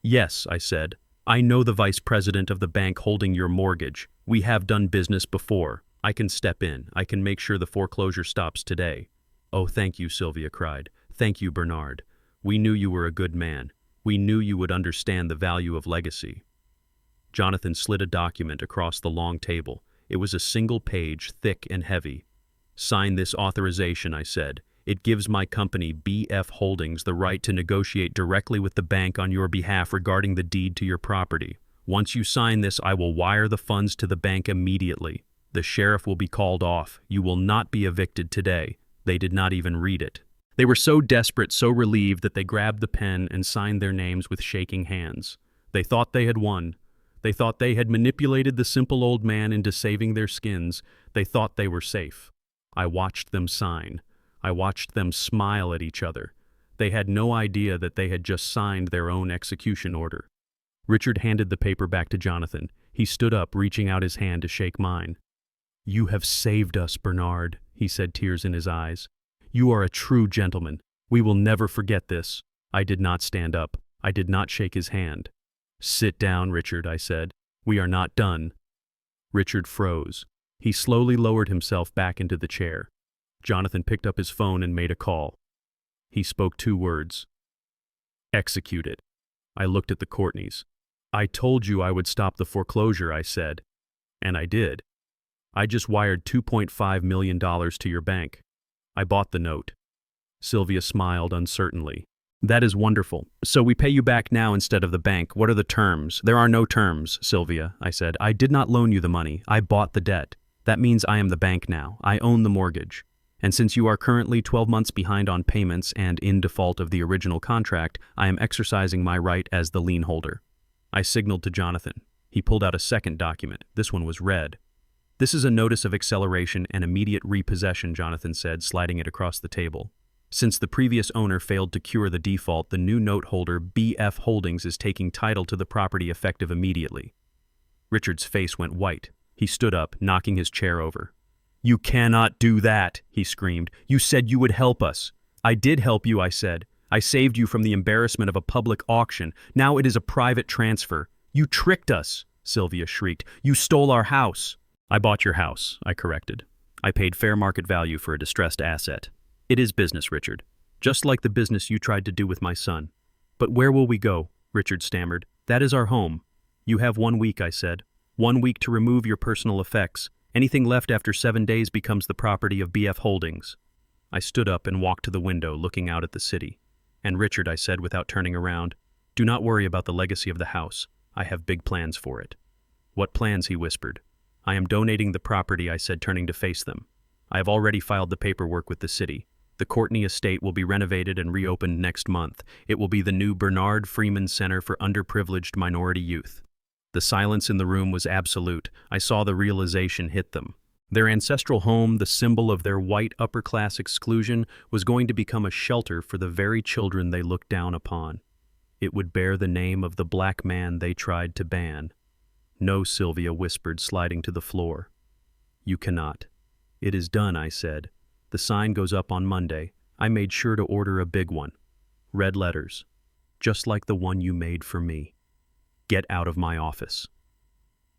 "Yes," I said. "I know the vice president of the bank holding your mortgage. We have done business before. I can step in. I can make sure the foreclosure stops today." "Oh, thank you," Sylvia cried. "Thank you, Bernard. We knew you were a good man. We knew you would understand the value of legacy." Jonathan slid a document across the long table. It was a single page, thick and heavy. "Sign this authorization," I said. "It gives my company, BF Holdings, the right to negotiate directly with the bank on your behalf regarding the deed to your property. Once you sign this, I will wire the funds to the bank immediately. The sheriff will be called off. You will not be evicted today." They did not even read it. They were so desperate, so relieved that they grabbed the pen and signed their names with shaking hands. They thought they had won. They thought they had manipulated the simple old man into saving their skins. They thought they were safe. I watched them sign. I watched them smile at each other. They had no idea that they had just signed their own execution order. Richard handed the paper back to Jonathan. He stood up, reaching out his hand to shake mine. "You have saved us, Bernard," he said, tears in his eyes. "You are a true gentleman. We will never forget this." I did not stand up. I did not shake his hand. "Sit down, Richard," I said. "We are not done." Richard froze. He slowly lowered himself back into the chair. Jonathan picked up his phone and made a call. He spoke 2 words. "Execute it." I looked at the Courtneys. "I told you I would stop the foreclosure," I said. And I did. "I just wired $2.5 million to your bank. I bought the note." Sylvia smiled uncertainly. "That is wonderful. So we pay you back now instead of the bank. What are the terms?" "There are no terms, Sylvia," I said. "I did not loan you the money. I bought the debt. That means I am the bank now. I own the mortgage. And since you are currently 12 months behind on payments and in default of the original contract, I am exercising my right as the lien holder." I signaled to Jonathan. He pulled out a second document. This one was red. "This is a notice of acceleration and immediate repossession," Jonathan said, sliding it across the table. "Since the previous owner failed to cure the default, the new note holder, BF Holdings, is taking title to the property effective immediately." Richard's face went white. He stood up, knocking his chair over. "You cannot do that," he screamed. "You said you would help us." "I did help you," I said. "I saved you from the embarrassment of a public auction. Now it is a private transfer." "You tricked us," Sylvia shrieked. "You stole our house." "I bought your house," I corrected. "I paid fair market value for a distressed asset. It is business, Richard. Just like the business you tried to do with my son." "But where will we go?" Richard stammered. "That is our home." "You have 1 week," I said. 1 week to remove your personal effects. Anything left after 7 days becomes the property of BF Holdings." I stood up and walked to the window, looking out at the city. "And Richard," I said without turning around, "do not worry about the legacy of the house. I have big plans for it." "What plans?" he whispered. "I am donating the property," I said, turning to face them. "I have already filed the paperwork with the city. The Courtney estate will be renovated and reopened next month. It will be the new Bernard Freeman Center for Underprivileged Minority Youth." The silence in the room was absolute. I saw the realization hit them. Their ancestral home, the symbol of their white upper-class exclusion, was going to become a shelter for the very children they looked down upon. It would bear the name of the black man they tried to ban. "No," Sylvia whispered, sliding to the floor. "You cannot." "It is done," I said. "The sign goes up on Monday. I made sure to order a big one. Red letters. Just like the one you made for me. Get out of my office."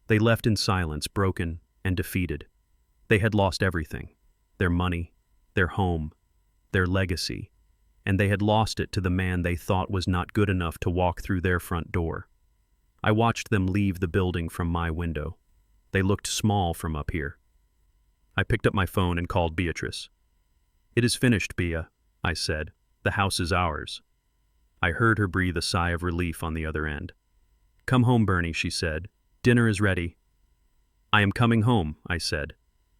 They left in silence, broken and defeated. They had lost everything. Their money, their home, their legacy. And they had lost it to the man they thought was not good enough to walk through their front door. I watched them leave the building from my window. They looked small from up here. I picked up my phone and called Beatrice. "It is finished, Bea," I said. "The house is ours." I heard her breathe a sigh of relief on the other end. "Come home, Bernie," she said. "Dinner is ready." "I am coming home," I said.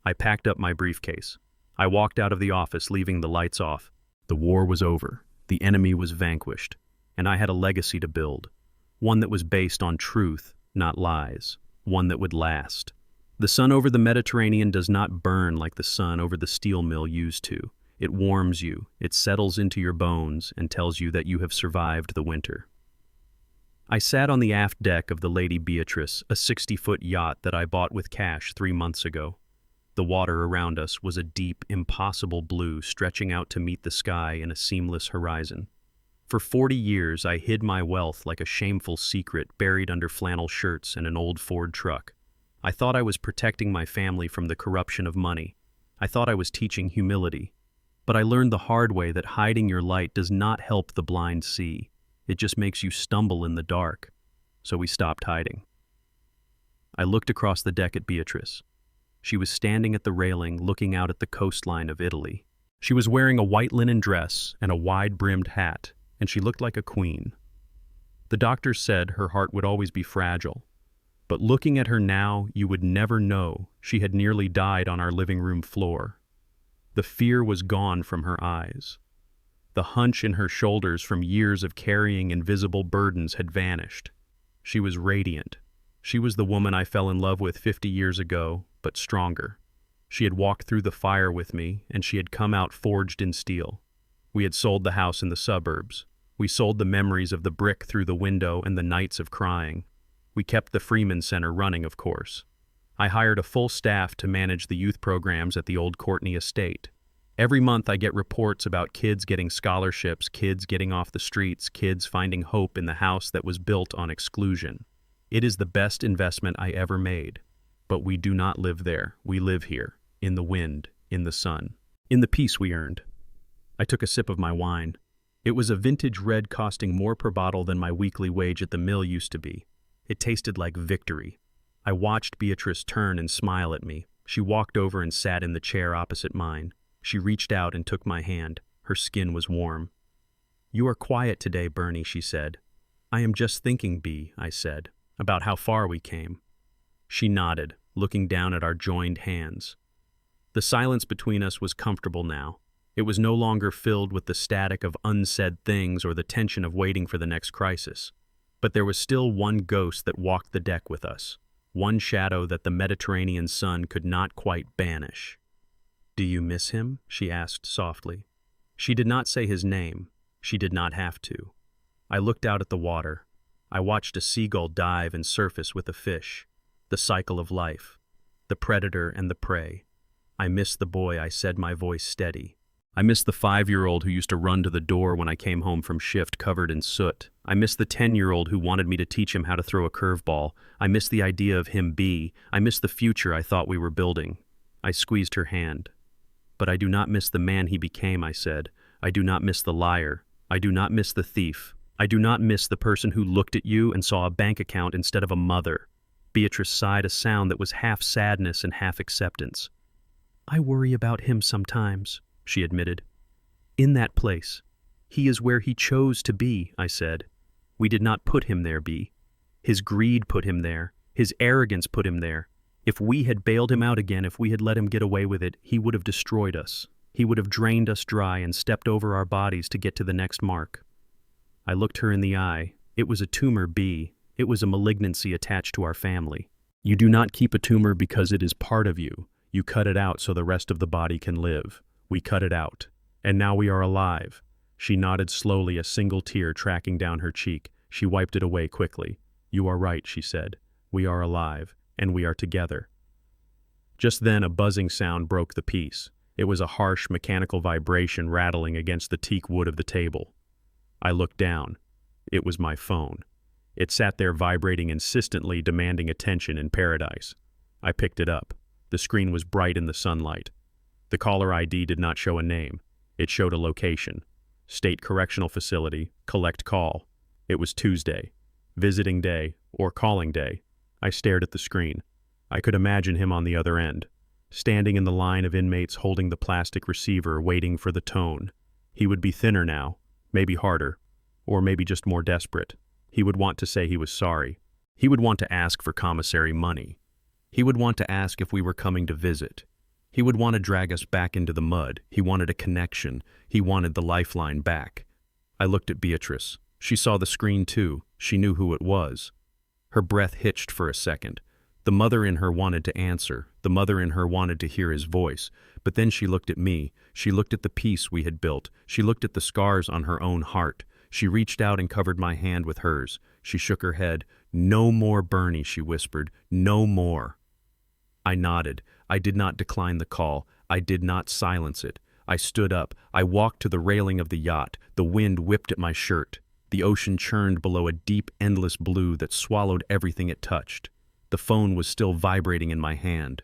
I packed up my briefcase. I walked out of the office, leaving the lights off. The war was over. The enemy was vanquished. And I had a legacy to build. One that was based on truth, not lies. One that would last. The sun over the Mediterranean does not burn like the sun over the steel mill used to. It warms you, it settles into your bones, and tells you that you have survived the winter. I sat on the aft deck of the Lady Beatrice, a 60-foot yacht that I bought with cash 3 months ago. The water around us was a deep, impossible blue stretching out to meet the sky in a seamless horizon. For 40 years, I hid my wealth like a shameful secret buried under flannel shirts and an old Ford truck. I thought I was protecting my family from the corruption of money. I thought I was teaching humility. But I learned the hard way that hiding your light does not help the blind see. It just makes you stumble in the dark. So we stopped hiding. I looked across the deck at Beatrice. She was standing at the railing, looking out at the coastline of Italy. She was wearing a white linen dress and a wide-brimmed hat, and she looked like a queen. The doctors said her heart would always be fragile. But looking at her now, you would never know she had nearly died on our living room floor. The fear was gone from her eyes. The hunch in her shoulders from years of carrying invisible burdens had vanished. She was radiant. She was the woman I fell in love with 50 years ago, but stronger. She had walked through the fire with me, and she had come out forged in steel. We had sold the house in the suburbs. We sold the memories of the brick through the window and the nights of crying. We kept the Freeman Center running, of course. I hired a full staff to manage the youth programs at the old Courtney estate. Every month I get reports about kids getting scholarships, kids getting off the streets, kids finding hope in the house that was built on exclusion. It is the best investment I ever made. But we do not live there. We live here, in the wind, in the sun, in the peace we earned. I took a sip of my wine. It was a vintage red costing more per bottle than my weekly wage at the mill used to be. It tasted like victory. I watched Beatrice turn and smile at me. She walked over and sat in the chair opposite mine. She reached out and took my hand. Her skin was warm. "You are quiet today, Bernie," she said. "I am just thinking, Bea," I said, "about how far we came." She nodded, looking down at our joined hands. The silence between us was comfortable now. It was no longer filled with the static of unsaid things or the tension of waiting for the next crisis. But there was still one ghost that walked the deck with us, one shadow that the Mediterranean sun could not quite banish. "Do you miss him?" she asked softly. She did not say his name. She did not have to. I looked out at the water. I watched a seagull dive and surface with a fish. The cycle of life. The predator and the prey. I miss the boy, I said, my voice steady. I miss the 5-year-old who used to run to the door when I came home from shift covered in soot. I miss the 10-year-old who wanted me to teach him how to throw a curveball. I miss the idea of him be. I miss the future I thought we were building. I squeezed her hand. But I do not miss the man he became, I said. I do not miss the liar. I do not miss the thief. I do not miss the person who looked at you and saw a bank account instead of a mother. Beatrice sighed a sound that was half sadness and half acceptance. I worry about him sometimes, she admitted. In that place. He is where he chose to be, I said. We did not put him there, B. His greed put him there. His arrogance put him there. If we had bailed him out again, if we had let him get away with it, he would have destroyed us. He would have drained us dry and stepped over our bodies to get to the next mark. I looked her in the eye. It was a tumor, B. It was a malignancy attached to our family. You do not keep a tumor because it is part of you. You cut it out so the rest of the body can live. We cut it out. And now we are alive. She nodded slowly, a single tear tracking down her cheek. She wiped it away quickly. You are right, she said. We are alive, and we are together. Just then a buzzing sound broke the peace. It was a harsh mechanical vibration rattling against the teak wood of the table. I looked down. It was my phone. It sat there vibrating insistently, demanding attention in paradise. I picked it up. The screen was bright in the sunlight. The caller ID did not show a name. It showed a location. State Correctional Facility, collect call. It was Tuesday. Visiting day, or calling day. I stared at the screen. I could imagine him on the other end, standing in the line of inmates holding the plastic receiver, waiting for the tone. He would be thinner now, maybe harder, or maybe just more desperate. He would want to say he was sorry. He would want to ask for commissary money. He would want to ask if we were coming to visit. He would want to drag us back into the mud. He wanted a connection. He wanted the lifeline back. I looked at Beatrice. She saw the screen too. She knew who it was. Her breath hitched for a second. The mother in her wanted to answer. The mother in her wanted to hear his voice. But then she looked at me. She looked at the peace we had built. She looked at the scars on her own heart. She reached out and covered my hand with hers. She shook her head. No more, Bernie, she whispered. No more. I nodded. I did not decline the call. I did not silence it. I stood up. I walked to the railing of the yacht. The wind whipped at my shirt. The ocean churned below a deep, endless blue that swallowed everything it touched. The phone was still vibrating in my hand.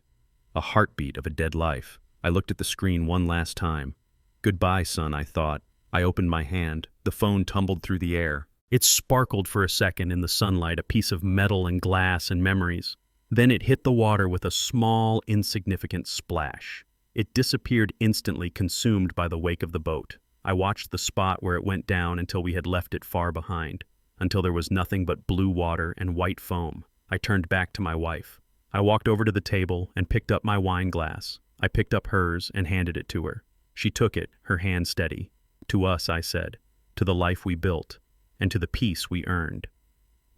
A heartbeat of a dead life. I looked at the screen one last time. Goodbye, son, I thought. I opened my hand. The phone tumbled through the air. It sparkled for a second in the sunlight, a piece of metal and glass and memories. Then it hit the water with a small, insignificant splash. It disappeared instantly, consumed by the wake of the boat. I watched the spot where it went down until we had left it far behind, until there was nothing but blue water and white foam. I turned back to my wife. I walked over to the table and picked up my wine glass. I picked up hers and handed it to her. She took it, her hand steady. To us, I said, to the life we built, and to the peace we earned.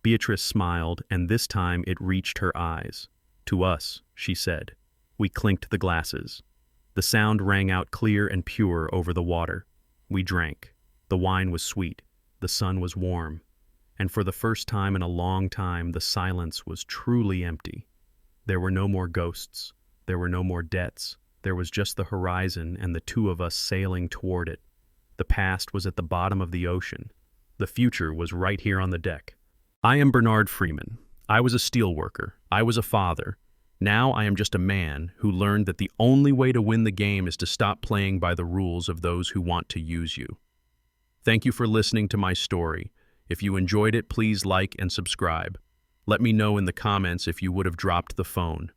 Beatrice smiled, and this time it reached her eyes. To us, she said. We clinked the glasses. The sound rang out clear and pure over the water. We drank. The wine was sweet. The sun was warm. And for the first time in a long time, the silence was truly empty. There were no more ghosts. There were no more debts. There was just the horizon and the two of us sailing toward it. The past was at the bottom of the ocean. The future was right here on the deck. I am Bernard Freeman. I was a steelworker. I was a father. Now I am just a man who learned that the only way to win the game is to stop playing by the rules of those who want to use you. Thank you for listening to my story. If you enjoyed it, please like and subscribe. Let me know in the comments if you would have dropped the phone.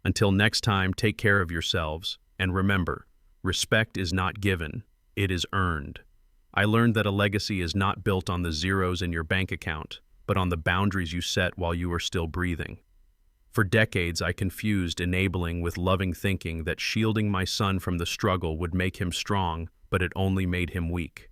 Until next time, take care of yourselves. And remember, respect is not given, it is earned. I learned that a legacy is not built on the zeros in your bank account, but on the boundaries you set while you are still breathing. For decades, I confused enabling with loving, thinking that shielding my son from the struggle would make him strong, but it only made him weak.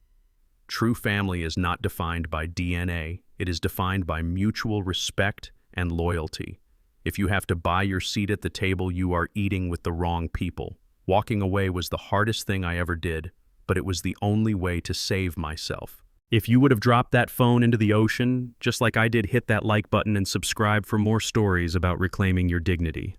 True family is not defined by DNA, it is defined by mutual respect and loyalty. If you have to buy your seat at the table, you are eating with the wrong people. Walking away was the hardest thing I ever did, but it was the only way to save myself. If you would have dropped that phone into the ocean, just like I did, hit that like button and subscribe for more stories about reclaiming your dignity.